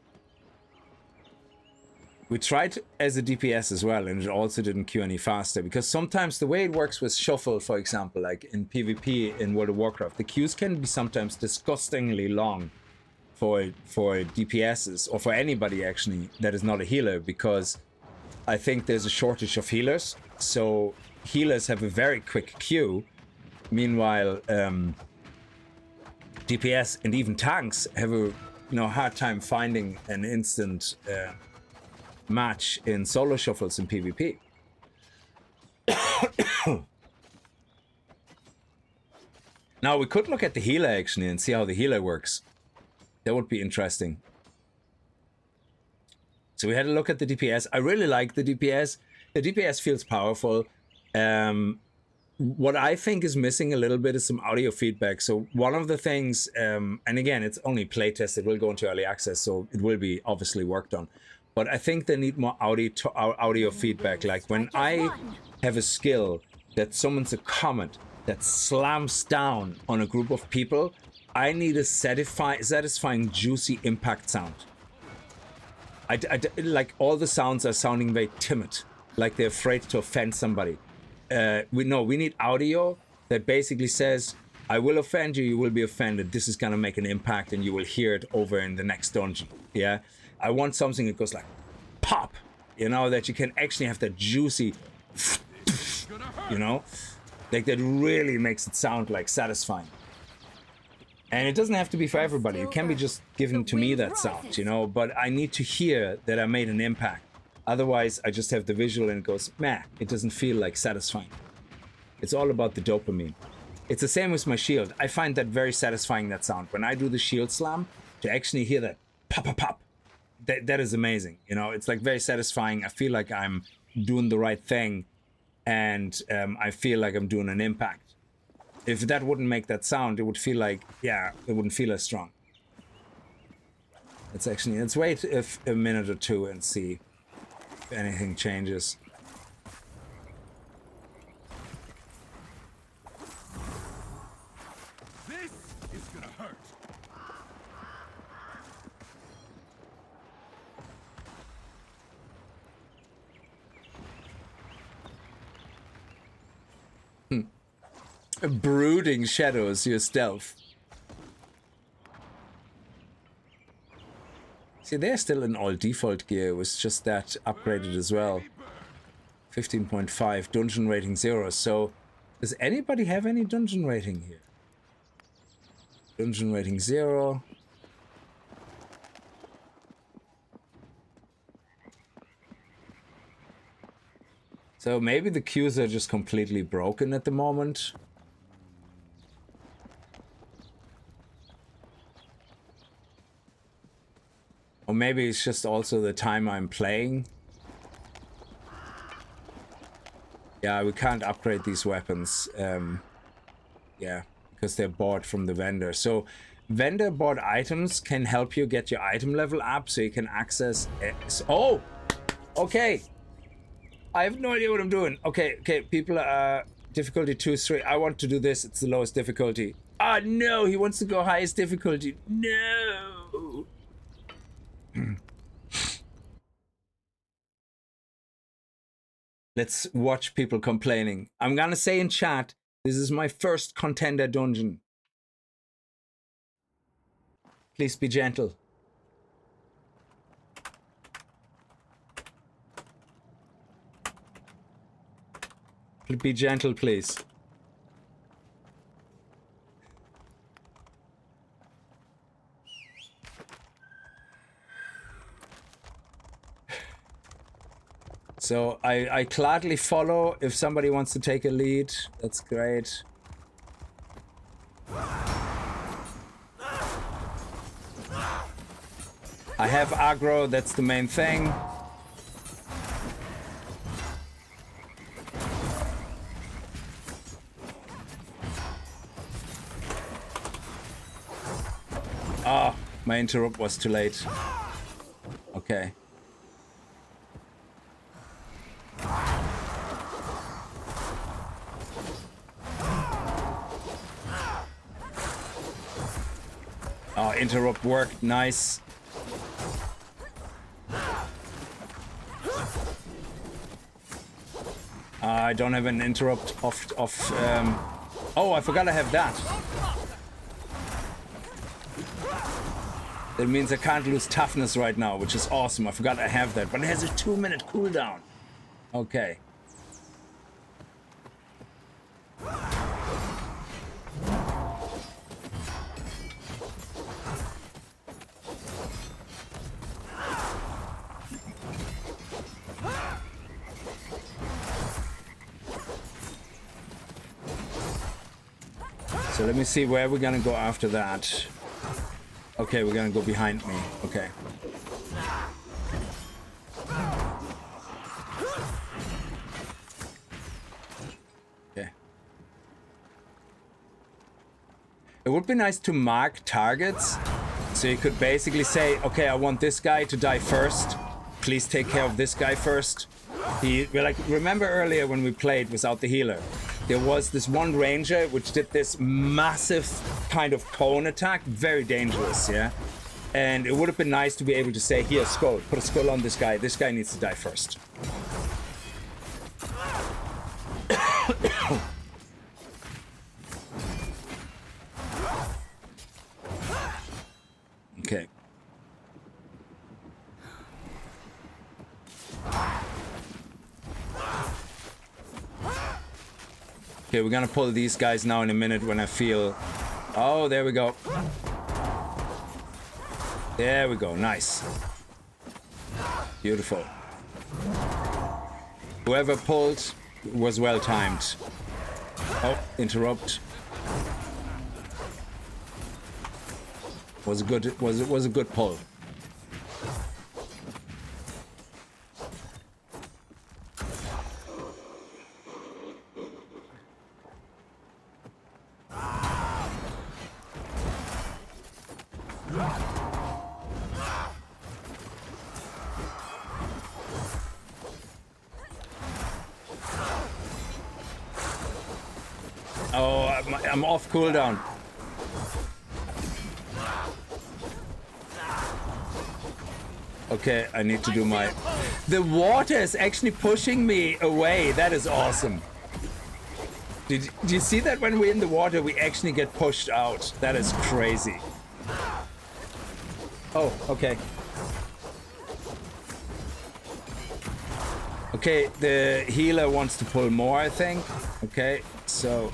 we tried as a DPS as well, and it also didn't queue any faster, because sometimes the way it works with shuffle, for example, like in PvP in World of Warcraft, the queues can be sometimes disgustingly long for DPSs, or for anybody actually that is not a healer, because I think there's a shortage of healers. So healers have a very quick queue. Meanwhile, DPS and even tanks have a hard time finding an instant match in solo shuffles in PvP. Now we could look at the healer actually and see how the healer works. That would be interesting. So we had a look at the DPS. I really like the DPS. The DPS feels powerful. What I think is missing a little bit is some audio feedback. So one of the things, and again, it's only playtest. It will go into early access, so it will be obviously worked on. But I think they need more audio feedback. Like when I have a skill that summons a comet that slams down on a group of people, I need a satisfying, juicy impact sound. Like all the sounds are sounding very timid, like they're afraid to offend somebody. We need audio that basically says, I will offend you, you will be offended. This is gonna make an impact and you will hear it over in the next dungeon. Yeah. I want something that goes like pop, that you can actually have that juicy, like that really makes it sound like satisfying. And it doesn't have to be for everybody. It can be just given to me, that sound, but I need to hear that I made an impact. Otherwise, I just have the visual and it goes, meh, it doesn't feel like satisfying. It's all about the dopamine. It's the same with my shield. I find that very satisfying, that sound. When I do the shield slam, to actually hear that pop, pop, pop, that is amazing. It's like very satisfying. I feel like I'm doing the right thing, and I feel like I'm doing an impact. If that wouldn't make that sound, it would feel like, it wouldn't feel as strong. Let's wait a minute or two and see if anything changes. This is gonna hurt. Brooding shadows, your stealth. See, they're still in all default gear. It was just that upgraded as well. 15.5, dungeon rating 0. So, does anybody have any dungeon rating here? Dungeon rating 0. So maybe the queues are just completely broken at the moment. Or maybe it's just also the time I'm playing. Yeah, we can't upgrade these weapons. Yeah, because they're bought from the vendor. So vendor bought items can help you get your item level up so you can access it. Oh, okay. I have no idea what I'm doing. Okay, people are difficulty 2, 3. I want to do this. It's the lowest difficulty. Ah, no, he wants to go highest difficulty. No. Let's watch people complaining. I'm gonna say in chat, this is my first Contender dungeon. Please be gentle. Be gentle, please. So I gladly follow if somebody wants to take a lead. That's great. I have aggro, that's the main thing. Ah, my interrupt was too late. Okay. Oh, interrupt worked, nice. I don't have an interrupt of oh, I forgot I have that. That means I can't lose toughness right now, which is awesome. I forgot I have that, but it has a 2-minute cooldown. Okay. So let me see where we're gonna go after that. Okay, we're gonna go behind me. Okay. Okay. It would be nice to mark targets. So you could basically say, okay, I want this guy to die first. Please take care of this guy first. Remember earlier when we played without the healer? There was this one ranger which did this massive kind of cone attack, very dangerous, yeah? And it would have been nice to be able to say, here, skull, put a skull on this guy needs to die first. Okay. Okay, we're gonna pull these guys now in a minute when I feel... Oh, there we go. There we go, nice. Beautiful. Whoever pulled was well timed. Oh, interrupt. Was a good pull. Oh, I'm off cooldown. Okay, I need to do my... The water is actually pushing me away. That is awesome. Did you see that when we're in the water, we actually get pushed out? That is crazy. Oh, okay. Okay, the healer wants to pull more, I think. Okay, so...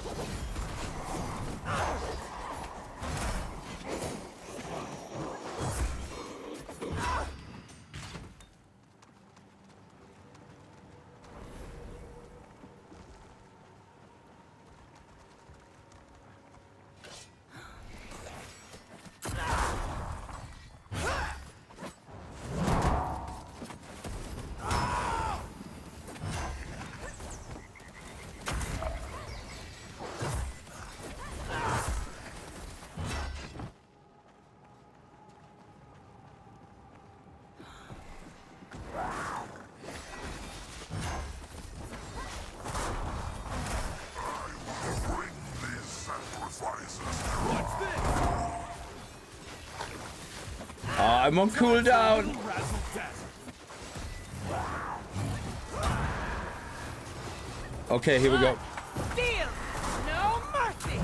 I'm on cooldown. Okay, here we go. Deal! No mercy!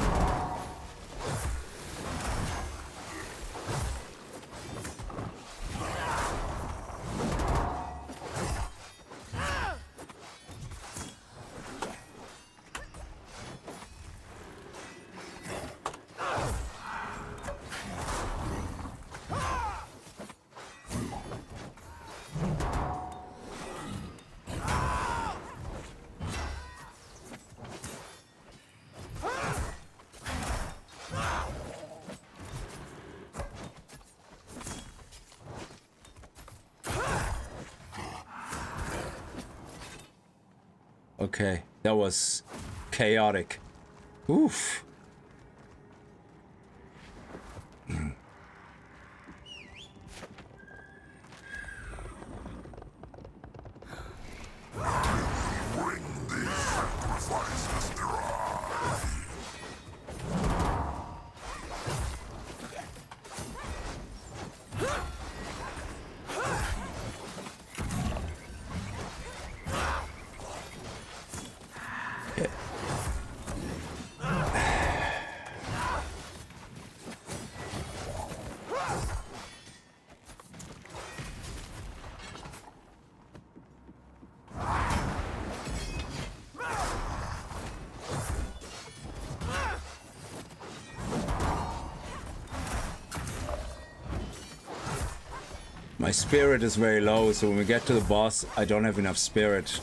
Okay, that was chaotic. Oof. My spirit is very low, so when we get to the boss, I don't have enough spirit.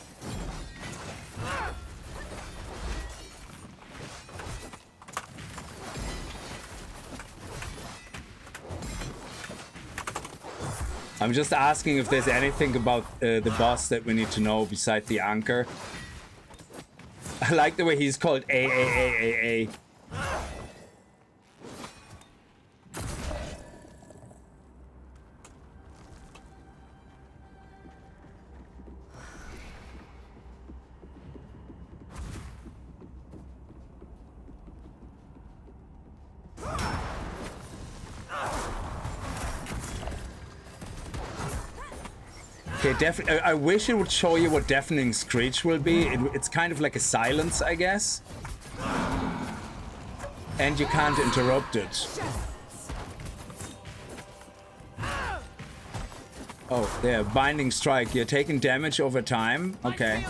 I'm just asking if there's anything about the boss that we need to know besides the anchor. I like the way he's called A. Okay, I wish it would show you what deafening screech will be. It's kind of like a silence, I guess. And you can't interrupt it. Oh, there, binding strike. You're taking damage over time. Okay.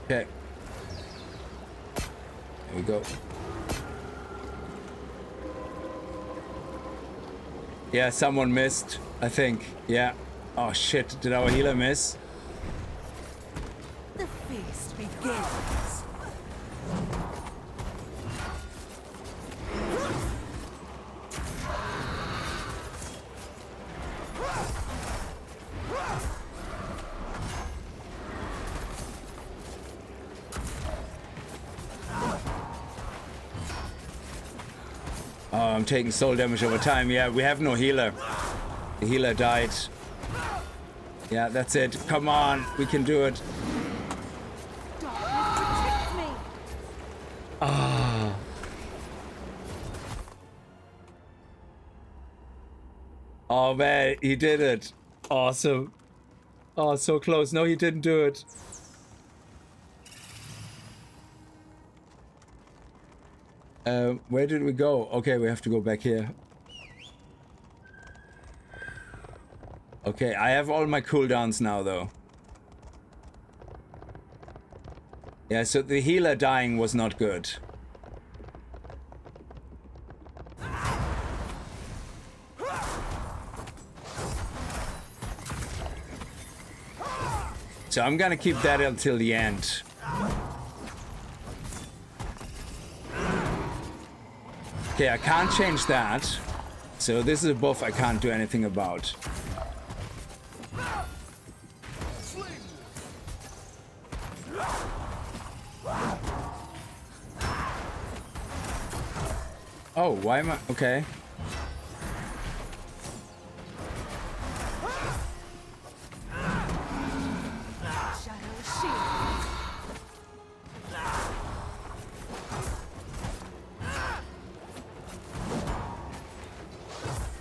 Okay. There we go. Yeah, someone missed, I think. Yeah. Oh shit, did our healer miss? The feast begins. Oh, I'm taking soul damage over time. Yeah, we have no healer. The healer died. Yeah, that's it. Come on, we can do it. Ah. Oh man, he did it. Awesome. Oh, so close. No, he didn't do it. Where did we go? Okay, we have to go back here. Okay, I have all my cooldowns now, though. Yeah, so the healer dying was not good. So I'm gonna keep that until the end. Okay, I can't change that. So this is a buff I can't do anything about. Oh, why am I... Okay.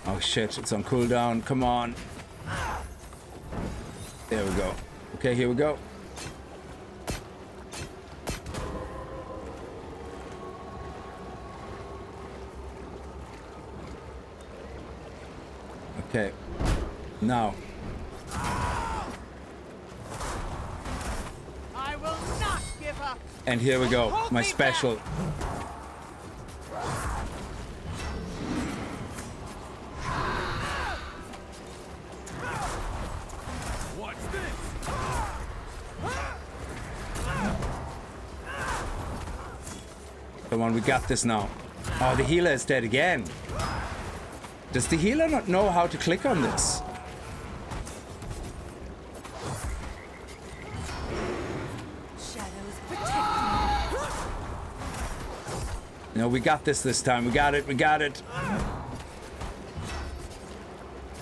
Oh shit, it's on cooldown. Come on. There we go. Okay, here we go. Okay. Now. I will not give up. And here we go, my special. What's this? Come on, we got this now. Oh, the healer is dead again. Does the healer not know how to click on this? Shadows protect me. No, we got this time. We got it. We got it.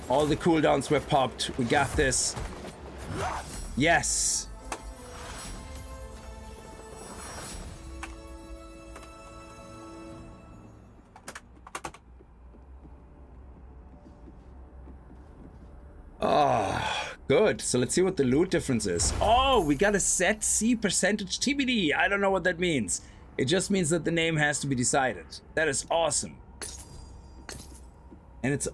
All the cooldowns were popped. We got this. Yes. Oh, good. So let's see what the loot difference is. Oh, we got a set C percentage TBD. I don't know what that means. It just means that the name has to be decided. That is awesome. And it's...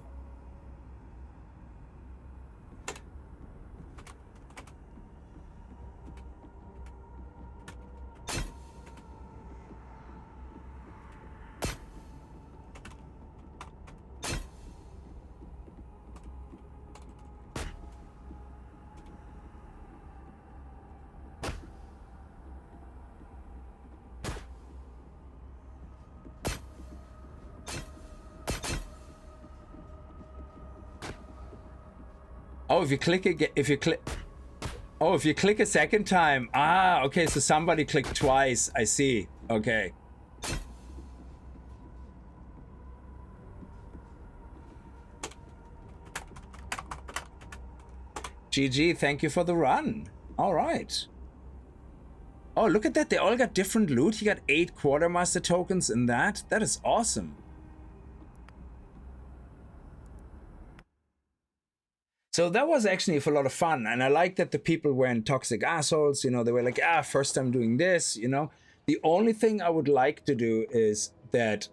Oh, if you click again, if you click a second time. Ah, okay, so somebody clicked twice. I see. Okay. GG, thank you for the run. All right. Oh, look at that. They all got different loot. You got 8 quartermaster tokens in that. That is awesome. So that was actually a lot of fun, and I like that the people weren't toxic assholes, you know, they were like, ah, first time doing this, you know. The only thing I would like to do is that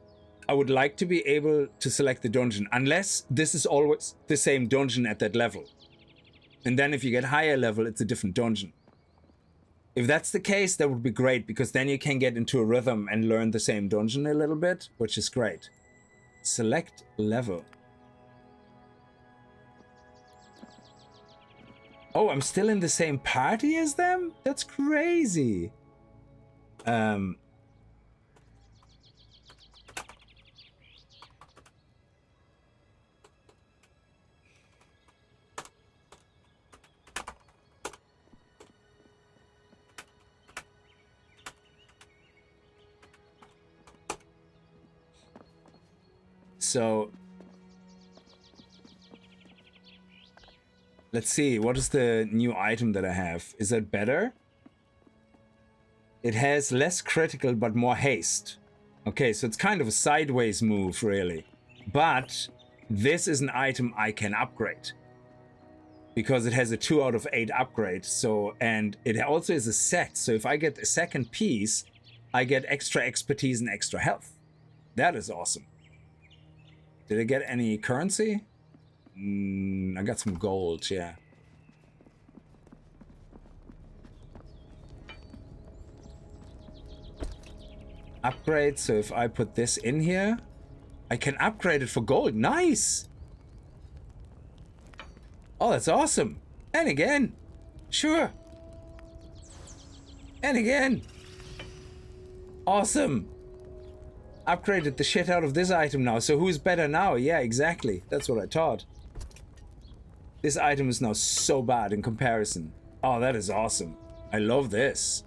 I would like to be able to select the dungeon, unless this is always the same dungeon at that level. And then if you get higher level, it's a different dungeon. If that's the case, that would be great, because then you can get into a rhythm and learn the same dungeon a little bit, which is great. Select level. Oh, I'm still in the same party as them? That's crazy. So let's see, what is the new item that I have? Is that better? It has less critical but more haste. Okay, so it's kind of a sideways move, really. But this is an item I can upgrade, because it has a 2 out of 8 upgrade. So, and it also is a set. So if I get a second piece, I get extra expertise and extra health. That is awesome. Did I get any currency? I got some gold, yeah. Upgrade, so if I put this in here, I can upgrade it for gold. Nice! Oh, that's awesome. And again. Sure. And again. Awesome. Upgraded the shit out of this item now. So who's better now? Yeah, exactly. That's what I thought. This item is now so bad in comparison. Oh, that is awesome. I love this.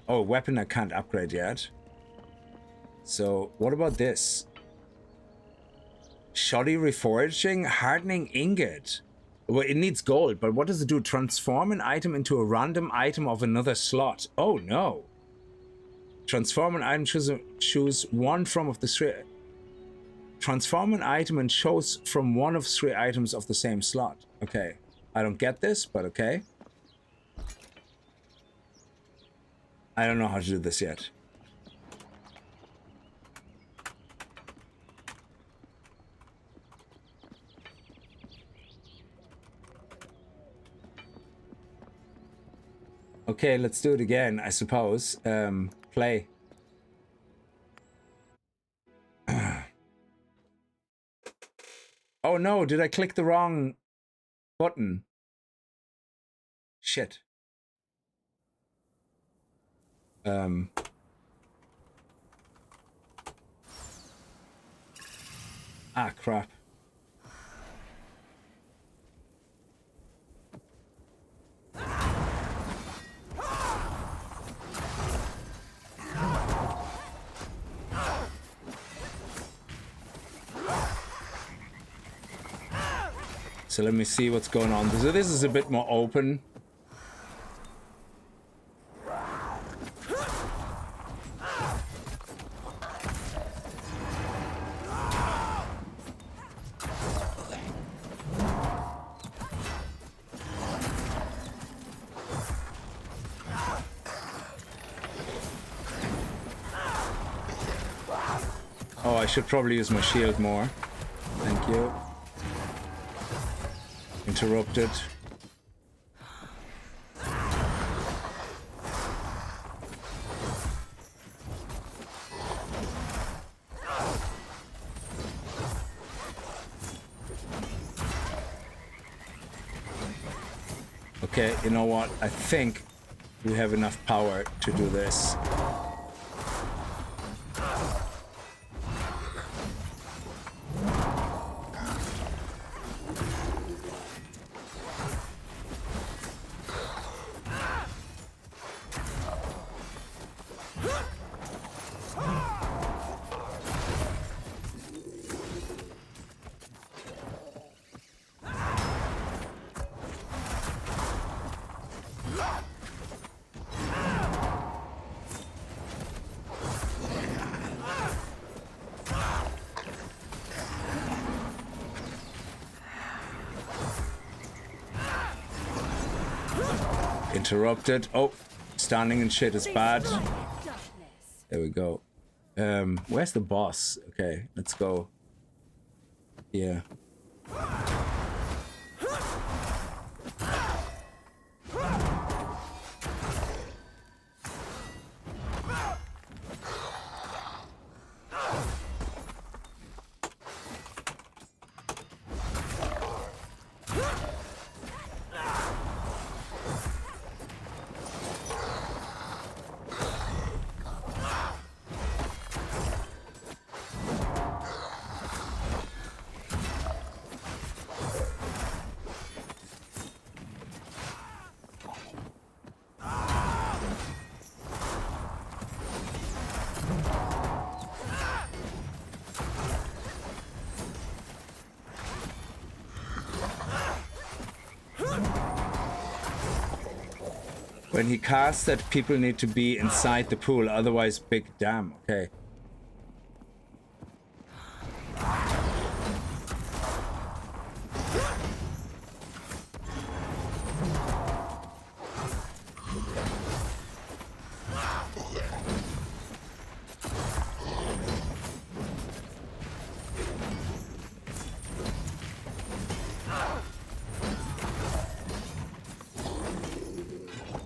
Oh, weapon I can't upgrade yet. So what about this? Shoddy reforging, hardening ingot. Well, it needs gold, but what does it do? Transform an item into a random item of another slot. Oh no. Transform an item, choose one from of the 3. Transform an item and choose from one of 3 items of the same slot. Okay. I don't get this, but okay. I don't know how to do this yet. Okay, let's do it again, I suppose. Play. Oh no, did I click the wrong button? Shit. Ah, crap. So let me see what's going on. So this is a bit more open. Oh, I should probably use my shield more. Thank you. Interrupted. Okay, you know what? I think we have enough power to do this. Interrupted. Oh, standing and shit is bad. There we go. Where's the boss? Okay, let's go. Yeah. When he casts that, people need to be inside the pool, otherwise big damn. Okay.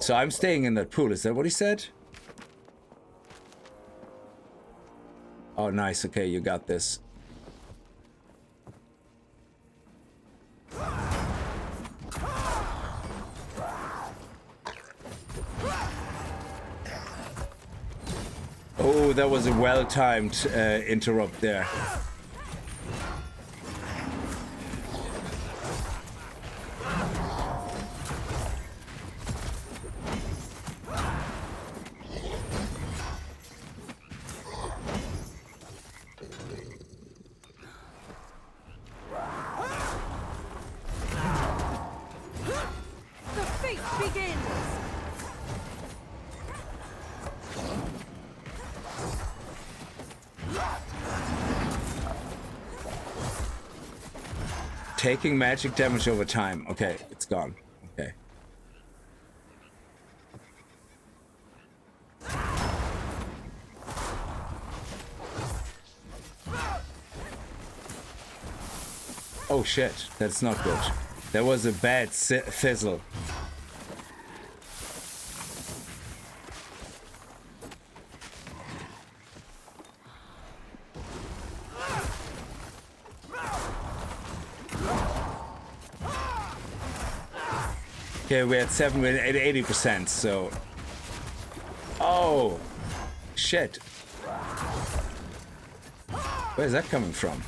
So I'm staying in that pool, is that what he said? Oh, nice. Okay, you got this. Oh, that was a well-timed interrupt there. Taking magic damage over time. Okay, it's gone. Okay. Oh shit, that's not good. That was a bad fizzle. Okay, we're at 7, we're at 80%, so... Oh! Shit. Where's that coming from?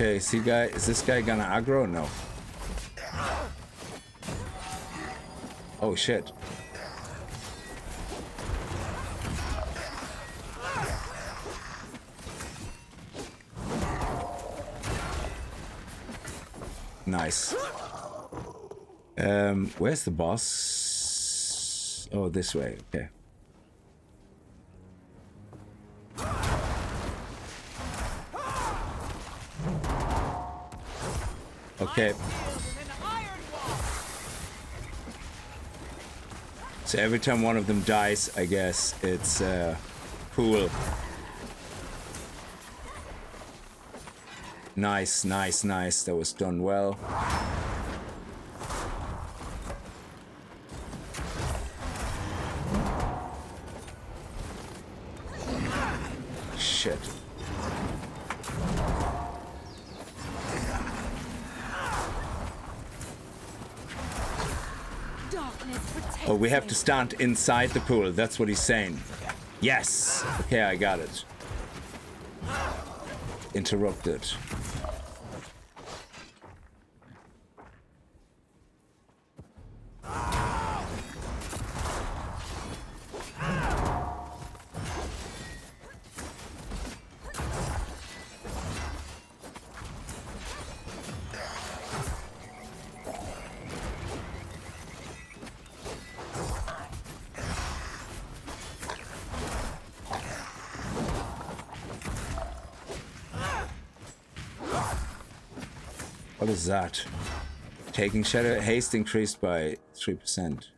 Okay, is this guy gonna aggro? No. Oh shit. Nice. Where's the boss? Oh, this way. Okay. Okay. So every time one of them dies, I guess it's cool. Nice, nice, nice. That was done well. Shit. Oh, we have to stand inside the pool. That's what he's saying. Yes. Okay, I got it. Interrupted. What is that? Taking shadow haste increased by 3%.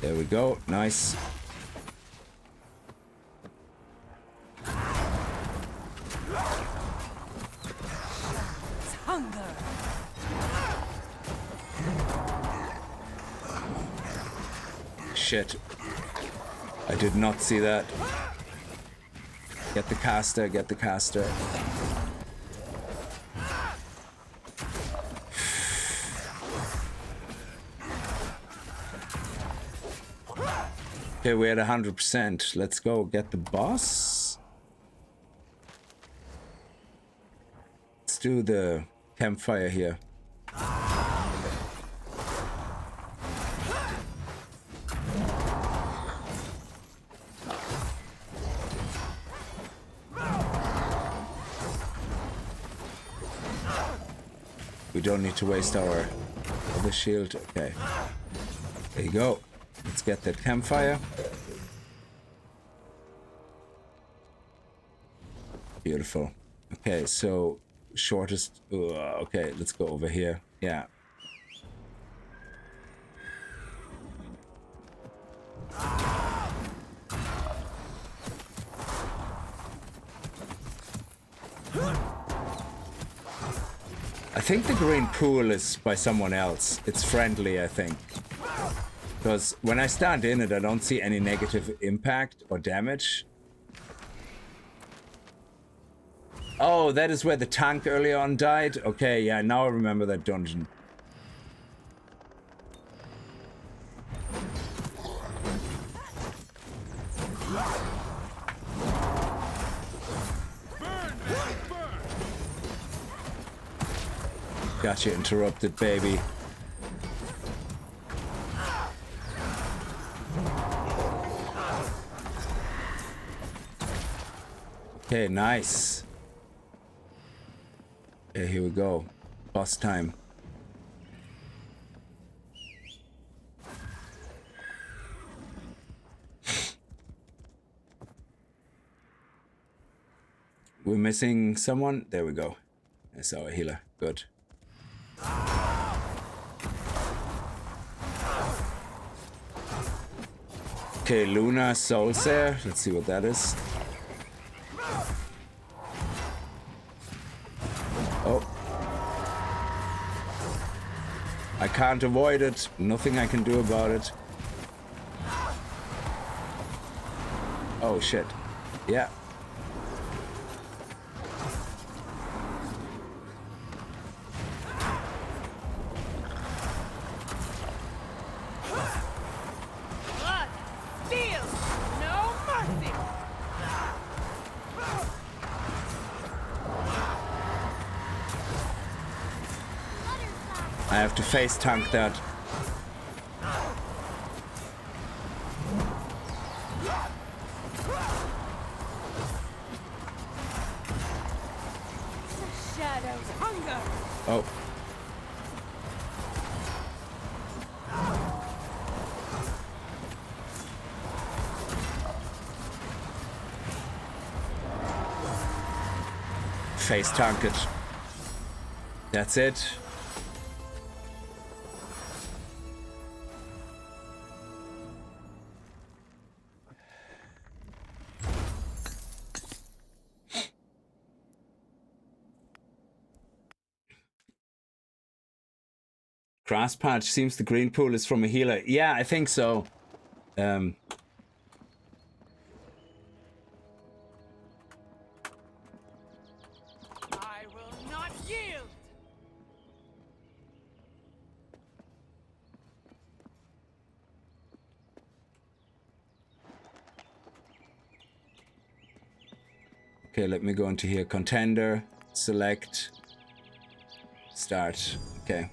There we go. Nice. Shit. I did not see that. Get the caster, get the caster. Okay, we're at 100%. Let's go get the boss. Let's do the campfire here. We don't need to waste our other shield. Okay. There you go. Let's get that campfire. Beautiful. Okay, so shortest. Okay, let's go over here. Yeah. I think the green pool is by someone else. It's friendly, I think. Because when I stand in it, I don't see any negative impact or damage. Oh, that is where the tank earlier on died? Okay, yeah, now I remember that dungeon. Got you interrupted, baby. Okay, nice. Okay, here we go. Boss time. We're missing someone. There we go. That's our healer. Good. Okay, Luna Souls there. Let's see what that is. Oh. I can't avoid it. Nothing I can do about it. Oh shit. Yeah. Blood, steel, no mercy. I have to face tank that. Shadows hunger. Oh. Face tank it. That's it. Grass patch seems the green pool is from a healer. Yeah, I think so. I will not yield. Okay, let me go into here. Contender, select, start. Okay.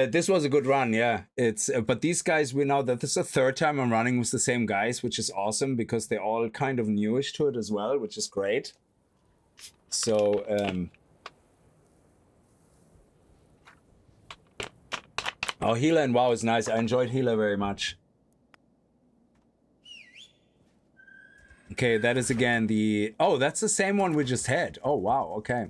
This was a good run, yeah. It's but these guys, we know that this is the third time I'm running with the same guys, which is awesome because they're all kind of newish to it as well, which is great. So, oh, healer and WoW is nice. I enjoyed healer very much. Okay, that is again the... Oh, that's the same one we just had. Oh, wow, okay.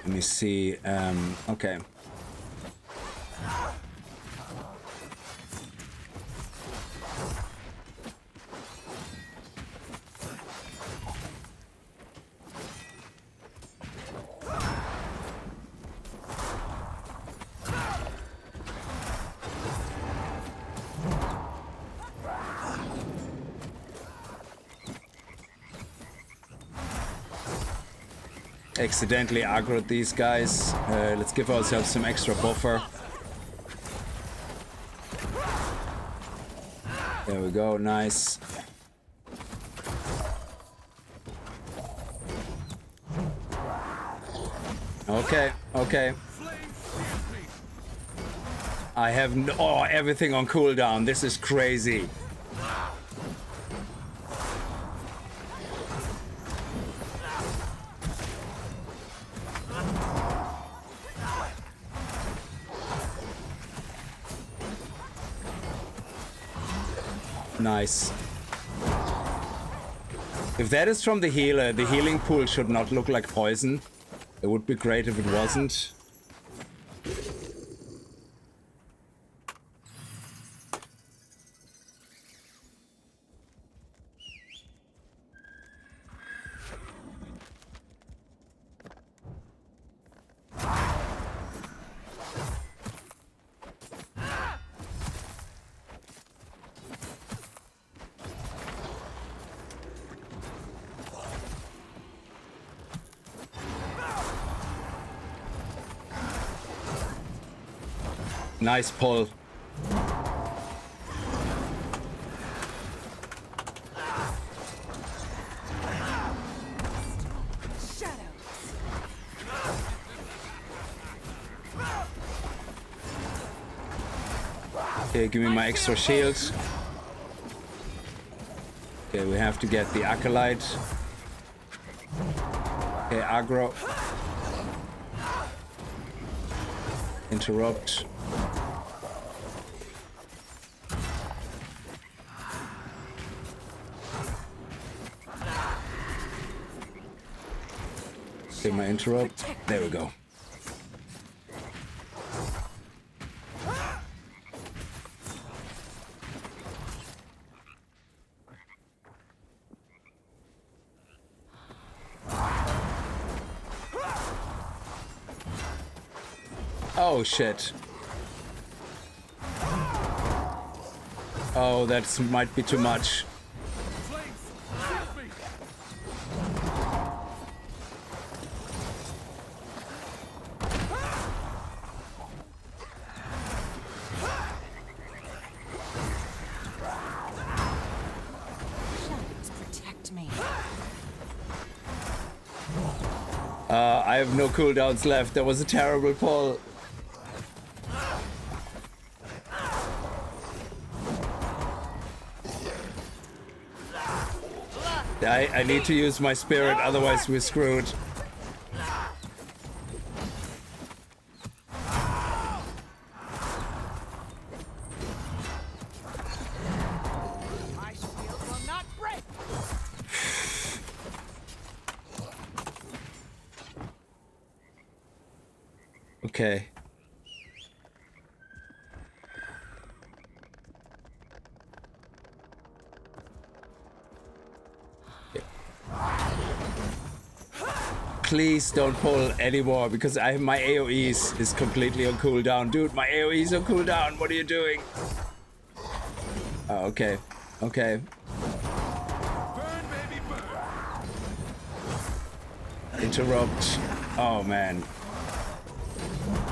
Let me see. Okay. Accidentally aggroed these guys. Let's give ourselves some extra buffer. There we go, nice. Okay, okay. I have no, oh, everything on cooldown. This is crazy. Nice. If that is from the healer, the healing pool should not look like poison. It would be great if it wasn't. Nice pull. Okay, give me my extra shield. Okay, we have to get the Acolyte. aggro. Interrupt. Okay, my interrupt. There we go. Oh shit. Oh, that might be too much. Shadows protect me. I have no cooldowns left. That was a terrible pull. I need to use my spirit, otherwise we're screwed. My shield will not break. Okay. Please don't pull anymore because my AoEs is completely on cooldown. Dude, my AoEs on cooldown. What are you doing? Oh, okay. Okay. Burn, baby, burn. Interrupt. Oh, man.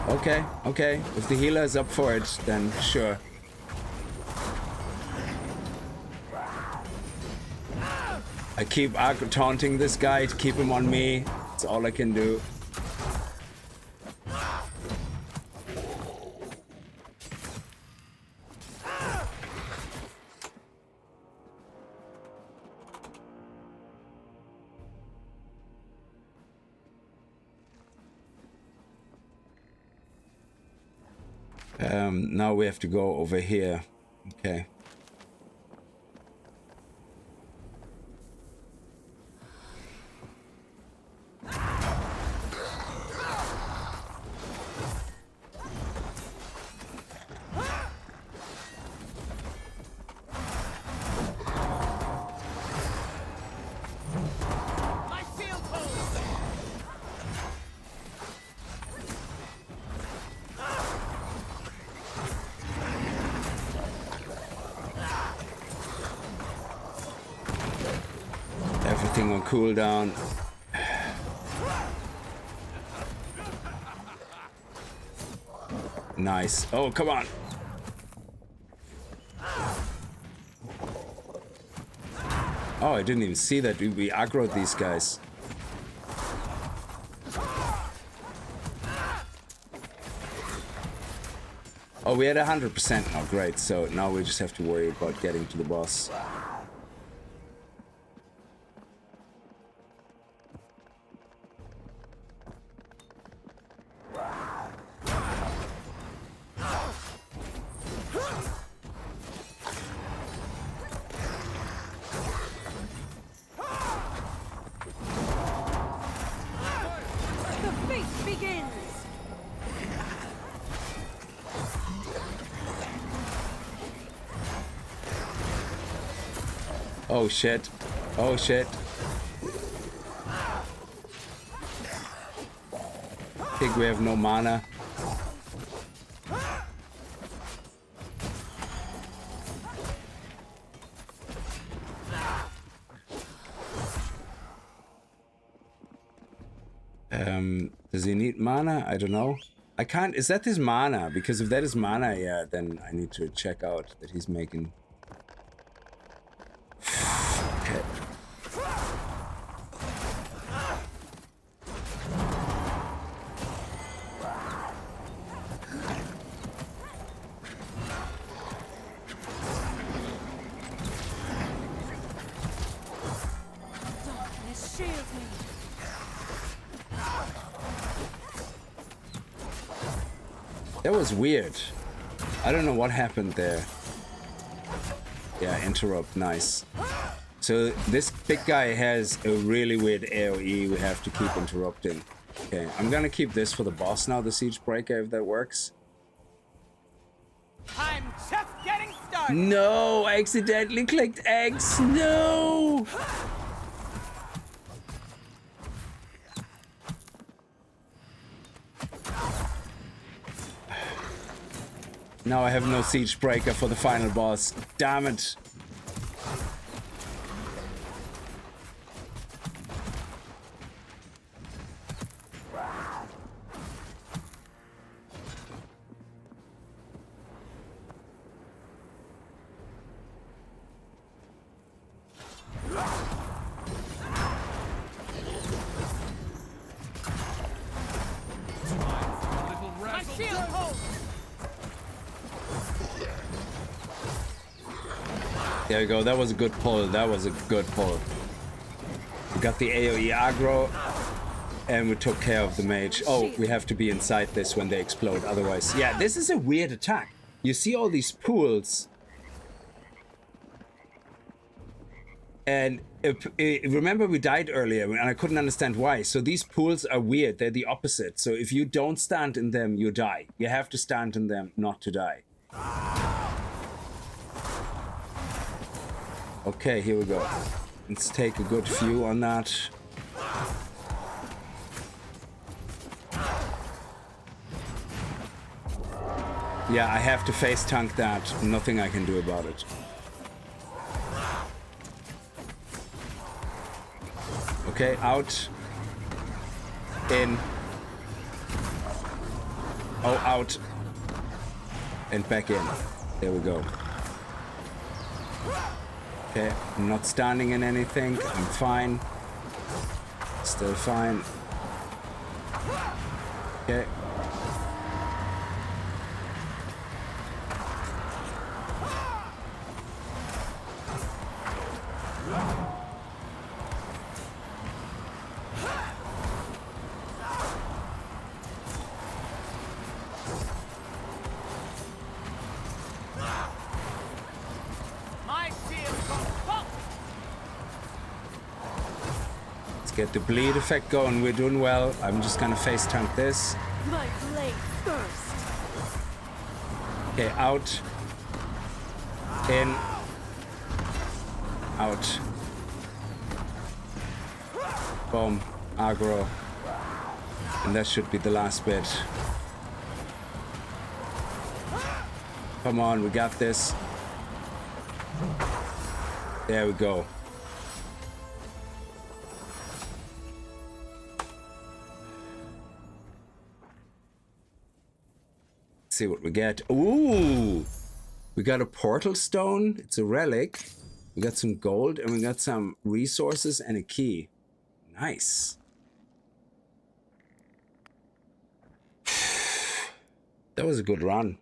Okay, okay. If the healer is up for it, then sure. I keep taunting this guy to keep him on me. That's all I can do. Now we have to go over here. Okay. My field holds. Everything on cooldown. Nice. Oh, come on. Oh, I didn't even see that we aggroed these guys. Oh, we had 100% now. Great. So now we just have to worry about getting to the boss. The feast begins. Oh shit. Oh shit. I think we have no mana. Does he need mana? I don't know. I can't. Is that his mana? Because if that is mana, yeah, then I need to check out that he's making. Okay. Darkness shield me. That was weird. I don't know what happened there. Yeah, interrupt, nice. So this big guy has a really weird AoE we have to keep interrupting. Okay, I'm gonna keep this for the boss now, the Siege Breaker, if that works. I'm just getting started. No, I accidentally clicked X. No! Now I have no Siege Breaker for the final boss. Damn it. My shield holds. There we go. That was a good pull. That was a good pull. We got the AoE aggro, and we took care of the mage. Oh, we have to be inside this when they explode. Otherwise, yeah, this is a weird attack. You see all these pools, and remember we died earlier, and I couldn't understand why. So these pools are weird. They're the opposite. So if you don't stand in them, you die. You have to stand in them not to die. Okay, here we go. Let's take a good view on that. Yeah, I have to face tank that. Nothing I can do about it. Okay, out. In. Oh, out. And back in. There we go. Okay, I'm not standing in anything. I'm fine. Still fine. Okay. Get the bleed effect going. We're doing well. I'm just gonna face tank this. My blade burst. Okay, out. In. Out. Boom. Aggro. And that should be the last bit. Come on, we got this. There we go. See what we get. Ooh, we got a portal stone. It's a relic. We got some gold and we got some resources and a key. Nice. That was a good run.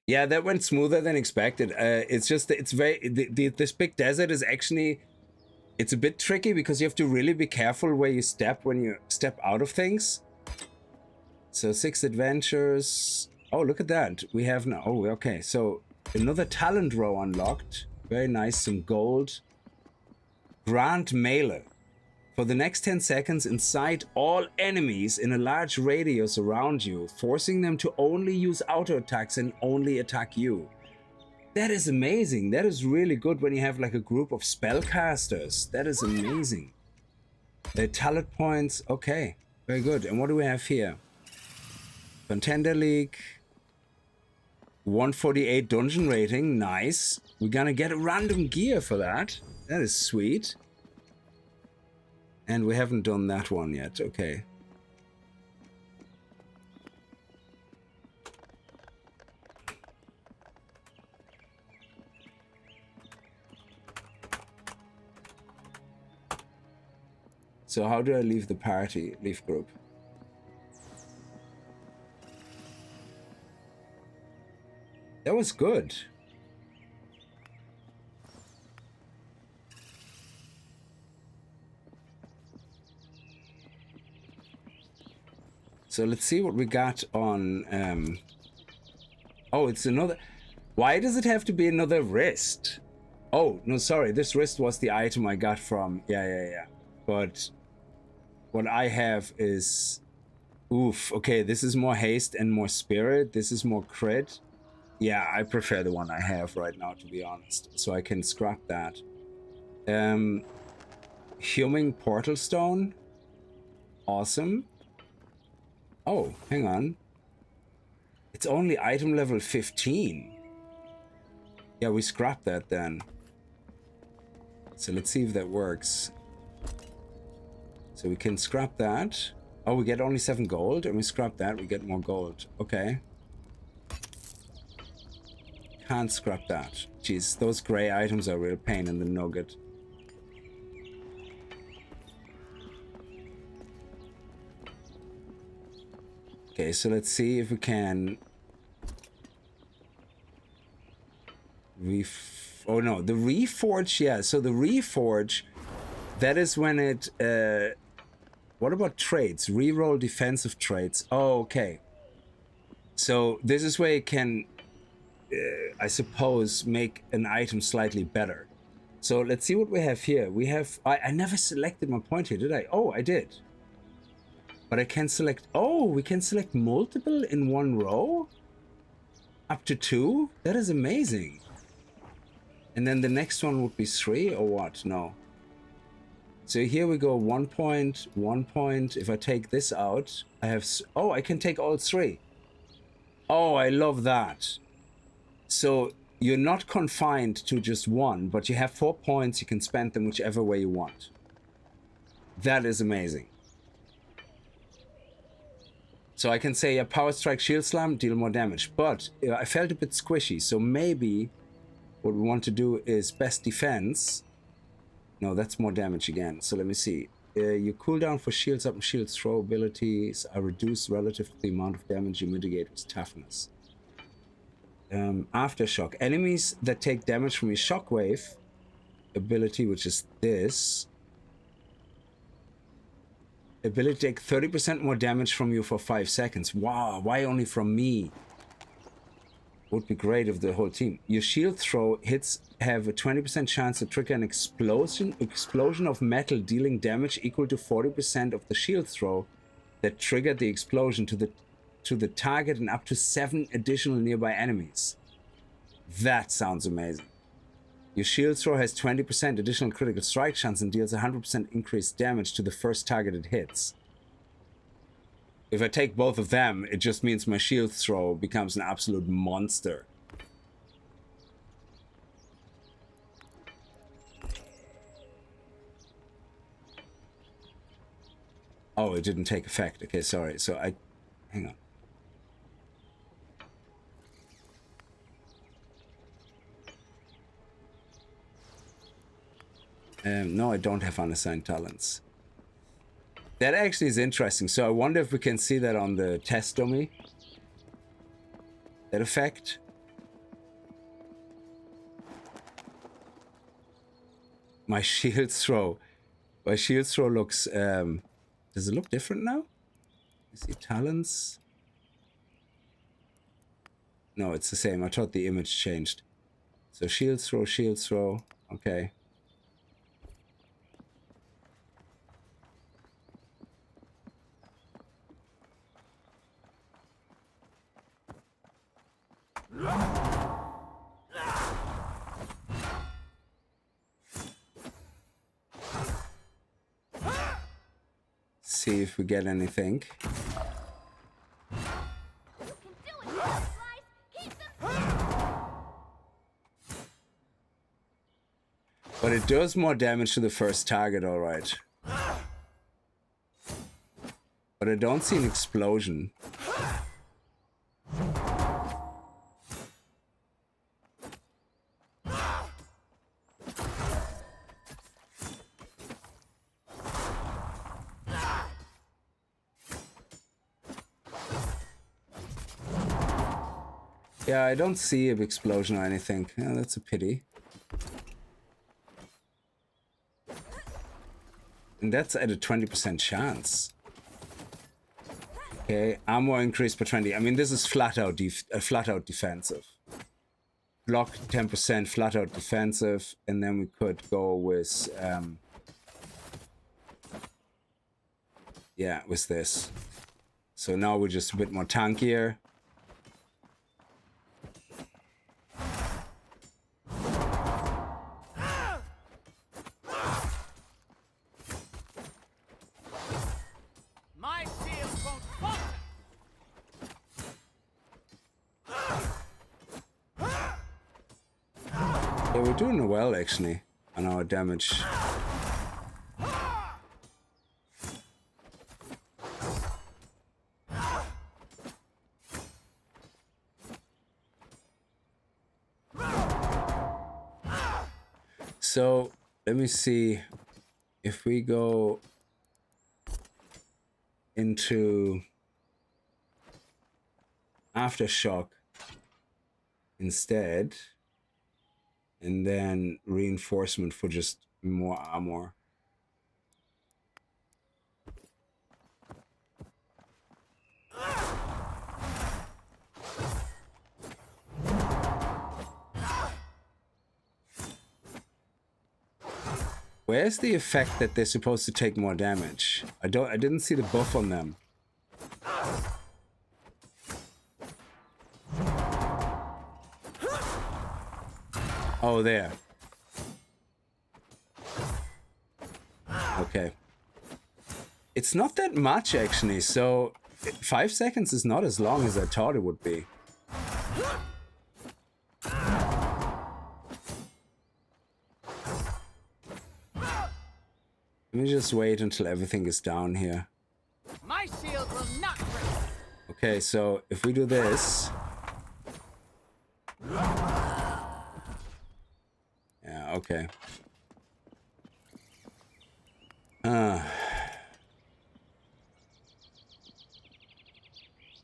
Yeah, that went smoother than expected. It's just, it's very, this big desert is actually, it's a bit tricky because you have to really be careful where you step when you step out of things. So 6 adventures. Oh, look at that. We have now. Oh, okay. So another talent row unlocked. Very nice. Some gold. Grant Mailer. For the next 10 seconds, incite all enemies in a large radius around you, forcing them to only use auto attacks and only attack you. That is amazing. That is really good when you have like a group of spellcasters. That is amazing. Talent points. Okay. Very good. And what do we have here? Contender League, 148 dungeon rating, nice. We're gonna get a random gear for that. That is sweet. And we haven't done that one yet, okay. So how do I leave the party, leave group? That was good. So let's see what we got on... Oh, it's another... Why does it have to be another wrist? Oh, no, sorry. This wrist was the item I got from... Yeah. But what I have is... Oof. Okay, this is more haste and more spirit. This is more crit. Yeah, I prefer the one I have right now, to be honest. So I can scrap that. Humming Portal Stone. Awesome. Oh, hang on. It's only item level 15. Yeah, we scrap that then. So let's see if that works. So we can scrap that. Oh, we get only 7 gold, and we scrap that, we get more gold. Okay. Can't scrap that. Jeez, those gray items are a real pain in the nugget. Okay, so let's see if we can... Oh no, the Reforge, yeah. So the Reforge, that is when it... What about traits? Reroll defensive traits. Oh, okay. So this is where you can, I suppose, make an item slightly better. So let's see what we have here. We have... I never selected my point here, did I? Oh, I did. But I can select... Oh, we can select multiple in one row? Up to 2? That is amazing. And then the next one would be 3 or what? No. So here we go, 1 point, 1 point. If I take this out, I have... Oh, I can take all 3. Oh, I love that. So you're not confined to just 1, but you have 4 points. You can spend them whichever way you want. That is amazing. So I can say a power strike, shield slam, deal more damage. But I felt a bit squishy. So maybe what we want to do is best defense. No, that's more damage again. So let me see. Your cooldown for shields up and shields throw abilities are reduced relative to the amount of damage you mitigate with toughness. Aftershock. Enemies that take damage from your shockwave ability, which is this. Ability to take 30% more damage from you for 5 seconds. Wow, why only from me? Would be great if the whole team. Your shield throw hits have a 20% chance to trigger an explosion of metal dealing damage equal to 40% of the shield throw that triggered the explosion to the target and up to 7 additional nearby enemies. That sounds amazing. Your shield throw has 20% additional critical strike chance and deals 100% increased damage to the first target it hits. If I take both of them, it just means my shield throw becomes an absolute monster. Oh, it didn't take effect. Okay, sorry. So hang on. No, I don't have unassigned talents. That actually is interesting. So I wonder if we can see that on the test dummy. That effect. My shield throw. My shield throw looks... does it look different now? You see talents? No, it's the same. I thought the image changed. So shield throw, shield throw. Okay. See if we get anything. But it does more damage to the first target, alright. But I don't see an explosion. Yeah, I don't see an explosion or anything. Yeah, that's a pity. And that's at a 20% chance. Okay, ammo increased by 20. I mean, this is flat out defensive. Block 10%, flat out defensive, and then we could go with yeah, with this. So now we're just a bit more tankier. My shield won't falter. Yeah, we're doing well actually on our damage. So let me see if we go into Aftershock instead, and then reinforcement for just more armor. Where's the effect that they're supposed to take more damage? I didn't see the buff on them. Oh, there. Okay. It's not that much actually, so 5 seconds is not as long as I thought it would be. Let me just wait until everything is down here. My shield will not break. Okay, so if we do this... Yeah, okay.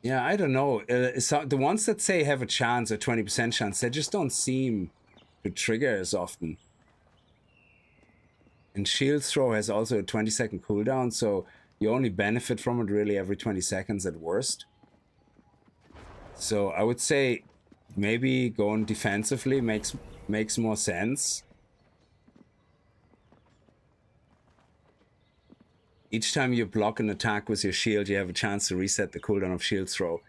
Yeah, I don't know. So the ones that say have a chance or 20% chance, they just don't seem to trigger as often. And shield throw has also a 20-second cooldown, so you only benefit from it really every 20 seconds at worst. So I would say maybe going defensively makes more sense. Each time you block an attack with your shield, you have a chance to reset the cooldown of shield throw.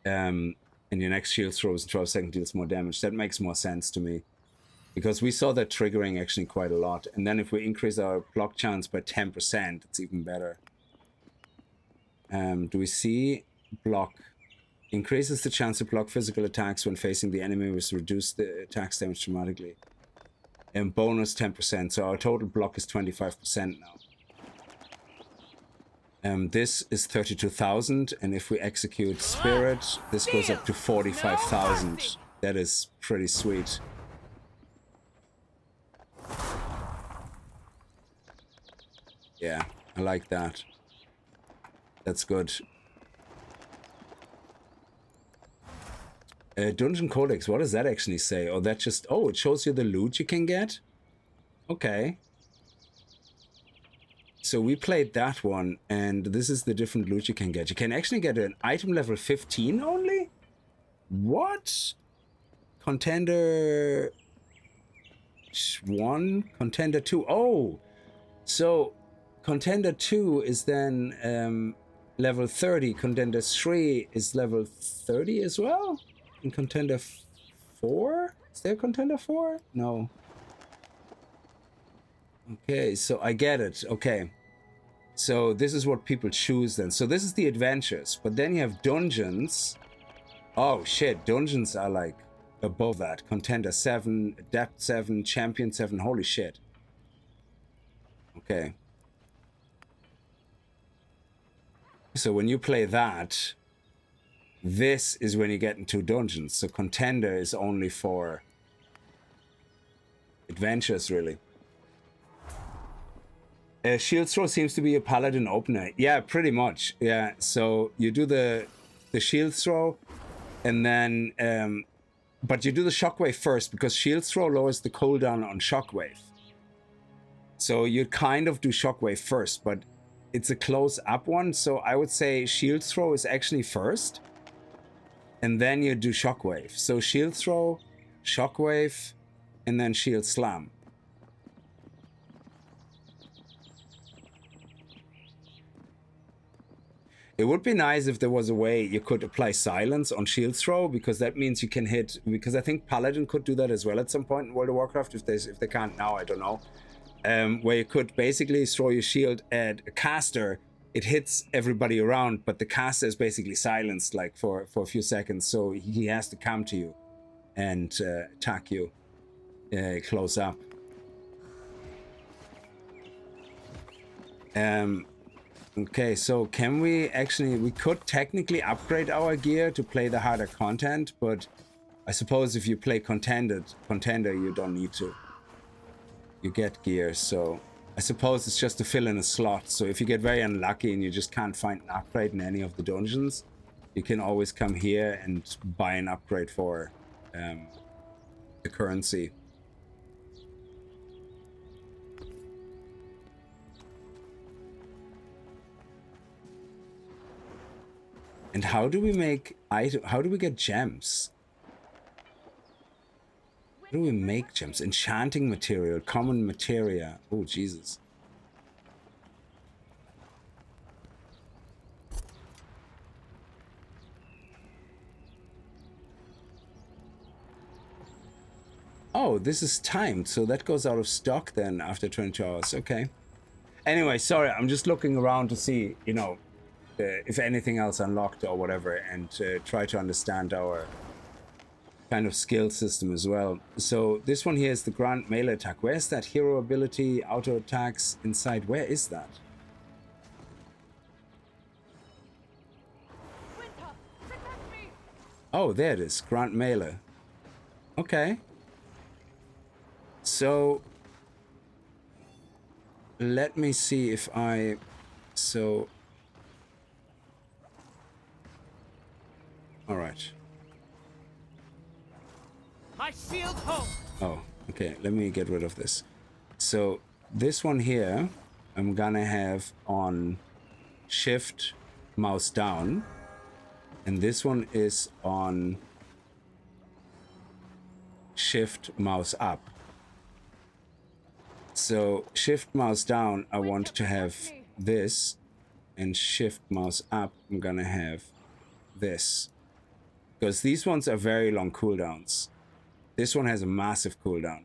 And your next shield throw is 12 seconds, deals more damage. That makes more sense to me. Because we saw that triggering actually quite a lot. And then if we increase our block chance by 10%, it's even better. Do we see block? Increases the chance to block physical attacks when facing the enemy, with reduced the attack's damage dramatically. And bonus 10%, so our total block is 25% now. This is 32,000, and if we execute Spirit, this goes up to 45,000. That is pretty sweet. Yeah, I like that. That's good. Dungeon Codex, what does that actually say? Oh, that just... Oh, it shows you the loot you can get? Okay. So we played that one, and this is the different loot you can get. You can actually get an item level 15 only? What? Contender 1? Contender 2? Oh! So, Contender 2 is then level 30. Contender 3 is level 30 as well? And Contender 4? Is there Contender 4? No. Okay, so I get it. Okay. So this is what people choose then. So this is the adventures. But then you have dungeons. Oh shit, dungeons are like above that. Contender 7, Adept 7, Champion 7. Holy shit. Okay. So when you play that, this is when you get into dungeons. So Contender is only for adventures, really. Shield throw seems to be a paladin opener. Yeah, pretty much. Yeah, so you do the shield throw, and then but you do the shockwave first, because shield throw lowers the cooldown on shockwave. So you kind of do shockwave first, but it's a close-up one, so I would say shield throw is actually first, and then you do shockwave. So shield throw, shockwave, and then shield slam. It would be nice if there was a way you could apply silence on shield throw, because that means you can hit, because I think Paladin could do that as well at some point in World of Warcraft. If they can't now, I don't know. Where you could basically throw your shield at a caster, it hits everybody around, but the caster is basically silenced like for a few seconds, so he has to come to you and attack you close up. Okay, so can we actually, we could technically upgrade our gear to play the harder content, but I suppose if you play Contender, you don't need to. You get gear, so I suppose it's just to fill in a slot. So if you get very unlucky and you just can't find an upgrade in any of the dungeons, you can always come here and buy an upgrade for the currency. And how do we make how do we get gems? How do we make gems? Enchanting material, common materia. Oh, Jesus. Oh, this is timed, so that goes out of stock then after 22 hours. Okay. Anyway, sorry, I'm just looking around to see, you know, if anything else unlocked or whatever, and try to understand our kind of skill system as well. So this one here is the Grand Melee Attack. Where's that hero ability, auto attacks inside? Where is that? Oh, there it is, Grand Melee. Okay. So let me see if I... So... All right. My shield home. Oh, okay. Let me get rid of this. So this one here, I'm gonna have on shift mouse down, and this one is on shift mouse up. So shift mouse down, I want to have this, and shift mouse up, I'm gonna have this. Because these ones are very long cooldowns. This one has a massive cooldown.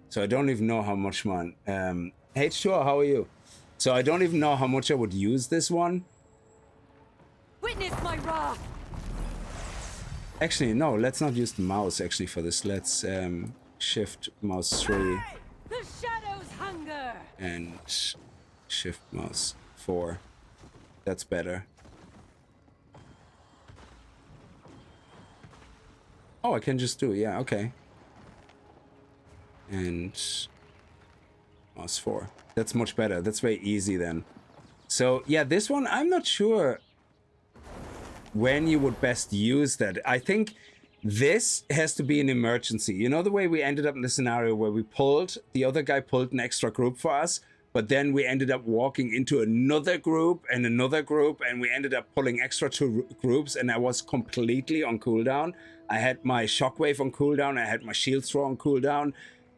So I don't even know how much one. H2O, how are you? So I don't even know how much I would use this one. Witness my wrath. Actually, no, let's not use the mouse actually for this. Let's shift mouse 3. The shadows hunger. And shift mouse 4. That's better. Oh, I can just do it. Yeah, okay. And mouse 4. That's much better. That's very easy then. So yeah, this one, I'm not sure when you would best use that. I think this has to be an emergency. You know the way we ended up in the scenario where we pulled, the other guy pulled an extra group for us, but then we ended up walking into another group, and we ended up pulling extra 2 groups, and I was completely on cooldown. I had my shockwave on cooldown, I had my shield throw on cooldown,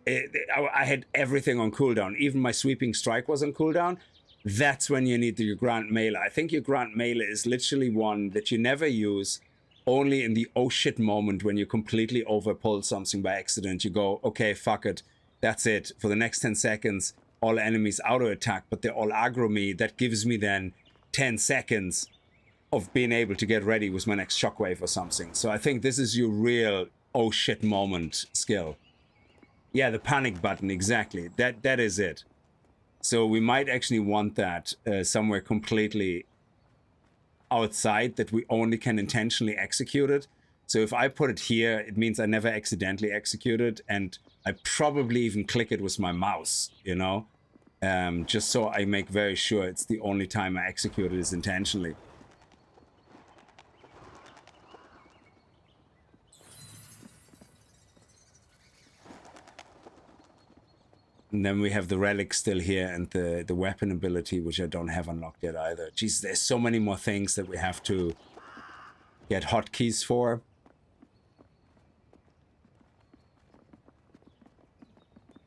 I had everything on cooldown, even my sweeping strike was on cooldown. That's when you need your Grand Melee. I think your Grand Melee is literally one that you never use, only in the oh shit moment when you completely overpull something by accident. You go, okay, fuck it, that's it. For the next 10 seconds, all enemies auto attack, but they all aggro me. That gives me then 10 seconds of being able to get ready with my next shockwave or something. So I think this is your real oh shit moment skill. Yeah, the panic button, exactly. That is it. So we might actually want that somewhere completely outside, that we only can intentionally execute it. So if I put it here, it means I never accidentally execute it, and I probably even click it with my mouse, you know? Just so I make very sure it's the only time I execute it is intentionally. And then we have the relic still here and the weapon ability, which I don't have unlocked yet either. Jeez, there's so many more things that we have to get hotkeys for.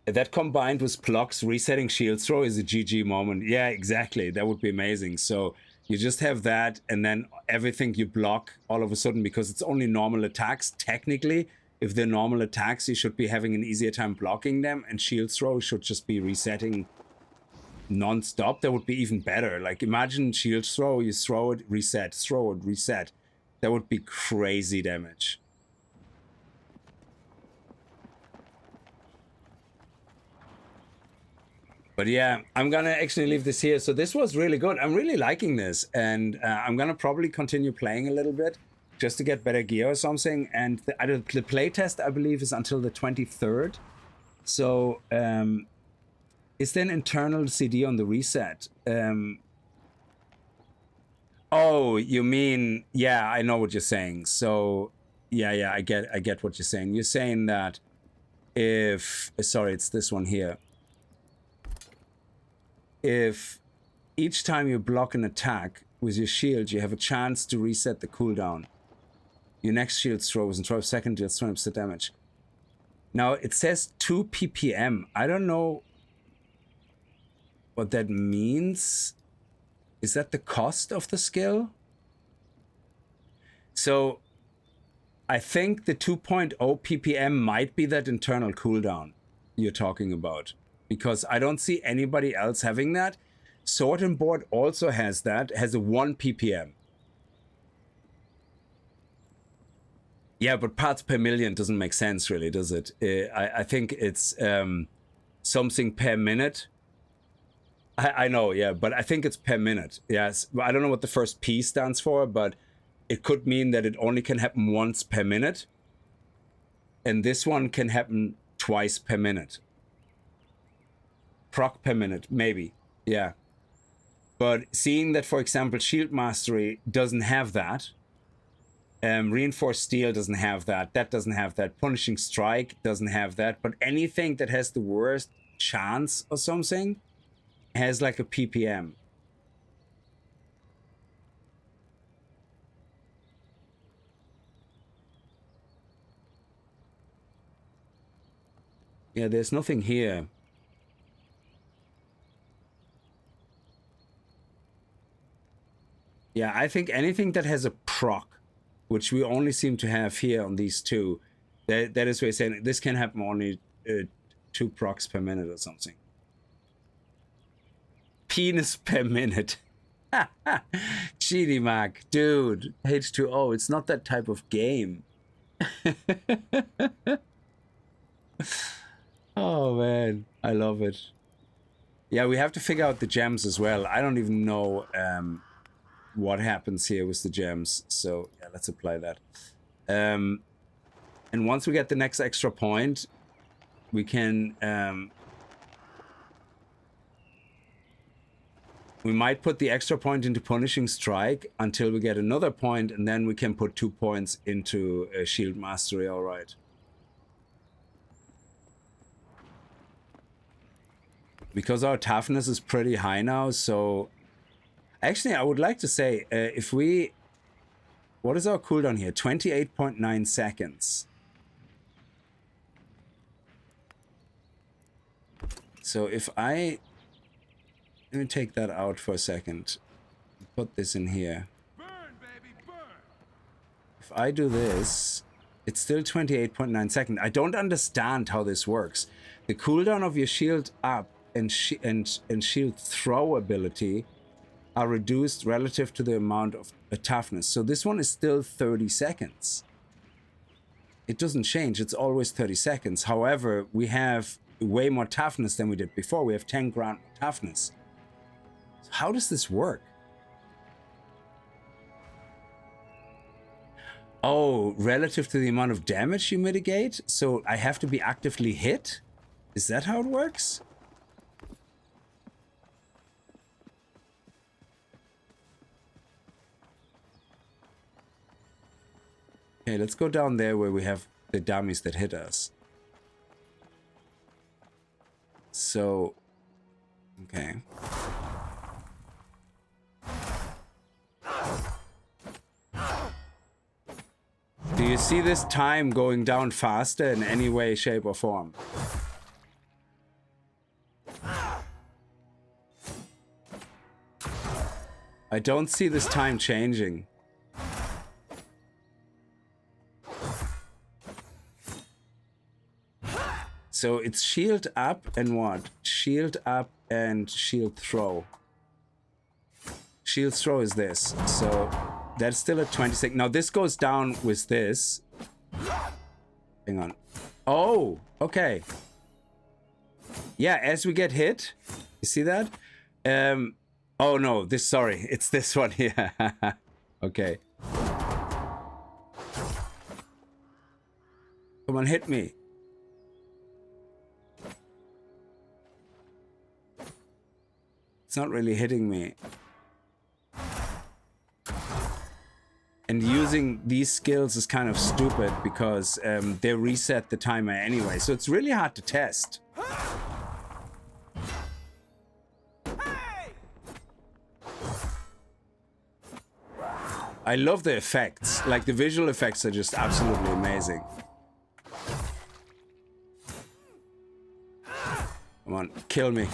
That combined with Plox resetting shield throw is a GG moment. Yeah, exactly. That would be amazing. So you just have that, and then everything you block all of a sudden, because it's only normal attacks. Technically, if they're normal attacks, you should be having an easier time blocking them, and shield throw should just be resetting non-stop. That would be even better. Like, imagine shield throw, you throw it, reset, throw it, reset. That would be crazy damage. But yeah, I'm gonna actually leave this here. So this was really good. I'm really liking this, and I'm gonna probably continue playing a little bit just to get better gear or something. And the playtest, I believe, is until the 23rd. So is there an internal CD on the reset? Oh, you mean, yeah, I know what you're saying. So yeah, I get what you're saying. You're saying that if, sorry, it's this one here. If each time you block an attack with your shield, you have a chance to reset the cooldown. Your next shield throw is in 12 seconds, deals 20% damage. Now, it says 2 ppm. I don't know what that means. Is that the cost of the skill? So, I think the 2.0 ppm might be that internal cooldown you're talking about. Because I don't see anybody else having that. Sword and Board also has that, has a 1 ppm. Yeah, but parts per million doesn't make sense really, does it? I think it's something per minute. I know, yeah, but I think it's per minute. Yes, I don't know what the first P stands for, but it could mean that it only can happen once per minute. And this one can happen twice per minute. Proc per minute, maybe, yeah. But seeing that, for example, Shield Mastery doesn't have that, Reinforced Steel doesn't have that, that doesn't have that, Punishing Strike doesn't have that, but anything that has the worst chance or something has like a ppm. Yeah, there's nothing here. Yeah, I think anything that has a proc, which we only seem to have here on these two, that is why saying this can happen only 2 procs per minute or something. Penis per minute. GD Mac, dude, H2O, it's not that type of game. Oh man, I love it. Yeah, we have to figure out the gems as well. I don't even know what happens here with the gems, so yeah, let's apply that. And once we get the next extra point, we can we might put the extra point into Punishing Strike until we get another point, and then we can put 2 points into Shield Mastery. All right, because our toughness is pretty high now, so actually, I would like to say, if we... What is our cooldown here? 28.9 seconds. So if I... Let me take that out for a second. Put this in here. Burn, baby, burn. If I do this, it's still 28.9 seconds. I don't understand how this works. The cooldown of your shield up and shield throw ability are reduced relative to the amount of toughness. So this one is still 30 seconds. It doesn't change, it's always 30 seconds. However, we have way more toughness than we did before. We have 10 grand toughness. So how does this work? Oh, relative to the amount of damage you mitigate? So I have to be actively hit? Is that how it works? Okay, let's go down there where we have the dummies that hit us. So, okay. Do you see this time going down faster in any way, shape, or form? I don't see this time changing. So it's shield up and what? Shield up and shield throw. Shield throw is this. So that's still at 26. Now this goes down with this. Hang on. Oh, okay. Yeah, as we get hit, you see that? Oh no, this, sorry, it's this one here. Okay. Come on, hit me. It's not really hitting me. And using these skills is kind of stupid because they reset the timer anyway. So it's really hard to test. I love the effects. Like, the visual effects are just absolutely amazing. Come on, kill me.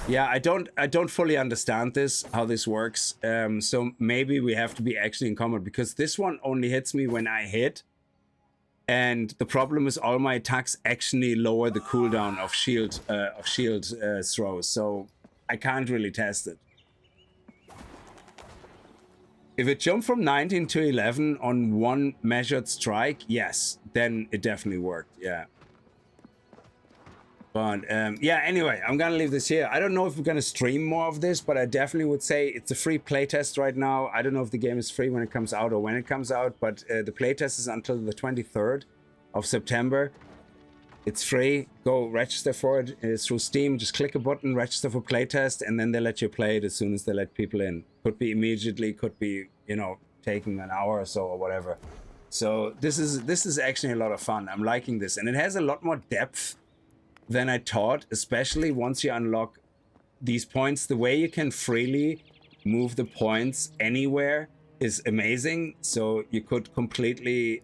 Yeah, I don't fully understand this, how this works. So maybe we have to be actually in combat, because this one only hits me when I hit. And the problem is all my attacks actually lower the cooldown of shield throws. So I can't really test it. If it jumped from 19 to 11 on one measured strike, yes, then it definitely worked, yeah. But yeah, anyway, I'm gonna leave this here. I don't know if we're gonna stream more of this, but I definitely would say it's a free playtest right now. I don't know if the game is free when it comes out or when it comes out, but the playtest is until the 23rd of September. It's free. Go register for it. It's through Steam. Just click a button, register for playtest, and then they let you play it as soon as they let people in. Could be immediately, could be, you know, taking an hour or so or whatever. So this is actually a lot of fun. I'm liking this, and it has a lot more depth than I thought, especially once you unlock these points. The way you can freely move the points anywhere is amazing. So you could completely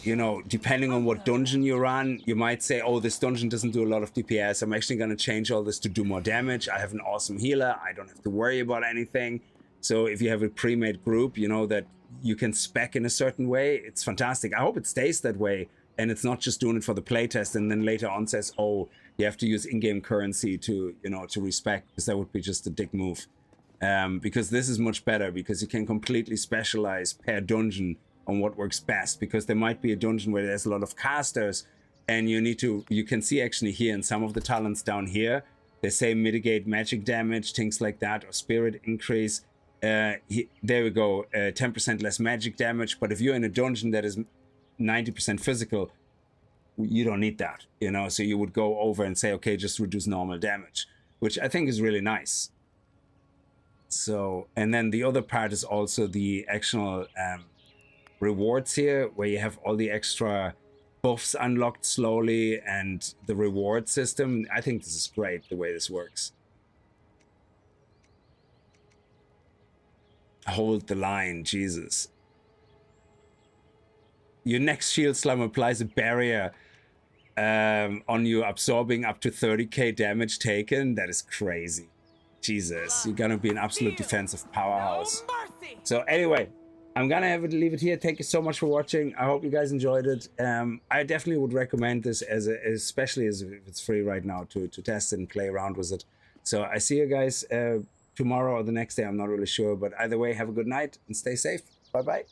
you know, depending on what dungeon you run, you might say, oh, this dungeon doesn't do a lot of DPS. I'm actually going to change all this to do more damage. I have an awesome healer. I don't have to worry about anything. So if you have a pre-made group, you know, that you can spec in a certain way, it's fantastic. I hope it stays that way. And it's not just doing it for the playtest and then later on says, oh, you have to use in-game currency to, you know, to respec, because that would be just a dick move. Because this is much better, because you can completely specialize per dungeon on what works best, because there might be a dungeon where there's a lot of casters and you can see actually here in some of the talents down here, they say mitigate magic damage, things like that, or spirit increase. There we go, 10% less magic damage. But if you're in a dungeon that is 90% physical, you don't need that, you know, so you would go over and say, okay, just reduce normal damage, which I think is really nice. So, and then the other part is also the actual rewards here, where you have all the extra buffs unlocked slowly and the reward system. I think this is great, the way this works. Hold the line, Jesus. Your next shield slam applies a barrier on you, absorbing up to 30k damage taken. That is crazy. Jesus, you're gonna be an absolute defensive powerhouse. So anyway, I'm gonna leave it here. Thank you so much for watching. I hope you guys enjoyed it. I definitely would recommend this, especially as if it's free right now, to test and play around with it. So I see you guys tomorrow or the next day. I'm not really sure, but either way, have a good night and stay safe. Bye bye.